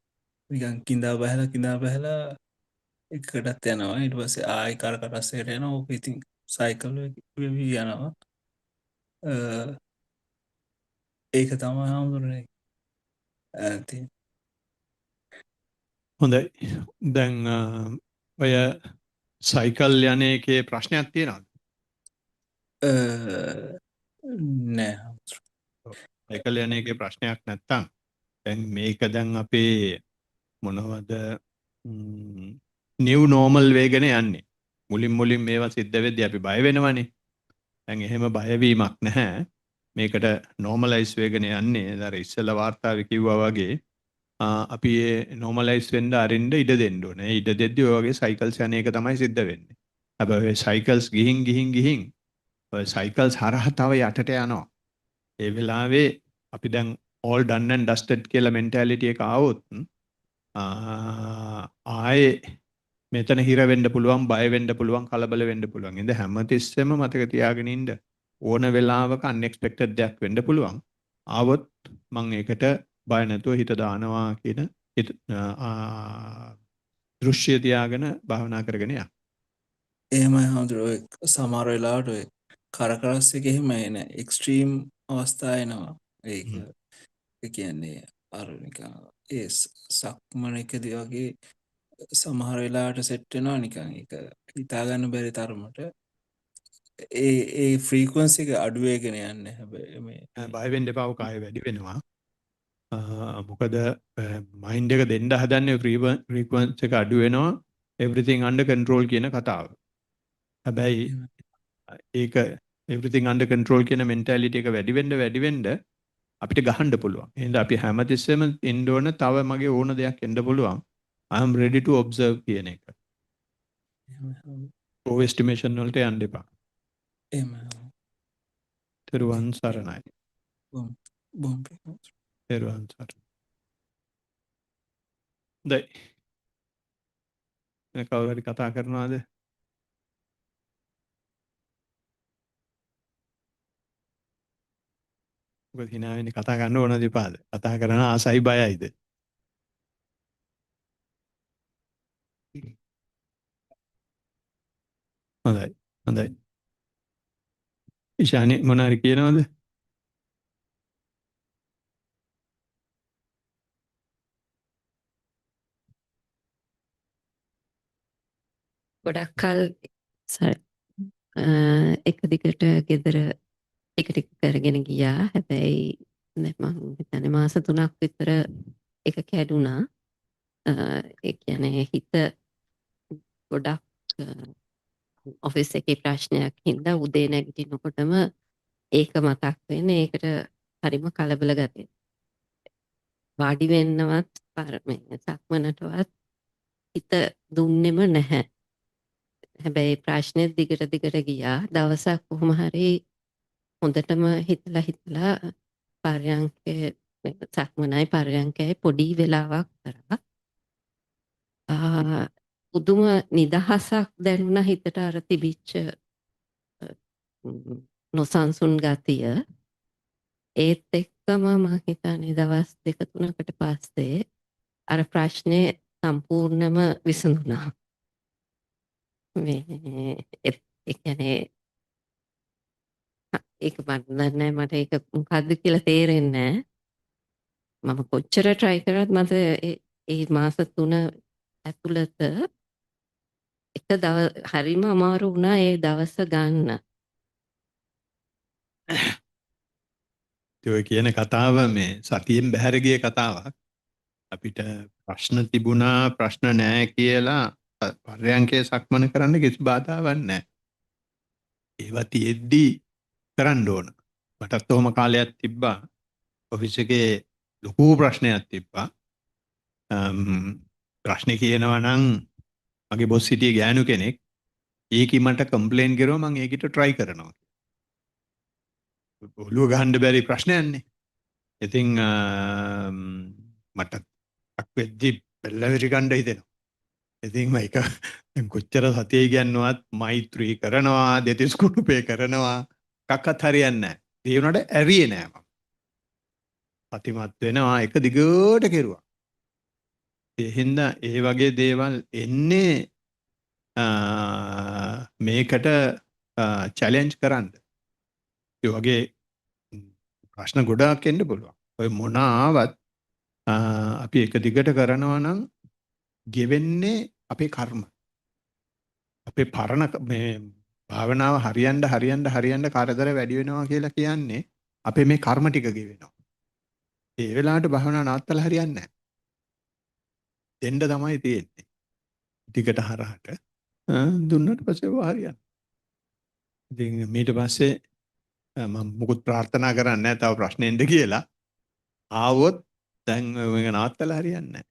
නිකන් කිඳා බැහලා එකටත් යනවා ඊට පස්සේ ආයි කරකරස්සයට යනවා ඕක ඉතින් සයිකල් වෙවී යනවා ඒක තමයි හාමුදුරනේ ඇති හොඳයි. දැන් ඔය සයිකල් යන එකේ ප්‍රශ්නයක් තියෙනවද? නෑ සයිකල් යන එකේ ප්‍රශ්නයක් නැත්තම් දැන් මේක දැන් අපේ මොනවද නිව් නෝමල් වේගෙන යන්නේ. මුලින් මේවා සිද්ධ වෙද්දී අපි බය වෙනවනේ. දැන් එහෙම බයවීමක් නැහැ. මේකට නෝමලයිස් වේගෙන යන්නේ. අර ඉස්සෙල්ලා වාර්තාවේ කිව්වා වගේ අපි නෝමලයිස් වෙන්න අරින්න ඉඩ දෙන්න ඕනේ. ඉඩ දෙද්දී ඔය වගේ සයිකල්ස් යන එක තමයි සිද්ධ වෙන්නේ. හැබැයි ඔය සයිකල්ස් ගිහින් ඔය සයිකල්ස් හරහා තව යටට යනවා. ඒ වෙලාවේ අපි දැන් all done and dusted කියලා mentality එක ආවොත් ආයේ මෙතන හිර වෙන්න පුළුවන්, බය වෙන්න පුළුවන්, කලබල වෙන්න පුළුවන්. ඉතින් හැමතිස්සෙම මතක තියාගෙන ඉන්න ඕන වෙලාවක unexpected දෙයක් වෙන්න පුළුවන්. ආවොත් මම ඒකට බය නැතුව හිත දානවා කියන දෘශ්‍ය තියාගෙන භාවනා කරගෙන යන්න. එහෙමයි හාමුදුරුවෝ සමහර වෙලාවට ඔය කරකරස් එක එහෙම එන එක්ස්ට්‍රීම් අවස්ථා එනවා ඒක කියන්නේ අර නිකන් ඒ සක්මනකදී වගේ සමහර වෙලාවට සෙට් වෙනවා නිකන් ඒක හිතා ගන්න බැරි තරමට ඒ ෆ්‍රීකවන්සි එක අඩු වෙගෙන යන්නේ හැබැයි මේ බය වෙන්න එපා. ඔක ආයෙ වැඩි වෙනවා. මොකද මයින්ඩ් එක දෙන්න හදන්නේ ෆ්‍රීකවන්සි එක අඩු වෙනවා everything under control කියන කතාව. හැබැයි ඒක everything under control කියන mentality එක වැඩි වෙන්න අපිට ගහන්න පුළුවන්. එහෙනම් අපි හැමතිස්සෙම ඉන්න ඕන තව මගේ ඕන දෙයක් එන්න පුළුවන්. I am ready to observe කියන එක. over estimation වලට යන්න එපා. තෙරුවන් සරණයි. තෙරුවන් සරණයි. දැන් කවුරු හරි කතා කරනවාද? මොකද hina වෙන්නේ කතා කරන්න ඕන දෙපාද? කතා කරන ආසයි බයයිද? හොඳයි. ඉෂානි මොනාරි කියනවද? ගොඩක් කල් එක දිගට ගෙදර ටික ටික කරගෙන ගියා. හැබැයි දැන් මම හිතන්නේ මාස 3ක් විතර ඒක කැඩුනා. ඒ කියන්නේ හිත ගොඩක් ඔෆිස් එකේ ප්‍රශ්නයක් හින්දා උදේ නැගිටිනකොටම ඒක මතක් වෙන්නේ. ඒකට හරිම කලබල ගතිය. වාඩි වෙන්නවත් සක්මනටවත් හිත දුන්නෙම නැහැ. හැබැයි ප්‍රශ්නේ දිගට දිගට ගියා. දවසක් කොහොම හරි හොඳටම හිතලා පර්යංකේ සක්මනයි පර්යංකයයි පොඩි වෙලාවක් කරා. පුදුම නිදහසක් දැනුණා හිතට අර තිබිච්ච නොසන්සුන් ගතිය. ඒත් එක්කම මම හිතන්නේ දවස් 2-3කට පස්සේ අර ප්‍රශ්නේ සම්පූර්ණයෙන්ම විසඳුණා. ඒ කියන්නේ ඒක මට ඒක මොකද්ද කියලා තේරෙන්නේ නැහැ. මම කොච්චර try කරත් මට ඒ මාස 3 ඇතුළත හරිම අමාරු වුණා ඒ දවස ගන්න. ඔය කියන කතාව මේ සතියෙන් බැහැර ගිය කතාවක්. අපිට ප්‍රශ්න තිබුණා ප්‍රශ්න නැහැ කියලා පර්යංකේ සක්මන කරන්න කිසි බාධාවක් නැහැ. ඒවා තියෙද්දි කරන්න ඕන. මටත් ඔහොම කාලයක් තිබ්බා. ඔෆිස් එකේ ලොකු ප්‍රශ්නයක් තිබ්බා. ප්‍රශ්නේ කියනවා නම් මගේ බොස් හිටියේ ගෑනු කෙනෙක්. ඒකි මට කම්ප්ලේන් කරුවා මම ඒකිට try කරනවා. ඔළුව ගහන්න බැරි ප්‍රශ්නයක්නේ. ඉතින් මට අක්වෙද්දි බෙල්ලවිරි ගන්න හිතෙනවා. ඉතින් මේක කොච්චර සතියේ කියනවත් මෛත්‍රී කරනවා, දෙතිස් කුණුපේ කරනවා, කක්කත් හරියන්නේ නැහැ. ඒ වුණාට ඇරියේ නෑ මම. සතිමත් වෙනවා එක දිගට කෙරුවා. ඒ හින්දා ඒ වගේ දේවල් එන්නේ මේකට චැලෙන්ජ් කරන්න. ඒ වගේ ප්‍රශ්න ගොඩාක් එන්න පුළුවන්. ඔය මොන ආවත් අපි එක දිගට කරනවා නම් ගෙවෙන්නේ අපේ කර්ම. අපේ පරණ මේ භාවනාව හරියන්න කරදර වැඩි වෙනවා කියලා කියන්නේ අපේ මේ කර්ම ටික ගෙවෙනවා. ඒ වෙලාවට භාවනාව නවත්තලා හරියන්නේ නැහැ. දෙන්න තමයි තියෙන්නේ. ටිකට හරහට දුන්නට පස්සේ හරියන්නේ. ඉතින් ඊට පස්සේ මම මොකුත් ප්‍රාර්ථනා කරන්නේ නැහැ තව ප්‍රශ්න එන්න කියලා. ආවොත් දැන් මේක නවත්තලා හරියන්නේ නැහැ.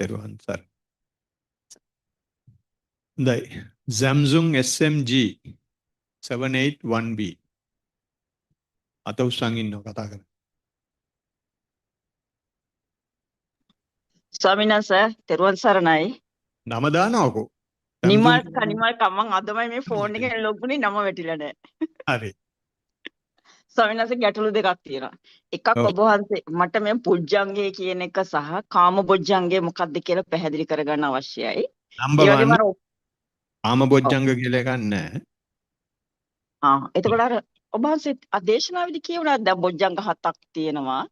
පෙරවන් සර්. හොඳයි. Samsung SMG 781B. අත උස්සන් ඉන්නව කතා කරන්නේ. ස්වාමීන් වහන්සේ තෙරුවන් සරණයි. නම දානවකෝ. නිමල් කමං අදමයි මේ ෆෝන් එකෙන් ලොග් වුණේ නම වැටිලා නැහැ. හරි. ස්වාමීන් වහන්සේ ගැටලු දෙකක් තියෙනවා. එකක් ඔව්. ඔබ වහන්සේ මට මේ පුජ්ජංගය කියන එක සහ කාම පුජ්ජංගය මොකක්ද කියලා පැහැදිලි කරගන්න අවශ්‍යයි. නම්බර් ඒ වගේම 1 ආමබොජ්ජංග කියලා එකක් නැහැ. එතකොට අර ඔබ වහන්සේ අදේශනාවේදී කියවුණා දැන් බොජ්ජංග 7ක් තියෙනවා.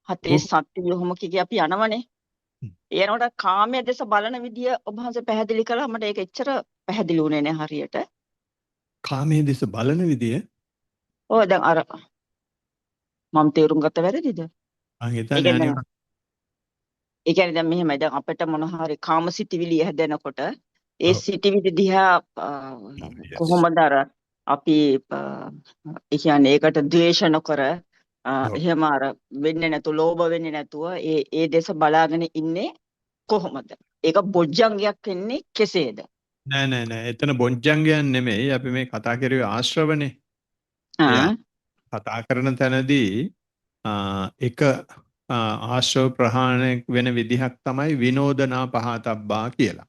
හතේ සත්‍ය යොහම කිය අපි යනවනේ. ඒනකොට කාමයේ දෙස බලන විදිය ඔබ වහන්සේ පැහැදිලි කළා මට ඒක එච්චර පැහැදිලි වුණේ නැහැ හරියට. කාමයේ දෙස බලන විදිය ඔය දැන් අර මම තේරුම් ගත්ත වැරදිද? මං හිතන්නේ අනේ ඒ කියන්නේ දැන් මෙහෙමයි දැන් අපිට මොන හරි කාමසිතවිලි හැදෙනකොට ඒ ඔව්. සිතවිලි දිහා Yes. කොහොමද අර අපි ඒ කියන්නේ ඒකට ද්වේෂ නොකර ඔව්. එහෙම අර වෙන්නේ නැතු ලෝභ වෙන්නේ නැතුව ඒ දේශ බලාගෙන ඉන්නේ කොහොමද? ඒක බොජ්ජංගයක් වෙන්නේ කෙසේද? නෑ. එතන බොජ්ජංගයන් නෙමෙයි. අපි මේ කතා කරුවේ ආශ්‍රවනේ. ආ කතා කරන තැනදී එක ආශ්‍රව ප්‍රහාණය වෙන විදිහක් තමයි විනෝදනා පහතබ්බා කියලා.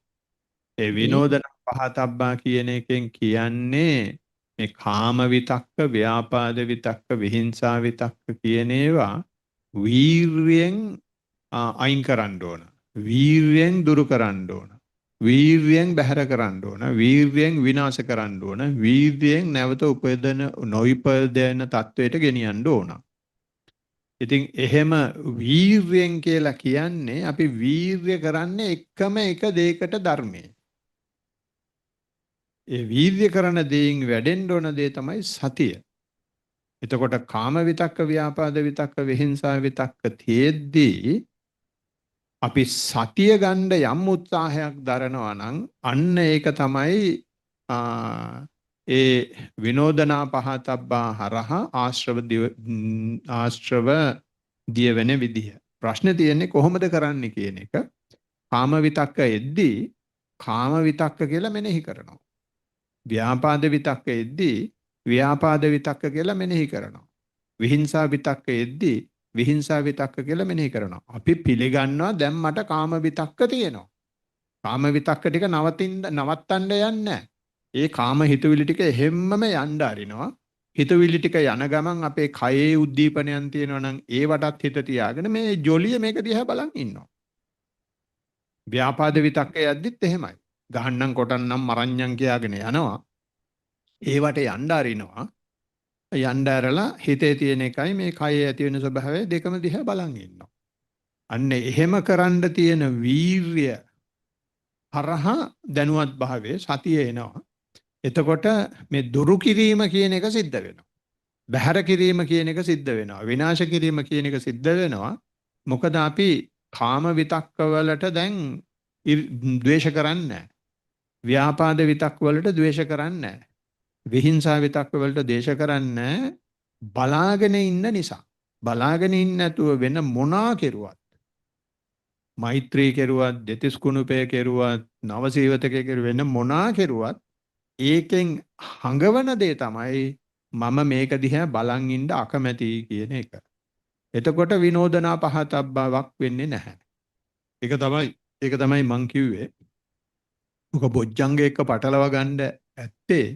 ඒ විනෝදනා පහතබ්බා කියන එකෙන් කියන්නේ මේ කාම විතක්ක, ව්‍යාපාද විතක්ක, විහිංසා විතක්ක කියන ඒවා වීර්යෙන් අයින් කරන්න ඕන. වීර්යෙන් දුරු කරන්න ඕන. වීර්යෙන් බැහැර කරන්න ඕන. වීර්යෙන් විනාශ කරන්න ඕන. වීර්යෙන් නැවත නොයිපදෙන තත්වයට ගෙනියන්න ඕන. ඉතින් එහෙම වීර්යෙන් කියලා කියන්නේ අපි වීර්ය කරන්නේ එකම එක දෙයකට ධර්මයේ. ඒ වීර්ය කරන දේෙන් වැඩෙන්න ඕන දේ තමයි සතිය. එතකොට කාම විතක්ක, ව්‍යාපාද විතක්ක, විහිංසා විතක්ක තියෙද්දී අපි සතිය ගන්න යම් උත්සාහයක් දරනවා නම් අන්න ඒක තමයි ඒ විනෝදනා පහතබ්බා හරහා ආශ්‍රව දිය වෙන විදිහ. ප්‍රශ්නේ තියෙන්නේ කොහොමද කරන්නේ කියන එක. කාම විතක්ක එද්දී කාම විතක්ක කියලා මෙනෙහි කරනවා. ව්‍යාපාද විතක්ක එද්දී ව්‍යාපාද විතක්ක කියලා මෙනෙහි කරනවා. විහිංසා විතක්ක එද්දී විහිංසා විතක්ක කියලා මෙනෙහි කරනවා. අපි පිළිගන්නවා දැන් මට කාම විතක්ක තියෙනවා. කාම විතක්ක ටික නවත්තන්න යන්නේ. ඒ කාම හිතවිලි ටික එහෙම්මම යන්න අරිනවා. හිතවිලි ටික යන ගමන් අපේ කයේ උද්දීපනයන් තියෙනවා නම් ඒවටත් හිත තියාගෙන මේ ජොලිය මේක දිහා බලන් ඉන්නවා. ව්‍යාපාද විතක්ක යද්දිත් එහෙමයි. ගහන්නම් කොටන්නම් මරඤ්ඤම් කියාගෙන යනවා. ඒවට යන්න අරිනවා. යන්න ඇරලා හිතේ තියෙන එකයි මේ කයේ ඇති වෙන ස්වභාවය දෙකම දිහා බලන් ඉන්නවා. අන්න එහෙම කරන්න තියෙන වීර්ය හරහා දැනුවත් භාවයේ සතිය එනවා. එතකොට මේ දුරු කිරීම කියන එක සිද්ධ වෙනවා. බැහැර කිරීම කියන එක සිද්ධ වෙනවා. විනාශ කිරීම කියන එක සිද්ධ වෙනවා. මොකද අපි කාම විතක්ක වලට දැන් ද්වේෂ කරන්නේ නැහැ. ව්‍යාපාද විතක්ක වලට ද්වේෂ කරන්නේ නැහැ. විහිංසා විතක්ක වලට දේශ කරන්නේ බලාගෙන ඉන්න නිසා. බලාගෙන ඉන්න නැතුව වෙන මොනා කෙරුවත් මෛත්‍රී කෙරුවත් දෙතිස් කුණුපය කෙරුවත් නවසීවතකේ කෙරුව වෙන මොනා කෙරුවත් ඒකෙන් හඟවන දේ තමයි මම මේක දිහා බලන් ඉන්න අකමැති කියන එක. එතකොට විනෝදනා පහතබ්බාවක් වෙන්නේ නැහැ. ඒක තමයි මං කිව්වේ. ඔක බොජ්ජංග එක්ක පටලව ගන්න ඇත්තේ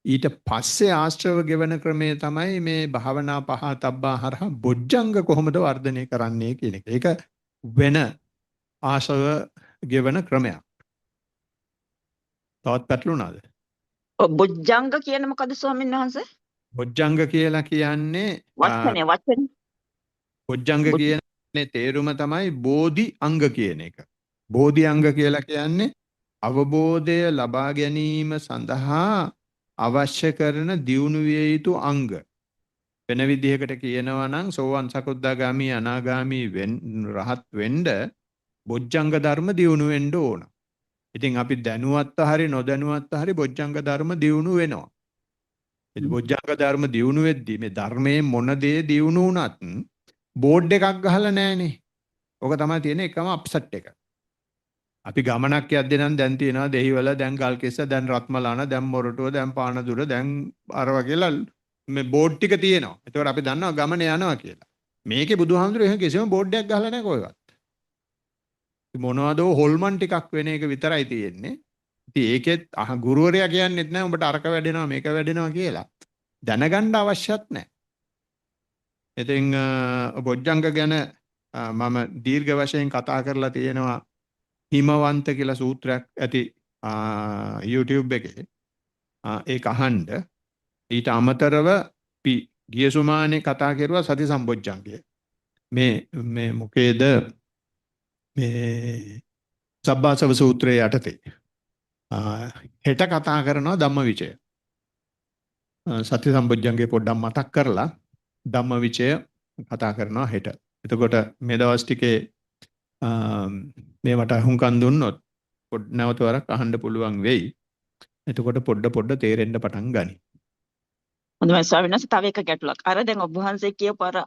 ඊට පස්සේ ආශ්‍රව ගෙවන ක්‍රමය තමයි මේ භාවනා පහතබ්බා හරහා බොජ්ජංග කොහොමද වර්ධනය කරන්නේ කියන එක. ඒක වෙන ආශ්‍රව ගෙවන ක්‍රමයක්. තවත් පැටලුණාද? බොජ්ජංග කියන්නේ මොකද ස්වාමීන් වහන්සේ? බොජ්ජංග කියලා කියන්නේ වචනේ. බොජ්ජංග කියන්නේ තේරුම තමයි බෝධි අංග කියන එක. බෝධි අංග කියලා කියන්නේ අවබෝධය ලබා ගැනීම සඳහා අවශ්‍ය කරන දියුණු විය යුතු අංග. වෙන විදිහකට කියනවා නම් සෝවන් සකෘදාගාමි අනාගාමි රහත් වෙන්න බොජ්ජංග ධර්ම දියුණු වෙන්න ඕන. ඉතින් අපි දැනුවත්ව හරි නොදැනුවත්ව හරි බොජ්ජංග ධර්ම දියුණු වෙනවා. ඒ බොජ්ජංග ධර්ම දියුණු වෙද්දී මේ ධර්මයේ මොන දේ දියුණු වුණත් බෝඩ් එකක් ගහලා නැහනේ. ඕක තමයි තියෙන එකම අප්සෙට් එක. අපි ගමනක් යද්දී නම් දැන් තියෙනවා දෙහිවල, දැන් ගල්කිස්ස, දැන් රත්මලාන, දැන් මොරටුව, දැන් පානදුර, දැන් අරවා කියලා මේ බෝඩ් ටික තියෙනවා. ඒතකොට අපි දන්නවා ගමන යනවා කියලා. මේකේ බුදුහාමුදුරුවෝ එහෙම කිසිම බෝඩ් එකක් ගහලා නැහැ කොහෙවත්. මොනවදෝ හොල්මන් ටිකක් වෙන එක විතරයි තියෙන්නේ. ඉතින් ඒකෙත් ගුරුවරයා කියන්නේත් නැහැ උඹට අරක වැඩෙනවා මේක වැඩෙනවා කියලා. දැනගන්න අවශ්‍යත් නැහැ. ඉතින් බොජ්ජංග ගැන මම දීර්ඝ වශයෙන් කතා කරලා තියෙනවා හිමවන්ත කියලා සූත්‍රයක් ඇති YouTube එකේ. ඒක අහන්න. ඊට අමතරව ගිය සුමානේ කතා කරුවා සති සම්බොජ්ජංගය. මේ මොකේද මේ සබ්බාසව සූත්‍රයේ යටතේ හෙට කතා කරනවා ධම්මවිචය. සති සම්බොජ්ජංගේ පොඩ්ඩක් මතක් කරලා ධම්මවිචය කතා කරනවා හෙට. එතකොට මේ දවස් ටිකේ මේවට හුඟක් දුන්නොත් නැවත වරක් අහන්න පුළුවන් වෙයි. එතකොට පොඩ තේරෙන්න පටන් ගනි. හොඳයි ස්වාමීන් වහන්සේ, තව එක ගැටලුවක්. අර දැන් ඔබ වහන්සේ කියපු අර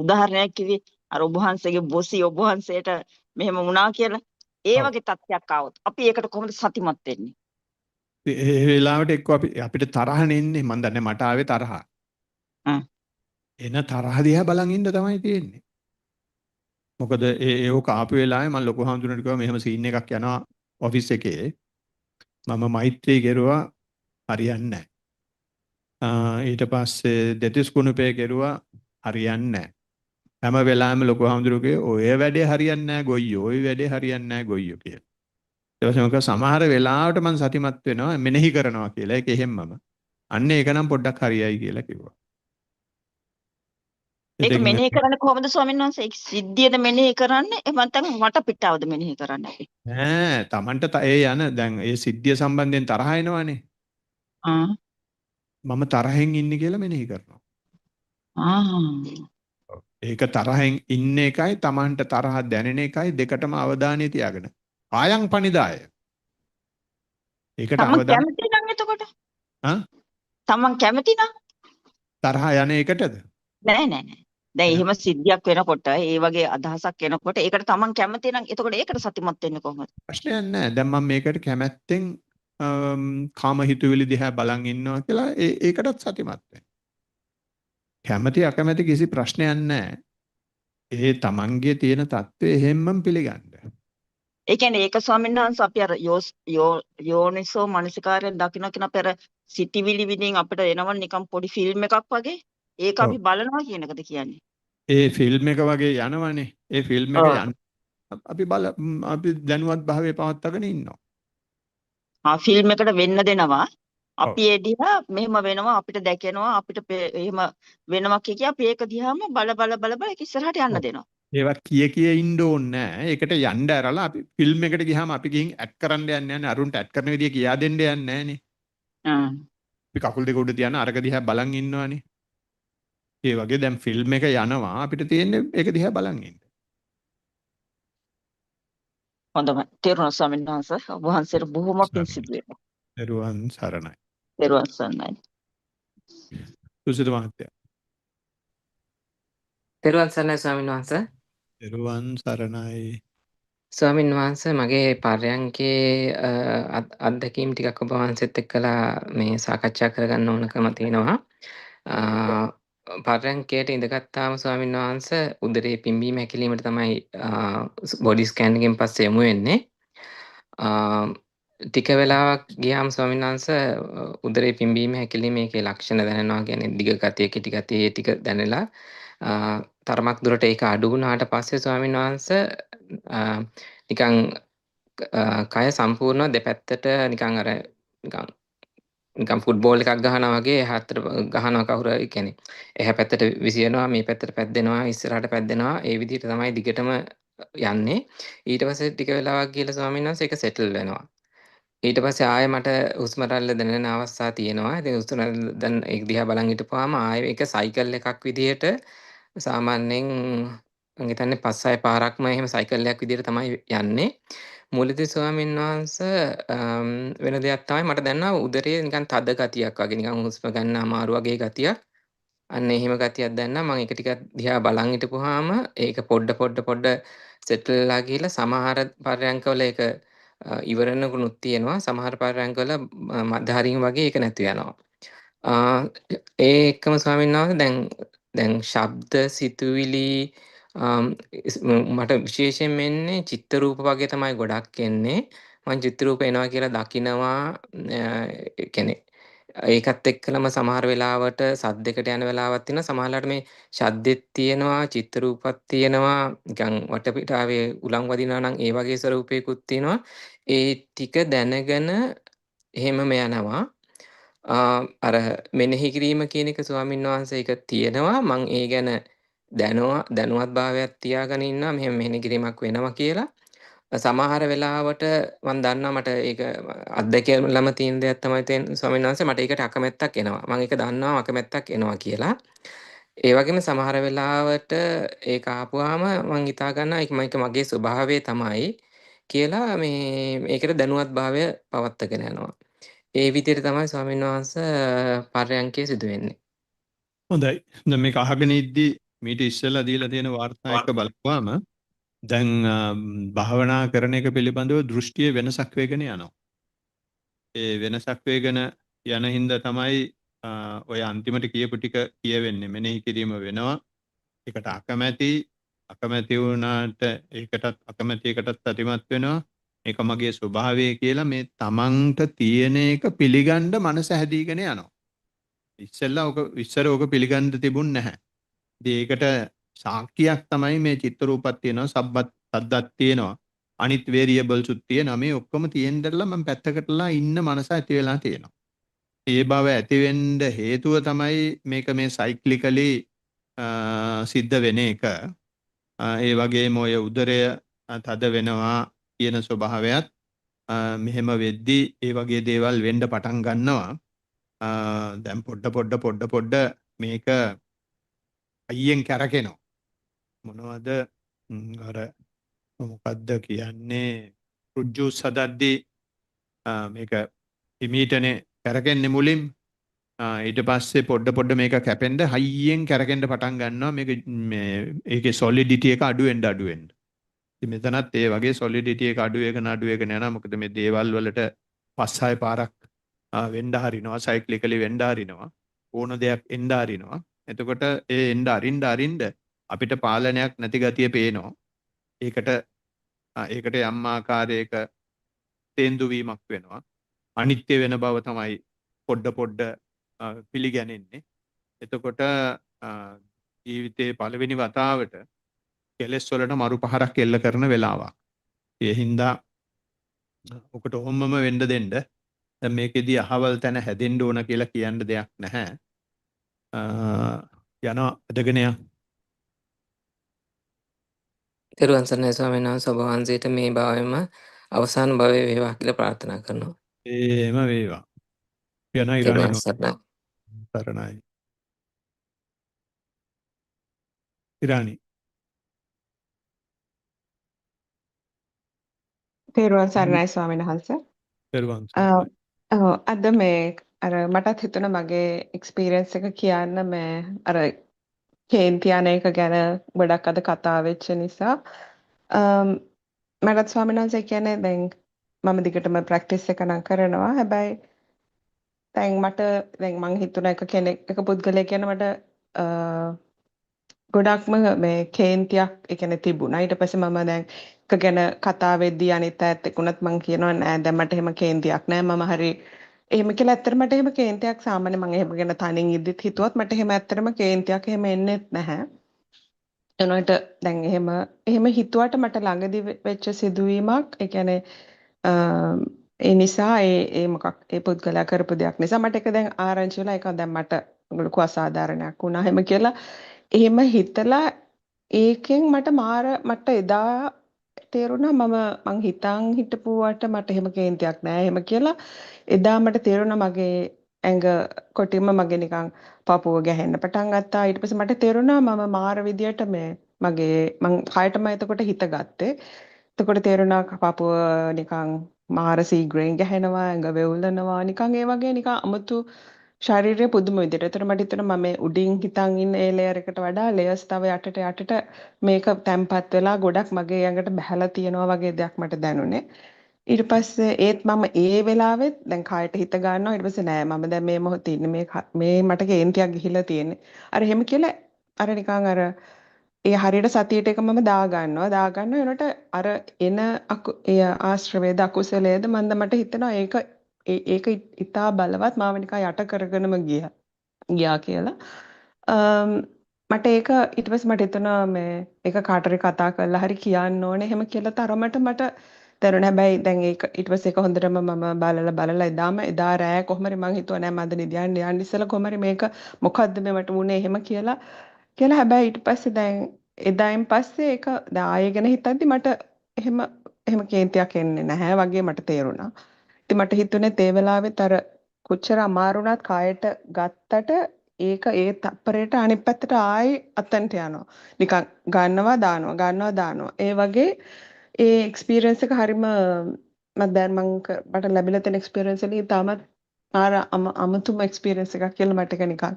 උදාහරණයක් කිව්වේ අර ඔබ වහන්සේගේ බොසි ඔබ වහන්සේට මෙහෙම වුණා කියලා. ඒ වගේ තත්ත්වයක් ආවොත් අපි ඒකට කොහොමද සතිමත් වෙන්නේ? ඒ වෙලාවට එක්ක අපිට තරහනේ ඉන්නේ. මම දන්නේ මට ආවේ තරහ. එන තරහ දිහා බලන් ඉන්න තමයි තියෙන්නේ. මොකද ඒක ආපු වෙලාවේ මම ලොකු හඳුනනට කිව්වා මෙහෙම සීන් එකක් යනවා ඔෆිස් එකේ. මම මෛත්‍රී කෙරුවා හරියන්නේ නැහැ. ඊට පස්සේ දෙතිස් කුණුපේ කෙරුවා හරියන්නේ නැහැ. හැම වෙලාවෙම ලොකු හඳුරුගේ ඔය වැඩේ හරියන්නේ නැහැ ගොයියෝ. ඔය වැඩේ හරියන්නේ නැහැ ගොයියෝ කියලා. ඊට පස්සේ මම සමහර වෙලාවට මම සතිමත් වෙනවා මෙනෙහි කරනවා කියලා. ඒක එහෙම්මම. අන්න ඒක නම් පොඩ්ඩක් හරියයි කියලා කිව්වා. ඒක මෙනෙහි කරන්නේ කොහොමද ස්වාමීන් වහන්සේ? ඒක සිද්ධියද මෙනෙහි කරන්නේ? එහෙම නැත්නම් වටපිටාවද මෙනෙහි කරන්නේ අපි? නෑ, Tamanට ඒ යන දැන් ඒ සිද්ධිය සම්බන්ධයෙන් තරහ එනවනේ. මම තරහෙන් ඉන්නේ කියලා මෙනෙහි කරනවා. ඒක තරහෙන් ඉන්න එකයි Tamanට තරහ දැනෙන එකයි දෙකටම අවධානය තියාගෙන. ආයන් පනිදාය. ඒකට තමන් අවධානය කැමති නම් එතකොට ආ තමන් කැමති නම් තරහ යන එකටද? නෑ නෑ නෑ. දැන් එහෙම සිද්ධියක් වෙනකොට ඒ වගේ අදහසක් එනකොට ඒකට තමන් කැමති නම් එතකොට ඒකට සතුටුමත් වෙන්නේ කොහොමද? ප්‍රශ්නයක් නැහැ. දැන් මම මේකට කැමැත්තෙන් කාම හිතුවිලි දිහා බලන් ඉන්නවා කියලා ඒකටත් සතිමත් වෙන්න. කැමැති අකමැති කිසි ප්‍රශ්නයක් නැහැ. ඒ තමන්ගේ තියෙන தત્ත්වය එහෙම්මම පිළිගන්න. ඒ කියන්නේ ඒක ස්වාමීන් වහන්සේ අපි අර යෝනිසෝ මනසිකාරයෙන් දකින්න කියන අපේ අර සිටිවිලි විදිහින් අපිට එනවනේ නිකන් පොඩි ෆිල්ම් එකක් වගේ. ඒක ඔව්. අපි බලනවා කියන එකද කියන්නේ? ඒ ෆිල්ම් එක වගේ යනවනේ. ඒ ෆිල්ම් එක ඔව්. යන අපි දැනුවත් භාවයේ පවත්වාගෙන ඉන්නවා. ෆිල්ම් එකට වෙන්න දෙනවා. ඔව්. අපි ඒ දිහා මෙහෙම වෙනවා අපිට දැකෙනවා අපිට එහෙම වෙනවා කිය අපි ඒක දිහාම බල ඒක ඉස්සරහට යන්න ඔව්. දෙනවා. ඒවත් කිය ඉන්න ඕනේ නැහැ. ඒකට යන්න ඇරලා අපි ෆිල්ම් එකට ගියාම අපි ගිහින් ඇඩ් කරන්න යන්නේ නැහැ. අරුන්ට ඇඩ් කරන විදිය කියා දෙන්න යන්නේ නැහනේ. අපි කකුල් දෙක උඩ තියන අරක දිහා බලන් ඉන්නවනේ. ඒ වගේ දැන් ෆිල්ම් එක යනවා අපිට තියෙන්නේ ඒක දිහා බලන් ඉන්න. හොඳයි. තේරුණා ස්වාමීන් වහන්සේ. ඔබ වහන්සේට බොහොම පිං සිදු වෙනවා. දරුවන් සරණයි. තේරුවන් සරණයි. සුසිත මහත්තයා. තෙරුවන් සරණයි ස්වාමීන් වහන්සේ. දරුවන් සරණයි. ස්වාමීන් වහන්සේ මගේ පර්යංකේ අත්දැකීම් ටිකක් ඔබ වහන්සේත් එක්කලා මේ සාකච්ඡා කරගන්න ඕනකම තියෙනවා. පර්යංකයට ඉඳගත්තාම ස්වාමීන් වහන්සේ උදරේ පිම්බීම හැකිලීමට තමයි බොඩි ස්කෑන් එකෙන් පස්සේ යමු වෙන්නේ. ටික වෙලාවක් ගියාම ස්වාමීන් වහන්සේ උදරේ පිම්බීම හැකිලීම මේකේ ලක්ෂණ දැනෙනවා. කියන්නේ දිග ගතිය, කෙටි ගතිය ටික දැනෙලා තරමක් දුරට ඒක අඩු වුණාට පස්සේ ස්වාමීන් වහන්සේ නිකන් කය සම්පූර්ණ දෙපැත්තට නිකන් අර නිකන් ෆුට්බෝල් එකක් ගහනවා වගේ එහාට ගහනවා කවුරු හරි කියන්නේ එහා පැත්තට විසියනවා මේ පැත්තට පැද්දෙනවා ඉස්සරහට පැද්දෙනවා ඒ විදිහට තමයි දිගටම යන්නේ ඊට පස්සේ ටික වෙලාවක් ගිහලා ස්වාමීන් වහන්සේ ඒක සෙටල් වෙනවා ඊට පස්සේ ආයෙ මට හුස්ම රැල්ල දැනෙන අවස්ථා තියෙනවා ඉතින් හුස්ම රැල්ල දැන් ඒක දිහා බලන් හිටපුවාම ආයෙ ඒක සයිකල් එකක් විදිහට සාමාන්‍යයෙන් මම හිතන්නේ 5-6 පාරක්ම එහෙම සයිකල් එකක් විදිහට තමයි යන්නේ. මුලදී ස්වාමීන් වහන්සේ වෙන දෙයක් තමයි මට දැනෙනවා උදරයේ නිකන් තද ගතියක් වගේ නිකන් හුස්ම ගන්න අමාරු වගේ ගතියක්. අන්න එහෙම ගතියක් දැනනවා මම ඒක ටිකක් දිහා බලන් හිටපුවාම ඒක පොඩ සෙටල්ලා ගිහලා සමහර පර්යංකවල ඒක ඉවර වෙනකුත් තියෙනවා. සමහර පර්යංකවල මධාරින් වගේ ඒක නැති වෙනවා. ඒ එක්කම ස්වාමීන් වහන්සේ දැන් ශබ්ද සිතුවිලි මට විශේෂයෙන් එන්නේ චිත්ත රූප වගේ තමයි ගොඩක් එන්නේ මම චිත්ත රූප එනවා කියලා දකිනවා කියන්නේ ඒකත් එක්කලම සමහර වෙලාවට සද්දයකට යන වෙලාවක් තියෙනවා සමහරවිට මේ ශබ්දෙත් තියෙනවා චිත්ත රූපත් තියෙනවා නිකන් වටපිටාවේ උලන් වදිනවා නම් ඒ වගේ ස්වරූපයකුත් තියෙනවා ඒ ටික දැනගෙන එහෙමම යනවා අර මෙනෙහි කිරීම කියන එක ස්වාමීන් වහන්සේ ඒක තියෙනවා මම ඒ ගැන දැනුවත් භාවයක් තියාගෙන ඉන්නවා මෙහෙම මෙහෙම කිරීමක් වෙනවා කියලා සමහර වෙලාවට මම දන්නවා මට ඒක අත්දැකීමලම තියෙන දෙයක් තමයි ස්වාමීන් වහන්සේ මට ඒකට අකමැත්තක් එනවා මම ඒක දන්නවා අකමැත්තක් එනවා කියලා ඒ වගේම සමහර වෙලාවට ඒක ආපුවාම මම හිතා ගන්නවා ඒක මගේ ස්වභාවය තමයි කියලා මේකට දැනුවත් භාවය පවත්වාගෙන යනවා ඒ විදිහට තමයි ස්වාමීන් වහන්සේ පර්යංකය සිදු වෙන්නේ. හොඳයි. දැන් මේක අහගෙන ඉද්දි මීට ඉස්සෙල්ලා දීලා තියෙන වාර්තා එක බලපුවාම දැන් භාවනා කරන එක පිළිබඳව දෘෂ්ටිය වෙනසක් වෙගෙන යනවා. ඒ වෙනසක් වෙගෙන යන හින්දා තමයි ඔය අන්තිමට කියපු ටික කියවෙන්නේ. මෙනෙහි කිරීම වෙනවා. ඒකට අකමැති වුණාට ඒකටත් අකමැති එකටත් ප්‍රතිමත් වෙනවා. ඒක මගේ ස්වභාවය කියලා මේ තමන්ට තියෙන එක පිළිගන්න මනස හැදීගෙන යනවා. ඉස්සර ඕක පිළිගන්න තිබුණ නැහැ. ඉතින් ඒකට සාක්කියක් තමයි මේ චිත්ත රූපත් තියෙනවා, සද්දත් තියෙනවා. අනිත් වේරියබල්ස් උත් තියෙනවා. මේ ඔක්කොම තියෙන්නදලා මම පැත්තකටලා ඉන්න මනස ඇති වෙලා තියෙනවා. ඒ බව ඇති වෙන්න හේතුව තමයි මේක මේ සයික්ලිකලි සිද්ධ වෙන එක. ඒ වගේම ඔය උදරය තද වෙනවා කියන ස්වභාවයත් මෙහෙම වෙද්දී ඒ වගේ දේවල් වෙන්න පටන් ගන්නවා. දැන් පොඩ මේක අයියෙන් කැරකෙනවා. මොනවද අර මොකද්ද කියන්නේ රුජ්ජු සදද්දී මේක හිමීටනේ කැරකෙන්නේ මුලින් ඊට පස්සේ පොඩ මේක කැපෙන්න හයියෙන් කැරකෙන්න පටන් ගන්නවා මේක ඒකේ සොලිඩිටි එක අඩු වෙන්න ඉතින් මෙතනත් ඒ වගේ සොලිඩිටි එක අඩු වෙගෙන යනවා මොකද මේ දේවල් වලට 5-6 පාරක් වෙන්න හරිනවා සයික්ලිකලි වෙන්න හරිනවා ඕන දෙයක් එන්න හරිනවා එතකොට ඒ එන්න අරින්න අපිට පාලනයක් නැති ගතිය පේනවා ඒකට යම් ආකාරයක තේන්දු වීමක් වෙනවා අනිත්‍ය වෙන බව තමයි පොඩ පිළිගැනෙන්නේ එතකොට ජීවිතයේ පළවෙනි වතාවට කෙලස් වලට මරු පහරක් එල්ල කරන වෙලාවක් ඒ හින්දා ඔකට ඔහොමම වෙන්න දෙන්න දැන් මේකෙදී අහවල් තැන හැදෙන්න ඕන කියලා කියන්න දෙයක් නැහැ යනවා අදගෙන යන තෙරුවන් සරණයි ස්වාමීන් වහන්සේ ඔබ වහන්සේට මේ භවයේම අවසාන භවයේ වේවා කියලා ප්‍රාර්ථනා කරනවා. ඒම වේවා යන තෙරුවන් ඉරණේ සරණයි. කරණයි ඉරානි තේරුවන් සරණයි ස්වාමීන් වහන්සේ. පෙරවන් අද මේ අර මටත් හිතුණා මගේ එක්ස්පීරියන්ස් එක කියන්න මේ අර කේන්ති යන එක ගැන ගොඩක් අද කතා වෙච්ච නිසා මටත් ස්වාමීන් වහන්සේ කියන්නේ දැන් මම දිගටම ප්‍රැක්ටිස් එක නම් කරනවා. හැබැයි දැන් මං හිතුණා එක පුද්ගලයෙක් කියන මට ගොඩක්ම මේ කේන්තියක් ඒ කියන්නේ තිබුණා. ඊට පස්සේ මම දැන් එක ගැන කතා වෙද්දී අනිත් අයත් එක්කුණත් මං කියනවා නෑ දැන් මට එහෙම කේන්තියක් නෑ මම හරි එහෙම කියලා ඇත්තට මට එහෙම කේන්තියක් සාමාන්‍ය මං එහෙම ගැන තනින් ඉද්දිත් හිතුවත් මට එහෙම ඇත්තටම කේන්තියක් එහෙම එන්නේත් නැහැ. එනකොට දැන් එහෙම හිතුවට මට ළඟදී වෙච්ච සිදුවීමක් ඒ කියන්නේ ඒ නිසා ඒ පුද්ගලයා කරපු දෙයක් නිසා මට ඒක දැන් ආරංචි වෙලා ඒක දැන් මට ලොකු අසාධාරණයක් වුණා එහෙම කියලා එහෙම හිතලා ඒකෙන් මට එදා තේරුණා මං හිතන් හිටපුවට මට එහෙම කේන්තියක් නෑ එහෙම කියලා එදා මට තේරුණා මගේ ඇඟ කොටින්ම මගේ නිකන් පපුව ගැහෙන්න පටන් ගත්තා ඊට පස්සේ මට තේරුණා මම මාර විදියට මං කයටම එතකොට හිත ගත්තේ එතකොට තේරුණා පපුව නිකන් මාර සීග්‍රේන් ගැහෙනවා ඇඟ වෙවුලනවා නිකන් ඒ වගේ නිකන් අමුතු ශරීරය පුදුම විදිහට. ඒතර මට හිතෙනවා මම මේ උඩින් හිතන් ඉන්න ඒ ලේයර් එකට වඩා ලේයර්ස් තව යටට මේක තැම්පත් වෙලා ගොඩක් මගේ ඇඟට බහැලා තියෙනවා වගේ දෙයක් මට දැනුනේ. ඊට පස්සේ ඒත් මම ඒ වෙලාවෙත් දැන් කායට හිත ගන්නවා ඊට පස්සේ නෑ මම දැන් මේ මොහොතේ ඉන්නේ මේ මට කේන්තියක් ගිහිලා තියෙන්නේ. අර එහෙම කියලා අර නිකන් අර ඒ හරියට සතියට එක මම දා ගන්නවා එනකොට අර එන ඒ ආශ්‍රවේද අකුසලයේද මට හිතෙනවා ඒක ඉතා බලවත් මාව නිකන් යට කරගෙනම ගියා කියලා. මට ඒක ඊට පස්සේ මට හිතුණා මේ ඒක කාටරි කතා කරලා හරි කියන්න ඕනේ එහෙම කියලා තරමට මට දැනුණා. හැබැයි දැන් ඒක ඊට පස්සේ ඒක හොඳටම මම බලලා එදා රෑ කොහොම හරි මං හිතුවා නෑ මම නිදියන්න යන්න ඉස්සෙල්ලා කොහොම හරි මේක මොකද්ද මේ මට වුනේ එහෙම කියලා හැබැයි ඊට පස්සේ දැන් එදායින් පස්සේ ඒක දැන් ආයෙ ගැන හිතද්දි මට එහෙම කේන්තියක් එන්නේ නැහැ වගේ මට තේරුණා. ඉතින් මට හිතුනේ ඒ වෙලාවෙත් අර කොච්චර අමාරුණත් කායට ගත්තට ඒක ඒ තප්පරයට අනිත් පැත්තට ආයි අතන්ට යනවා. නිකන් ගන්නවා දානවා. ඒ වගේ ඒ එක්ස්පීරියන්ස් එක හරිම මට ලැබිලා තියෙන එක්ස්පීරියන්ස් එකේ තාමත් අමුතුම එක්ස්පීරියන්ස් එකක් කියලා මට ඒක නිකන්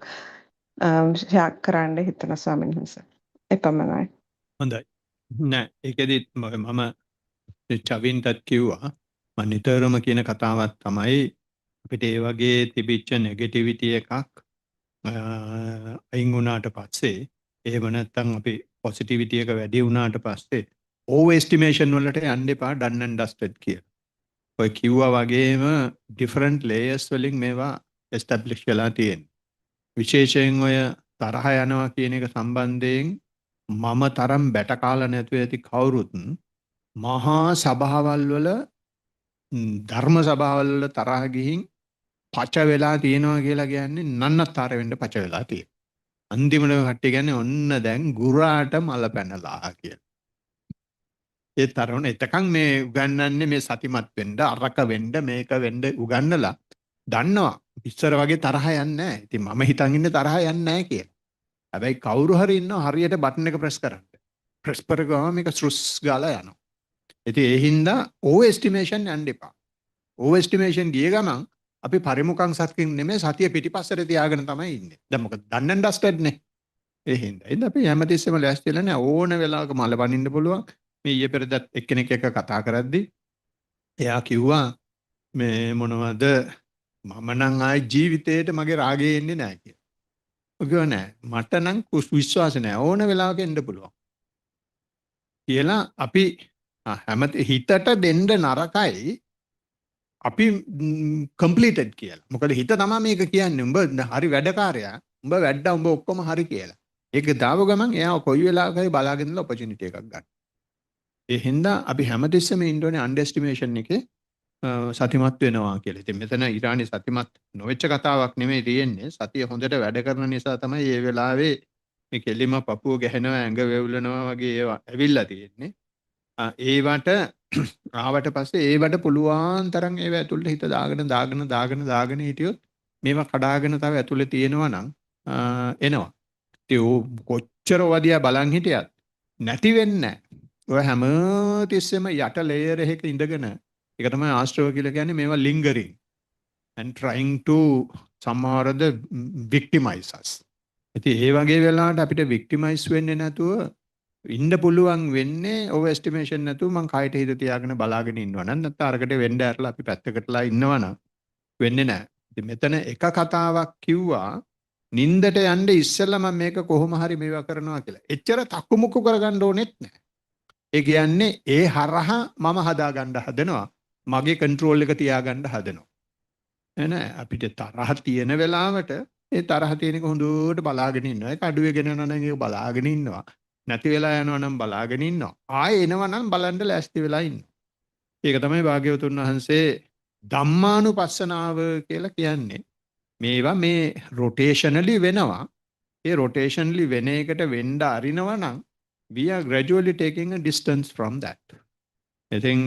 ෂෙයා කරන්න හිතන ස්වාමීන් වහන්සේ. එපමණයි. හොඳයි නෑ ඒකෙදි මම චවින්ටත් කිව්වා මම නිතරම කියන කතාවක් තමයි අපිට ඒ වගේ තිබිච්ච නෙගටිවිටි එකක් අයින් වුණාට පස්සේ එහෙම නැත්නම් අපි පොසිටිවිටි එක වැඩි වුණාට පස්සේ ඕවර් එස්ටිමේෂන් වලට යන්න එපා done and dusted කියලා. ඔය කිව්වා වගේම different layers වලින් මේවා establish වෙලා තියෙනවා. විශේෂයෙන් ඔය තරහ යනවා කියන එක සම්බන්ධයෙන් මම තරම් බැට කාලා නැතුව ඇති කවුරුත් මහා සභාවල් වල ධර්ම සභාවල් වල තරහ ගිහින් පච වෙලා තියෙනවා කියලා කියන්නේ නන්නතර වෙන්න පච වෙලා තියෙනවා. අන්තිමට කට්ටිය කියන්නේ ඔන්න දැන් ගුරාට මල පැනලා කියලා. ඒ තරණ එතකන් මේ උගන්වන්නේ මේ සතිමත් වෙන්න අරක වෙන්න මේක වෙන්න උගන්නලා දන්නවා ඉස්සර වගේ තරහ යන්නේ නැහැ. ඉතින් මම හිතන් ඉන්නේ තරහ යන්නේ නැහැ කියලා. හැබැයි කවුරු හරි ඉන්නවා හරියට බටන් එක ප්‍රෙස් කරන්න. ප්‍රෙස් කරගම මේක ස්රුස් ගාලා යනවා. ඉතින් ඒ හින්දා ඕවර් එස්ටිමේෂන් යන්න එපා. ඕවර් එස්ටිමේෂන් ගිය ගමන් අපි පරිමුඛං සත්‍යින් නෙමෙයි සතිය පිටිපස්සට තියාගෙන තමයි ඉන්නේ. දැන් මොකද done and dusted නේ. ඒ හින්දා. ඉතින් අපි හැමතිස්සෙම ලෑස්තිලා නේ ඕන වෙලාවක මල බනින්න පුළුවන්. මේ ඊයේ පෙරේදත් එක්කෙනෙක් එක්ක කතා කරද්දී එයා කිව්වා මේ මොනවද මම නම් ආයි ජීවිතේට මගේ රාගය එන්නේ නැහැ කියලා. ඔය කිව්වා නෑ මට නම් විශ්වාස නෑ ඕන වෙලාවක එන්න පුළුවන්. කියලා අපි හැමති හිතට දෙන්න නරකයි අපි කම්ප්ලීටඩ් කියලා. මොකද හිත තමයි මේක කියන්නේ. උඹ හරි වැඩකාරයා. උඹ වැඩ උඹ ඔක්කොම හරි කියලා. ඒක දාව ගමන් එයා කොයි වෙලාවක හරි බලාගෙන ඉන්න ඔපචුනිටි එකක් ගන්න. ඒ හින්දා අපි හැමතිස්සෙම ඉන්න ඕනේ අන්ඩර්එස්ටිමේෂන් එකේ සතිමත් වෙනවා කියලා. ඉතින් මෙතන ඉරානි සතිමත් නොවෙච්ච කතාවක් නෙමෙයි තියෙන්නේ. සතිය හොඳට වැඩ කරන නිසා තමයි මේ වෙලාවේ මේ කෙලිම පපුව ගැහෙනවා ඇඟ වෙවුලනවා වගේ ඒවා ඇවිල්ලා තියෙන්නේ. ඒවට ආවට පස්සේ ඒවට පුළුවන් තරම් ඒව ඇතුළට හිත දාගෙන හිටියොත් මේවා කඩාගෙන තව ඇතුළේ තියෙනවා නම් එනවා. ඉතින් කොච්චර වදියා බලන් හිටියත් නැති වෙන්නේ නැහැ. ඔය හැම තිස්සෙම යට ලේයර් එකක ඉඳගෙන ඒක තමයි ආස්ට්‍රව කියලා කියන්නේ මේවා lingering and trying to somehow the victimize us. ඉතින් ඒ වගේ වෙලාවට අපිට victimize වෙන්නේ නැතුව ඉන්න පුළුවන් වෙන්නේ ඕවර් එස්ටිමේෂන් නැතුව මං කයට හිත තියාගෙන බලාගෙන ඉන්නවා නම් නැත්නම් අරකට වෙන්න ඇරලා අපි පැත්තකටලා ඉන්නවා නම් වෙන්නේ නැහැ. ඉතින් මෙතන එක කතාවක් කිව්වා නින්දට යන්න ඉස්සෙල්ලා මම මේක කොහොම හරි මේවා කරනවා කියලා. එච්චර තක්කුමුක්කු කරගන්න ඕනෙත් නැහැ. ඒ කියන්නේ ඒ හරහා මම හදාගන්න හදනවා. මගේ කන්ට්‍රෝල් එක තියාගන්න හදනවා. නෑ අපිට තරහ තියෙන වෙලාවට ඒ තරහ තියෙන එක හොඳට බලාගෙන ඉන්නවා. ඒක අඩුවේගෙන යනවා නම් ඒක බලාගෙන ඉන්නවා. නැති වෙලා යනවා නම් බලාගෙන ඉන්නවා. ආයෙ එනවා නම් බලන්න ලෑස්ති වෙලා ඉන්නවා. ඒක තමයි භාග්‍යවතුන් වහන්සේ ධම්මානුපස්සනාව කියලා කියන්නේ. මේවා මේ රොටේෂනලි වෙනවා. ඒ රොටේෂනලි වෙන එකට වෙන්න අරිනවා නම් we are gradually taking a distance from that. ඉතින්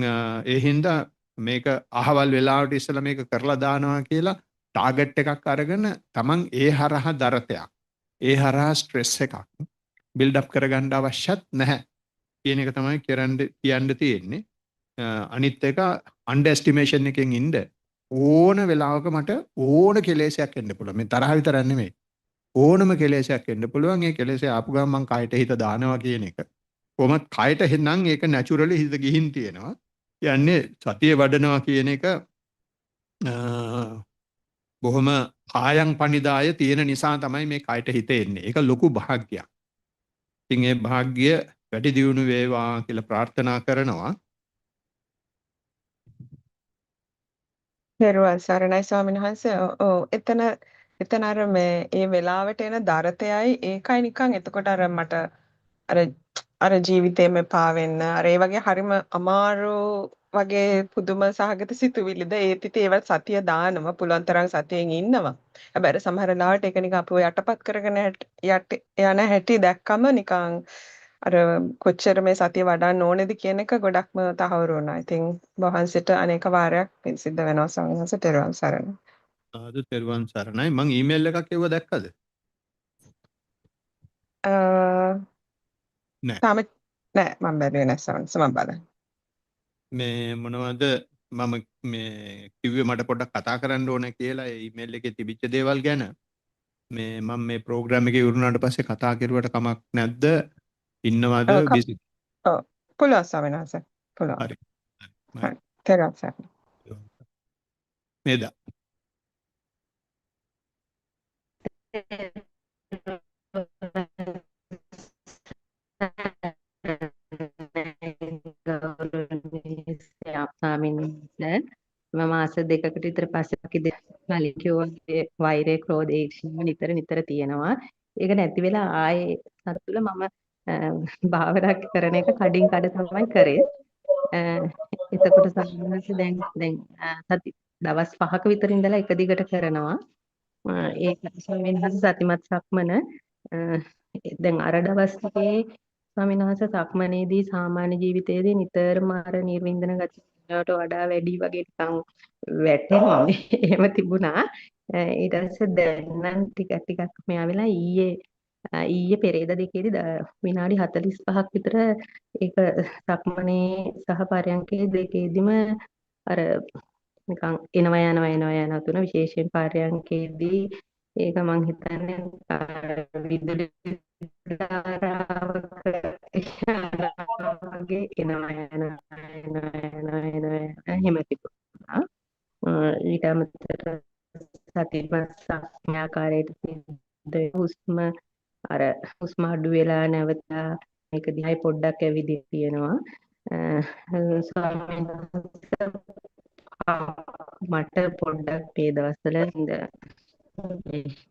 ඒ හින්දා මේක අහවල් වෙලාවට ඉස්සලා මේක කරලා දානවා කියලා ටාගට් එකක් අරගෙන තමන් ඒ හරහා දරතයක් ඒ හරහා ස්ට්‍රෙස් එකක් බිල්ඩ් අප් කරගන්න අවශ්‍යත් නැහැ කියන එක තමයි කියන්න තියෙන්නේ. අනිත් එක අන්ඩර් එස්ටිමේෂන් එකෙන් ඉන්න ඕන වෙලාවක මට ඕන කෙලෙසයක් එන්න පුළුවන්. මේ තරහ විතරක් නෙමෙයි. ඕනම කෙලෙසයක් එන්න පුළුවන්. ඒ කෙලෙසේ ආපු ගමන් මං කයට හිත දානවා කියන එක. කොහොමද කයට හෙන්නම් ඒක නැචරලි හිත ගිහින් තියෙනවා. කියන්නේ සතිය වඩනවා කියන එක බොහොම කායං පනිදාය තියෙන නිසා තමයි මේ කයට හිත එන්නේ. ඒක ලොකු භාග්‍යයක්. ඉතින් ඒ භාග්‍ය වැඩි දියුණු වේවා කියලා ප්‍රාර්ථනා කරනවා. පෙරවන් සරණයි ස්වාමීන් වහන්සේ. ඔව් එතන අර මේ ඒ වෙලාවට එන දරතයයි ඒකයි නිකන් එතකොට අර මට අර ජීවිතේම පාවෙන්න අර ඒ වගේ හරිම අමාරු වගේ පුදුම සහගත සිතුවිලිද ඒත් ඉතින් ඒවත් සතිය දානවා පුළුවන් තරම් සතියෙන් ඉන්නවා. හැබැයි සමහර ලාවට ඒක නිකන් අපව යටපත් කරගෙන යන හැටි දැක්කම නිකන් අර කොච්චර මේ සතිය වඩන්න ඕනේද කියන එක ගොඩක්ම තහවුරු වුණා. ඉතින් වහන්සේට අනේක වාරයක් පින් සිද්ධ වෙනවා ස්වාමීන් වහන්සේ තෙරුවන් සරණයි. ආදු තෙරුවන් සරණයි. මං ඊමේල් එකක් එවුවා දැක්කද? තාම නෑ මම බැලුවේ නෑ ස්වාමීන් වහන්සේ මම බලන්න. මේ මොනවද මම මේ කිව්වේ මට පොඩ්ඩක් කතා කරන්න ඕන කියලා ඒ ඊමේල් එකේ තිබිච්ච දේවල් ගැන මේ මම මේ ප්‍රෝග්‍රෑම් එකේ ඉවරුනාට පස්සේ කතා කරුවට කමක් නැද්ද? ඉන්නවද බිසි? ඔව් පුළුවන් ස්වාමීන් වහන්සේ. පුළුවන්. හරි. හරි. තෙරුවන් සරණයි. මේදා. ස්වාමීන් වහන්සේ මම මාස දෙකකට විතර පස්සේ කලින් කිව්වා වෛරය ක්‍රෝධය නිතර තියෙනවා. ඒක නැති වෙලා ආයේ සතුල මම භාවනා කරන එක කඩින් කඩ තමයි කරේ. එතකොට සම්මත දැන් සති දවස් 5ක විතර ඉඳලා එක දිගට කරනවා. ඒක ස්වාමීන් වහන්සේ සතිමත් සක්මන දැන් අර දවස් ටිකේ ස්වාමීන් වහන්සේ සක්මනේදී සාමාන්‍ය ජීවිතයේදී නිතරම අර නිර්වින්දන ගතියට වඩා වැඩි වගේ නිකන් වැටෙනවා. එහෙම තිබුණා. ඊට පස්සේ දැන් නම් ටිකක් මෙයා වෙලා ඊයේ ඊයේ පෙරේද දෙකේදී විනාඩි 45ක් විතර ඒක සක්මනේ සහ පරයන්කේ දෙකේදීම අර නිකන් එනවා තුන විශේෂයෙන් පරයන්කේදී ඒක මං හිතන්නේ විදුලි ධාරාවක වගේ එනවා එහෙම තිබුණා. ඊට අමතරව සතිමත් සංඥාකාරයට හුස්ම අර හුස්ම අඩු වෙලා නැවතා මේක දිහා පොඩ්ඩක් ඇවිදින් තියෙනවා. ස්වාමීන් වහන්සේ මට පොඩ්ඩක් මේ දවස්වල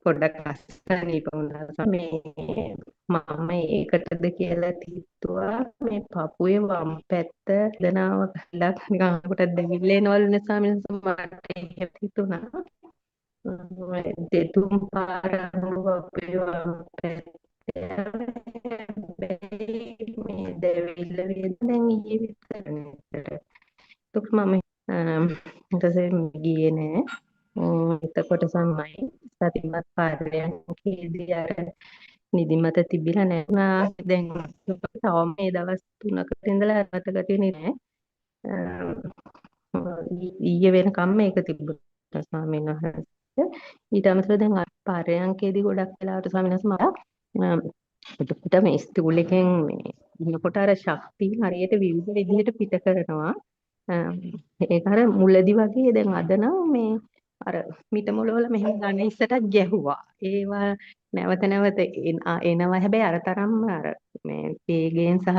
පොඩ්ඩක් අසනීප වුණා. මම ඒකටද කියලා හිතුවා මේ පපුවේ වම් පැත්ත දනාව කළක් නිකන් කොට දෙවිල්ල එනවලු නිසා මට එහෙම හිතුණා. දෙතුන් පාර අපේ වම් පැත්ත මේ දෙවිල්ල දැන් ඊයේ විතරනේ. එතකොට මම ඊට පස්සේ ගියේ නෑ. එතකොට සම්මයි සතිමත් පාරයන්කේදී අර නිදිමත තිබිලා නැත්නම් දැන් තවම මේ දවස් 3කට ඉඳලා මතක තියෙන්නේ නෑ. ඊයේ වෙනකම් මේක තිබුණා ස්වාමීන් වහන්සේ. ඊට අමතරව දැන් පාරයන්කේදී ගොඩක් වෙලාවට ස්වාමීන් වහන්සේ මම එතකොට මේ ස්කූල් එකෙන් මේ ඉන්නකොට අර ශක්තිය හරියට විවිධ විදිහට පිට කරනවා. ඒක අර මුලදි වගේ දැන් අද නම් මේ අර මිට මොළවල මෙහෙම ගන්න ඉස්සටත් ගැහුවා. ඒවා නැවත නැවත එනවා. හැබැයි අර තරම්ම අර මේ වේගයෙන් සහ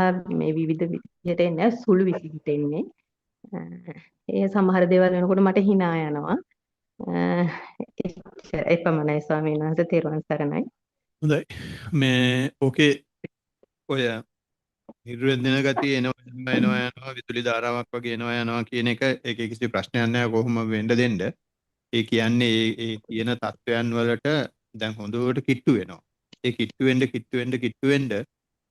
මේ විවිධ විදිහට එන්නේ සුළු විදිහට එන්නේ. ඒ සමහර දේවල් වෙනකොට මට hina යනවා. එපමණයි ස්වාමීන් වහන්සේ තෙරුවන් සරණයි. හොඳයි. මේ ඕකේ ඔය නිර්වේදන ගතිය එනවා විදුලි ධාරාවක් වගේ එනවා කියන එක ඒකේ කිසි ප්‍රශ්නයක් නැහැ කොහොම වෙන්න දෙන්න. ඒ කියන්නේ ඒ තියෙන තත්වයන් වලට දැන් හොඳට කිට්ටු වෙනවා. ඒ කිට්ටු වෙන්න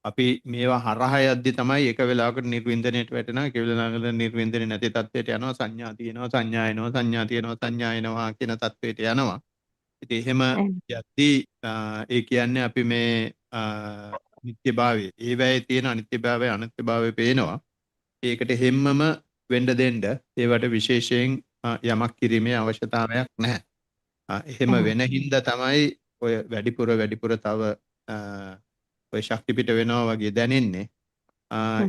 අපි මේවා හරහා යද්දි තමයි එක වෙලාවකට නිර්වින්දනයට වැටෙනවා. ඒක වෙලාවකට නිර්වින්දනේ නැති තත්වයට යනවා. සංඥා තියෙනවා, සංඥා එනවා, සංඥා තියෙනවා, සංඥා එනවා කියන තත්වයට යනවා. ඉතින් එහෙම යද්දි ඒ කියන්නේ අපි මේ නිත්‍යභාවය, ඒ වෙයි තියෙන අනිත්‍යභාවය, අනිත්‍යභාවය පේනවා. ඒකට හැමම වෙන්න දෙන්න ඒවට විශේෂයෙන් යමක් කිරීමේ අවශ්‍යතාවයක් නැහැ. එහෙම වෙන හින්දා තමයි ඔය වැඩිපුර තව ඔය ශක්ති පිට වෙනවා වගේ දැනෙන්නේ.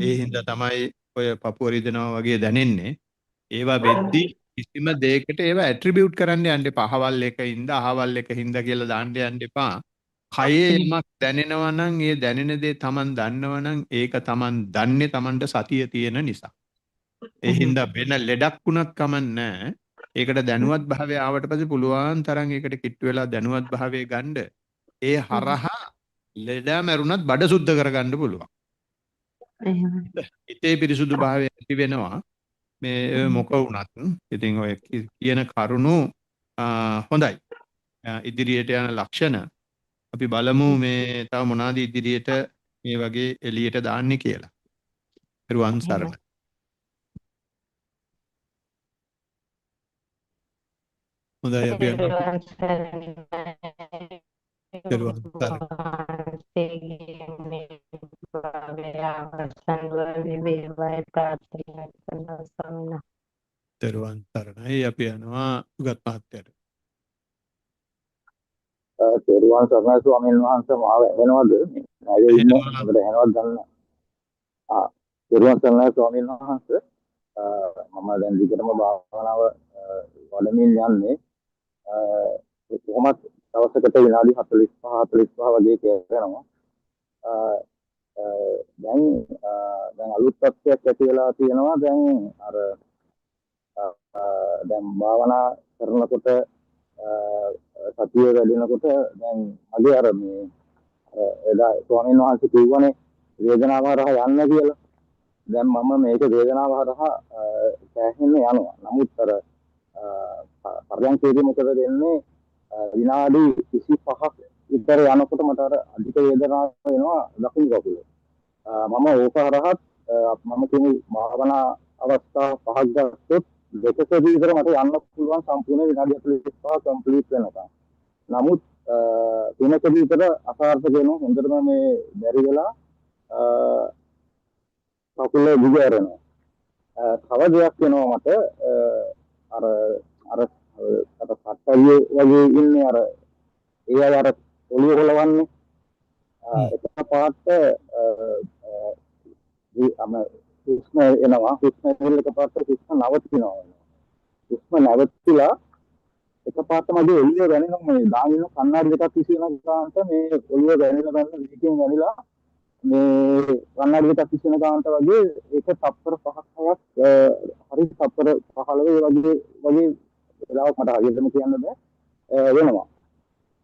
ඒ හින්දා තමයි ඔය පපුව රිදෙනවා වගේ දැනෙන්නේ. ඒවා වෙද්දි කිසිම දෙයකට ඒවා ඇට්‍රිබියුට් කරන්න යන්න එපා. අහවල් එක හින්දා කියලා දාන්න යන්න එපා. කයේ යමක් දැනෙනවා නම් ඒ දැනෙන දේ Taman දන්නවා නම් ඒක Taman දන්නේ Tamanට සතිය තියෙන නිසා. ඒ හින්දා වෙන ලෙඩක් වුණත් කමන්නේ. ඒකට දැනුවත් භාවය ආවට පස්සේ පුළුවන් තරම් ඒකට කිට්ටු වෙලා දැනුවත් භාවය ගන්න. ඒ හරහා ලෙඩ මරුණත් බඩ සුද්ධ කරගන්න පුළුවන්. හිතේ පිරිසුදු භාවය ඇති වෙනවා. මේ මොක වුණත්. ඉතින් ඔය කියන කරුණු හොඳයි. ඉදිරියට යන ලක්ෂණ අපි බලමු මේ තව මොනවාද ඉදිරියට මේ වගේ එළියට දාන්නේ කියලා. පෙරුවන් සරණයි. හොඳයි අපි තෙරුවන් සරණයි. අපි යනවා උගත් මහත්තයාට. තෙරුවන් සරණයි ස්වාමීන් වහන්සේ මාව ඇහෙනවද? නැගේ ඉන්න අපිට ඇහෙනවද ගන්න. තෙරුවන් සරණයි ස්වාමීන් වහන්සේ. මම දැන් දිගටම භාවනාව වඩමින් යන්නේ. කොහොමද දවසකට විනාඩි 45 වගේ කරනවා. දැන් අලුත් තත්ත්වයක් ඇති වෙලා තියෙනවා. දැන් අර දැන් භාවනා කරනකොට සතිය වැඩිනකොට දැන් මගේ අර මේ එදා ස්වාමීන් වහන්සේ කිව්වනේ වේදනාව හරහා යන්න කියලා. දැන් මම මේක වේදනාව හරහා සෑහෙන්න යනවා. නමුත් අර පරයන්කේදී මොකද වෙන්නේ විනාඩි 25ක් විතර යනකොට මට අර අධික වේදනාවක් එනවා දකුණු කකුලේ. මම ඕක හරහා මම කියන්නේ භාවනා අවස්ථා 5ක් ගත්තොත් දෙකකදී විතර මට යන්න පුළුවන් සම්පූර්ණ විනාඩි 45 කම්ප්ලීට් වෙනකම්. නමුත් දිනකදී විතර අසාර්ථක වෙනවා හොඳටම මේ බැරි වෙලා කකුල දිග ඇරෙනවා. තව දෙයක් වෙනවා මට අර අර අර පට්ටලිය වගේ ඉන්නේ අර ඒ අය අර ඔලිය හොලවන්නේ එකපාරට හුස්ම එනවා හුස්ම එනකොට එකපාරට හුස්ම නවතිනවා හුස්ම නැවතිලා එකපාරට මගේ ඔලිය වැනෙනවා මේ දාගෙන කන්නාඩි දෙකක් විසින ගන්නට මේ ඔලිය වැනෙලා විදිහකින් වැනිලා මේ කන්නාඩි දෙකක් විසින ගන්නට වගේ ඒක තප්පර 5ක් 6ක් හරි තප්පර 15 වගේ වෙලාවක් මට හරියටම කියන්න බෑ වෙනවා.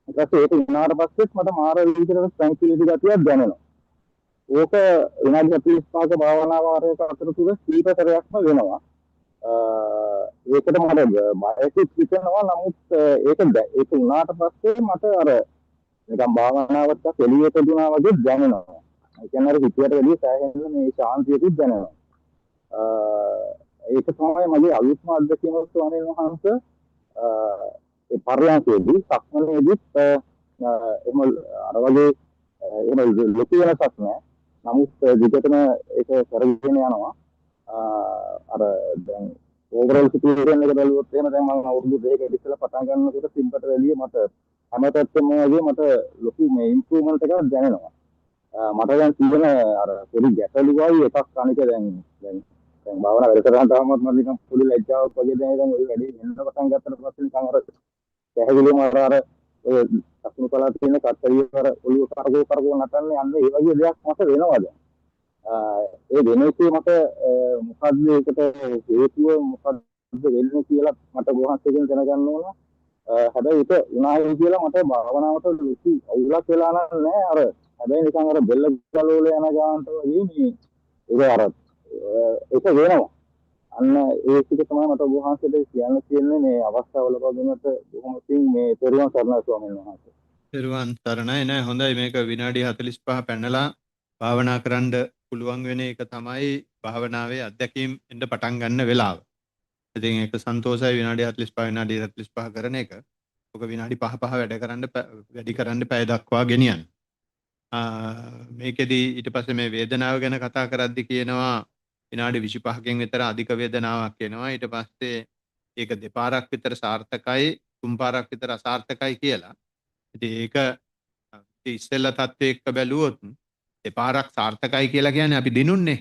ඊට පස්සේ ඒක උනාට පස්සෙත් මට මාර විදිහට ට්‍රැන්කියුලිටි ගතියක් දැනෙනවා. ඕක විනාඩි 45ක භාවනා වාරයක අතරතුර කීපතරයක්ම වෙනවා. ඒකට මට බයකුත් හිතෙනවා. නමුත් ඒක උනාට පස්සේ මට අර නිකන් භාවනාවට එළියට දුනා වගේ දැනෙනවා. ඒ කියන්නේ අර හිතට වැඩි සෑහෙන මේ ශාන්තියකුත් දැනෙනවා. ඒක තමයි මගේ අලුත්ම අත්දැකීම ස්වාමීන් වහන්සේ. ඒ පරිලංකේදී සක්මනේදීත් එහෙම අර වගේ එහෙම ලොකු වෙනසක් නැහැ. නමුත් විකටම ඒක කරගෙන යනවා. අර දැන් ඕවරෝල් සිටුේෂන් එක බලුවොත් එහෙම දැන් මම අවුරුදු 2කට ඉස්සෙල්ලා පටන් ගන්නකොට සිම්පට වැඩිය මට හැමතැනම වගේ මට ලොකු මේ ඉම්ප්‍රූව්මන්ට් එකක් දැනෙනවා. මට දැන් තියෙන අර පොඩි ගැටලු වගේ එකක් අනික දැන් භාවනා වැඩ කරන තාමත් මම නිකන් පොඩි ලැජ්ජාවක් වගේ දැන් ওই වැඩි වෙන පටන් ගත්තට පස්සේ නිකන් අර පැහැදිලිවම අර ඔය අසුණු කලා තියෙන කට්ටිය අර ඔළුව කරකෝ නටන්නේ යන්නේ ඒ වගේ දෙයක් මට වෙනවා දැන්. ඒ වෙනකේ මට මොකද්ද ඒකට හේතුව මොකද්ද වෙන්නේ කියලා මට වහන්සේගෙන් දැනගන්න ඕන. හැබැයි ඒක උනායි කියලා මට භාවනාවට ලොකු අවුලක් වෙලා නැහැ. අර හැබැයි නිකන් අර බෙල්ල ගලවල යන ගානට වගේ මේ ඒක වෙනවා. අන්න ඒක තමයි මට වහන්සේට කියන්න තියෙන්නේ මේ අවස්ථාවල වගේමත් බොහොම පිං මේ තෙරුවන් සරණයි ස්වාමීන් වහන්සේ. තෙරුවන් සරණයි නෑ හොඳයි මේක විනාඩි 45 පැනලා භාවනා කරන්න පුළුවන් වෙන එක තමයි භාවනාවේ අත්දැකීම් එන්න පටන් ගන්න වෙලාව. ඉතින් ඒක සන්තෝෂයි විනාඩි 45 විනාඩි 45 කරන එක. ඔක විනාඩි 5 වැඩි කරන්න පැය දක්වා ගෙනියන්න. මේකෙදි ඊට පස්සේ මේ වේදනාව ගැන කතා කරද්දි කියනවා විනාඩි 25කින් විතර අධික වේදනාවක් එනවා. ඊට පස්සේ ඒක දෙපාරක් විතර සාර්ථකයි, තුන් පාරක් විතර අසාර්ථකයි කියලා. ඉතින් ඒක ඉස්සෙල්ලා තත්ත්වයේ එක්ක බැලුවොත් දෙපාරක් සාර්ථකයි කියලා කියන්නේ අපි දිනුන්නේ.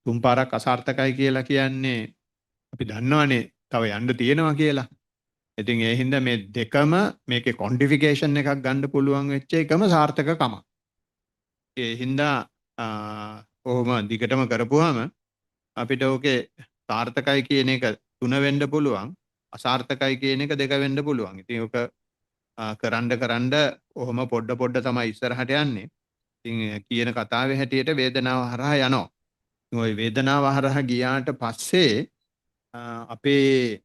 තුන් පාරක් අසාර්ථකයි කියලා කියන්නේ අපි දන්නවනේ තව යන්න තියෙනවා කියලා. ඉතින් ඒ හින්දා මේ දෙකම මේකේ ක්වොන්ටිෆිකේෂන් එකක් ගන්න පුළුවන් වෙච්ච එකම සාර්ථකකම. ඒ හින්දා කොහොම දිගටම කරපුවාම අපිට ඕකේ සාර්ථකයි කියන එක 3 වෙන්න පුළුවන්, අසාර්ථකයි කියන එක 2 වෙන්න පුළුවන්. ඉතින් ඔක කරන්න කොහොම පොඩ තමයි ඉස්සරහට යන්නේ. ඉතින් කියන කතාවේ හැටියට වේදනාව හරහා යනවා. ওই වේදනාව හරහා ගියාට පස්සේ අපේ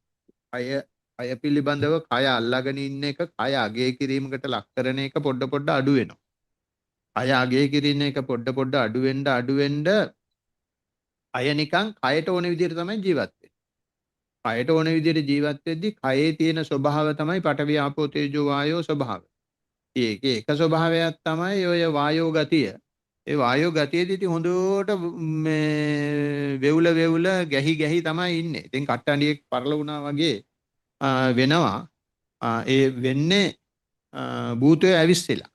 කය පිළිබඳව කය අල්ලාගෙන ඉන්න එක, කය අගය කිරීමකට ලක් කරන එක පොඩ අඩු වෙනවා. කය අගය කිරීම එක පොඩ අඩු වෙන්න අය නිකන් කයට ඕන විදිහට තමයි ජීවත් වෙන්නේ. කයට ඕන විදිහට ජීවත් වෙද්දී කයේ තියෙන ස්වභාව තමයි පඨවි ආපෝ තේජෝ වායෝ ස්වභාවය. ඒකේ එක ස්වභාවයක් තමයි ඔය වායෝ ගතිය. ඒ වායෝ ගතියේදී ඉතින් හොඳට මේ වෙවුල ගැහි තමයි ඉන්නේ. ඉතින් කට්ටඩියෙක් පරල වුණා වගේ වෙනවා. ඒ වෙන්නේ භූතය ඇවිස්සලා.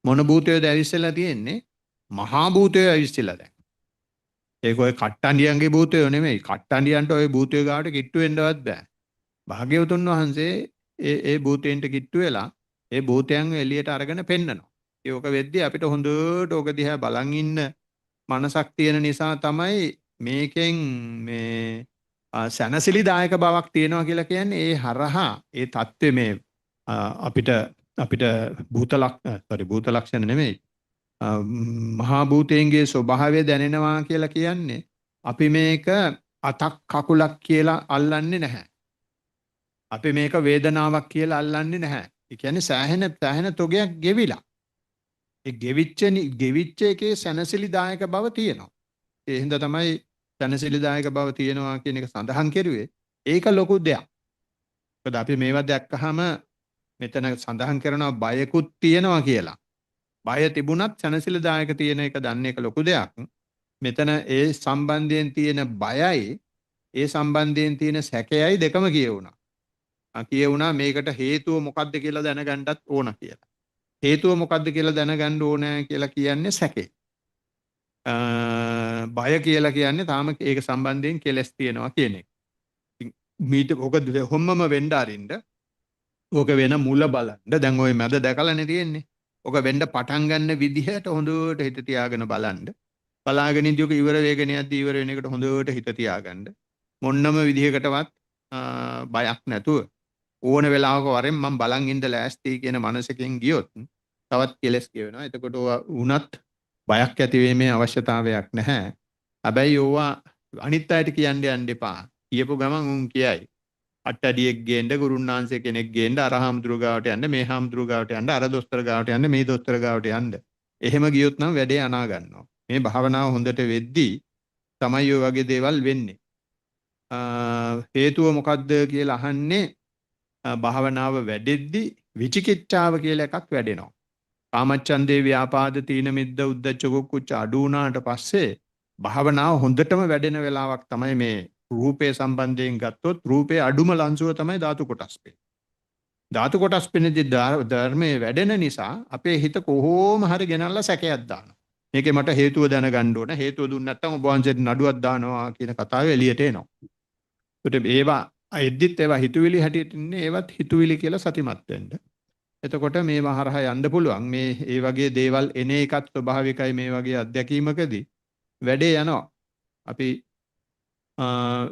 මොන භූතයද ඇවිස්සලා තියෙන්නේ? මහා භූතය ඇවිස්සලා දැන්. ඒක ඔය කට්ටඩියන්ගේ භූතය නෙමෙයි. කට්ටඩියන්ට ඔය භූතය ගාවට කිට්ටු වෙන්නවත් බෑ. භාග්‍යවතුන් වහන්සේ ඒ භූතෙන්ට කිට්ටු වෙලා ඒ භූතයන් එළියට අරගෙන පෙන්නනවා. ඒක වෙද්දී අපිට හොඳට ඕක දිහා බලන් ඉන්න මනසක් තියෙන නිසා තමයි මේකෙන් මේ සනසිලිදායක බවක් තියෙනවා කියලා කියන්නේ. ඒ හරහා ඒ தත්ත්වෙ මේ අපිට භූත ලක්ෂණ නෙමෙයි. මහා භූතයන්ගේ ස්වභාවය දැනෙනවා කියලා කියන්නේ අපි මේක අතක් කකුලක් කියලා අල්ලන්නේ නැහැ. අපි මේක වේදනාවක් කියලා අල්ලන්නේ නැහැ. ඒ කියන්නේ සෑහෙන තොගයක් ගෙවිලා. ඒ ගෙවිච්ච එකේ සැනසිලිදායක බව තියෙනවා. ඒ හින්දා තමයි සැනසිලිදායක බව තියෙනවා කියන එක සඳහන් කෙරුවේ. ඒක ලොකු දෙයක්. මොකද අපි මේවා දැක්කහම මෙතන සඳහන් කරනවා බයකුත් තියෙනවා කියලා. බය තිබුණත් සැනසෙලදායක තියෙන එක දන්න එක ලොකු දෙයක්. මෙතන ඒ සම්බන්ධයෙන් තියෙන බයයි ඒ සම්බන්ධයෙන් තියෙන සැකයයි දෙකම කියවුණා. කියවුණා මේකට හේතුව මොකක්ද කියලා දැනගන්නත් ඕන කියලා. හේතුව මොකක්ද කියලා දැනගන්න ඕන කියලා කියන්නේ සැකේ. බය කියලා කියන්නේ තාම ඒක සම්බන්ධයෙන් කෙලස් තියෙනවා කියන එක. මීට ඔක හොම්මම වෙන්න අරින්න ඕක වෙන මුල බලන්න. දැන් ওই මැද දැකලානේ තියෙන්නේ. ඕක වෙන්න පටන් ගන්න විදිහට හොඳට හිත තියාගෙන බලන්න. බලාගෙන ඉඳි ඔක ඉවර වේගෙන යද්දි ඉවර වෙන එකට හොඳට හිත තියාගන්න. මොන්නම විදිහකටවත් බයක් නැතුව ඕන වෙලාවක වරෙන් මම බලන් ඉඳ ලෑස්ති කියන මනසකින් ගියොත් තවත් කෙලස් කියවෙනවා. එතකොට වුණත් බයක් ඇතිවීමේ අවශ්‍යතාවයක් නැහැ. හැබැයි ඕවා අනිත් අයට කියන්න යන්න එපා. කියපු ගමන් උන් කියයි. අට්ටඩියෙක් ගේන්න ගුරුන්නාන්සේ කෙනෙක් ගේන්න අර හාමුදුරු ගාවට යන්න මේ හාමුදුරු ගාවට යන්න අර දොස්තර ගාවට යන්න මේ දොස්තර ගාවට යන්න. එහෙම ගියොත් නම් වැඩේ අනා ගන්නවා. මේ භාවනාව හොඳට වෙද්දී තමයි ඔය වගේ දේවල් වෙන්නේ. හේතුව මොකද්ද කියලා අහන්නේ භාවනාව වැඩෙද්දී විචිකිච්ඡාව කියලා එකක් වැඩෙනවා. කාමච්ඡන්දේ ව්‍යාපාද තීන මිද්ද උද්ධච්ච කුක්කුච්ච අඩු වුණාට පස්සේ භාවනාව හොඳටම වැඩෙන වෙලාවක් තමයි මේ රූපේ සම්බන්ධයෙන් ගත්තොත් රූපේ අඩුම ලංසුව තමයි ධාතු කොටස් පෙළ. ධාතු කොටස් පෙළදී ධර්මයේ වැඩෙන නිසා අපේ හිත කොහොම හරි ගෙනල්ලා සැකයක් දානවා. මේකේ මට හේතුව දැනගන්න ඕන. හේතුව දුන්නේ නැත්නම් ඔබ වහන්සේට නඩුවක් දානවා කියන කතාව එළියට එනවා. ඒකට ඒවා එද්දිත් ඒවා හිතුවිලි හැටියට ඉන්නේ ඒවත් හිතුවිලි කියලා සතිමත් වෙන්න. එතකොට මේ වහරහ යන්න පුළුවන්. මේ ඒ වගේ දේවල් එන එකත් ස්වභාවිකයි මේ වගේ අත්දැකීමකදී වැඩේ යනවා. අපි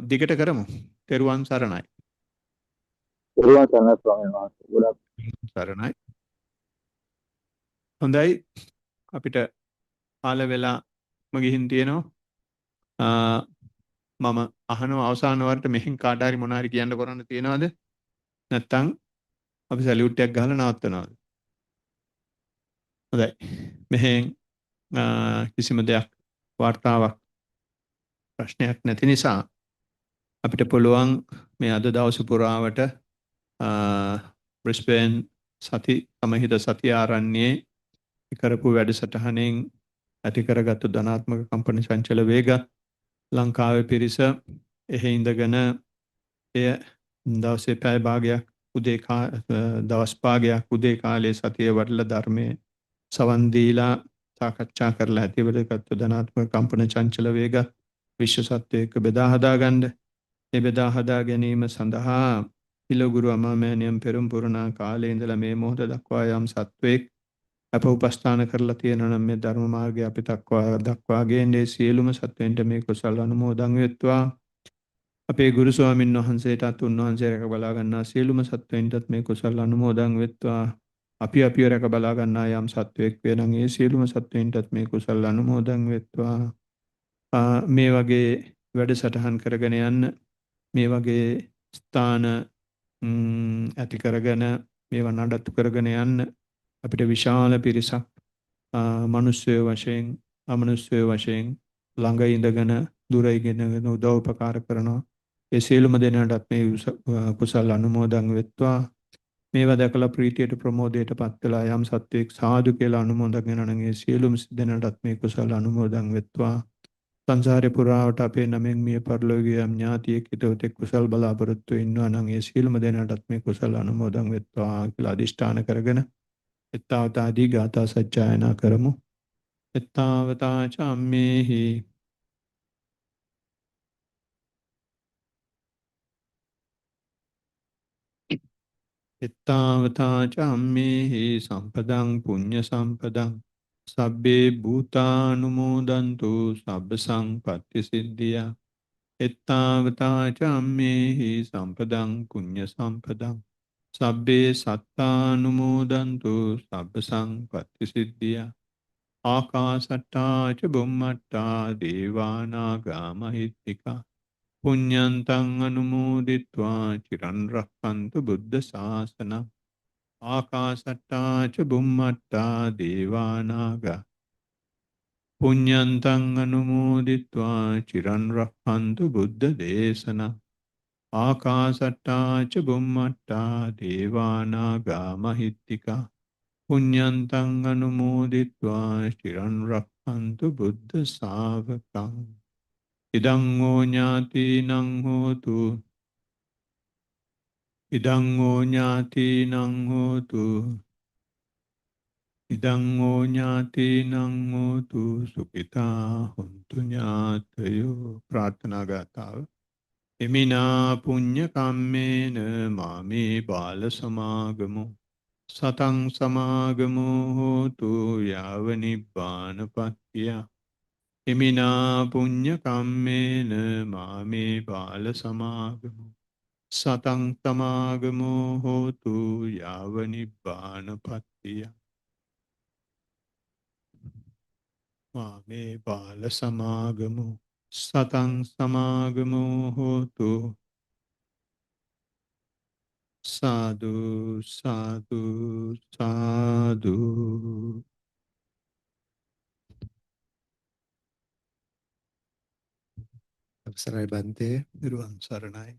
දිගට කරමු. තෙරුවන් සරණයි. තෙරුවන් සරණයි ස්වාමීන් වහන්සේ. ගොඩක් සරණයි. හොඳයි. අපිට කාල වෙලාම ගිහින් තියෙනවා. මම අහනවා අවසාන වරට මෙහෙන් කාට හරි මොන හරි කියන්න කරන්න තියනවද? නැත්තම් අපි සැලියුට් එකක් ගහලා නවත්තනවාද? හොඳයි. මෙහෙන් කිසිම දෙයක් වාර්තාවක් ප්‍රශ්නයක් නැති නිසා අපිට පුළුවන් මේ අද දවස පුරාවට බ්‍රිස්බේන් සති සමහිත සති ආරණ්‍යයේ කරපු වැඩසටහනෙන් ඇති කරගත්තු ධනාත්මක කම්පන සංචල වේග ලංකාවේ පිරිස එහි ඉඳගෙන එය දවසේ පැය භාගයක් දවස් භාගයක් උදේ කාලයේ සතිය වඩලා ධර්මයේ සවන් දීලා සාකච්ඡා කරලා ඇතිවෙලගත්තු ධනාත්මක කම්පන චංචල වේග විශ්ව සත්වයක බෙදා හදා ගන්න. ඒ බෙදා හදා ගැනීම සඳහා පිළගුරු අමාමෑණියන් පෙරම් පුරණා කාලේ ඉඳලා මේ මොහොත දක්වා යම් සත්වයක් අප උපස්ථාන කරලා තියෙනවා නම් මේ ධර්ම මාර්ගය අපි දක්වා ගේන්නේ සියලුම සත්වයන්ට මේ කුසල අනුමෝදන් වෙත්වා. අපේ ගුරු ස්වාමින් වහන්සේටත් උන්වහන්සේ රැක බලා ගන්නා සියලුම සත්වයන්ටත් මේ කුසල අනුමෝදන් වෙත්වා. අපි අපිව රැක බලා ගන්නා යම් සත්වයක් වේ නම් ඒ සියලුම සත්වයන්ටත් මේ කුසල අනුමෝදන් වෙත්වා. මේ වගේ වැඩසටහන් කරගෙන යන්න මේ වගේ ස්ථාන ඇති කරගෙන මේවා නඩත්තු කරගෙන යන්න අපිට විශාල පිරිසක් මිනිස්සු වශයෙන් අමනුෂ්‍ය වශයෙන් ළඟ ඉඳගෙන දුර ඉගෙනගෙන උදව් උපකාර කරනවා. ඒ සියලුම දෙනාටත් මේ කුසල අනුමෝදන් වෙත්වා. මේවා දැකලා ප්‍රීතියට ප්‍රමෝදයට පත් වෙලා යම් සත්වයක් සාදු කියලා අනුමෝදන් වෙනවා නම් ඒ සියලුම දෙනාටත් මේ කුසල අනුමෝදන් වෙත්වා. සංසාරේ පුරාවට අපේ නමෙන් මිය පරලෝකීය ඥාතියෙක් හිතවතෙක් කුසල් බලාපොරොත්තු වෙනවා නම් ඒ සියලුම දෙනාටත් මේ කුසල අනුමෝදන් වෙත්වා කියලා අදිෂ්ඨාන කරගෙන එත්තාවතාදී ගාථා සජ්ජායනා කරමු. එත්තාවතා චම්මේහි එත්තාවතා චම්මේහි සම්පදං පුඤ්ඤ සම්පදං සබ්බේ භූතානුමෝදන්තු සබ්බ සංපත්ති සිද්ධියා. එත්තාවතා චම්මේහි සම්පදං පුඤ්ඤ සම්පදං සබ්බේ සත්තානුමෝදන්තු සබ්බ සංපත්ති සිද්ධියා. ආකාසට්ටා ච බුම්මට්ටා දේවානාගා මහිත්‍තිකා පුඤ්ඤන්තං අනුමෝදිත්වා චිරන් රක්ඛන්තු බුද්ධ ශාසනං. ආකාසට්ටා ච බුම්මට්ටා දේවානාගා පුඤ්ඤන්තං අනුමෝදිත්වා චිරන් රක්ඛන්තු බුද්ධ දේශනං. ආකාසට්ටා ච බුම්මට්ටා දේවානාගා මහිත්‍තිකා පුඤ්ඤන්තං අනුමෝදිත්වා චිරන් රක්ඛන්තු බුද්ධ ශාවකං ඉදං ෝ ඥාතිනං හෝතු ඉදං ෝ ඥාතිනං හෝතු ඉදං ෝ ඥාතිනං හෝතු සුඛිතා හොන්තු ඥාතයෝ ප්‍රාර්ථනා ගාතාව ඉමිනා පුඤ්ඤ කම්මේන මාමේ බාල සමාගමු සතං සමාගමු හෝතු යාව නිබ්බානපත්තිය ඉමිනා පුඤ්ඤ කම්මේන මාමේ බාල සමාගමු සතං සමාගමු හෝතු යාව නිබ්බානපත්තිය මාමේ බාල සමාගමු සතං සමාගමු හෝතු සාදු සාදු සාදු අවසරයි බන්තේ නිර්වාණ සරණයි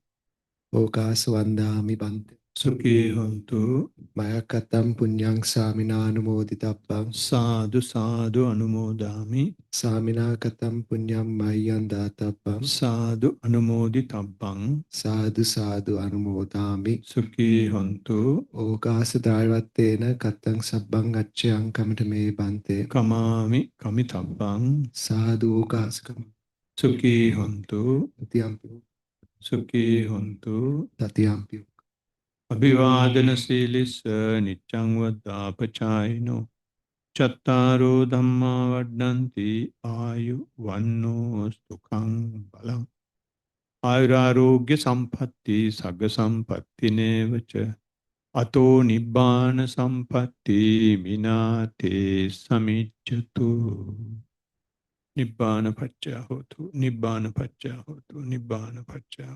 ඕකාස වන්දාමි බන්තේ සුඛී හොන්තු මයකතම් පුඤ්ඤං සාමිනානුමෝදිතබ්බං සාදු සාදු අනුමෝදාමි සාමිනාකතම් පුඤ්ඤං මයං දාතබ්බං සාදු අනුමෝදිතබ්බං සාදු සාදු අනුමෝදාමි සුඛී හොන්තු ඕකාස දායවත්තේන කත්තං සබ්බං අච්චයං කමිට මේ බන්තේ කමාමි කමිතබ්බං සාදු ඕකාසකම සුඛී හොන්තු තතියම්පි සුඛී හොන්තු තතියම්පි අභිවාදන සීලිස්ස නිච්ඡං වද්දාපචායිනෝ චත්තාරෝ ධම්මා වඩ්ඩಂತಿ ආයු වන්නෝ සුඛං බලං ආයුරාෝග්‍ය සම්පatti සග්ග සම්පatti නේවච අතෝ නිබ්බාන සම්පatti මිනාතේ සමිච්ඡතු නිබ්බාන පච්චය හෝතු නිබ්බාන පච්චය හෝතු නිබ්බාන පච්චය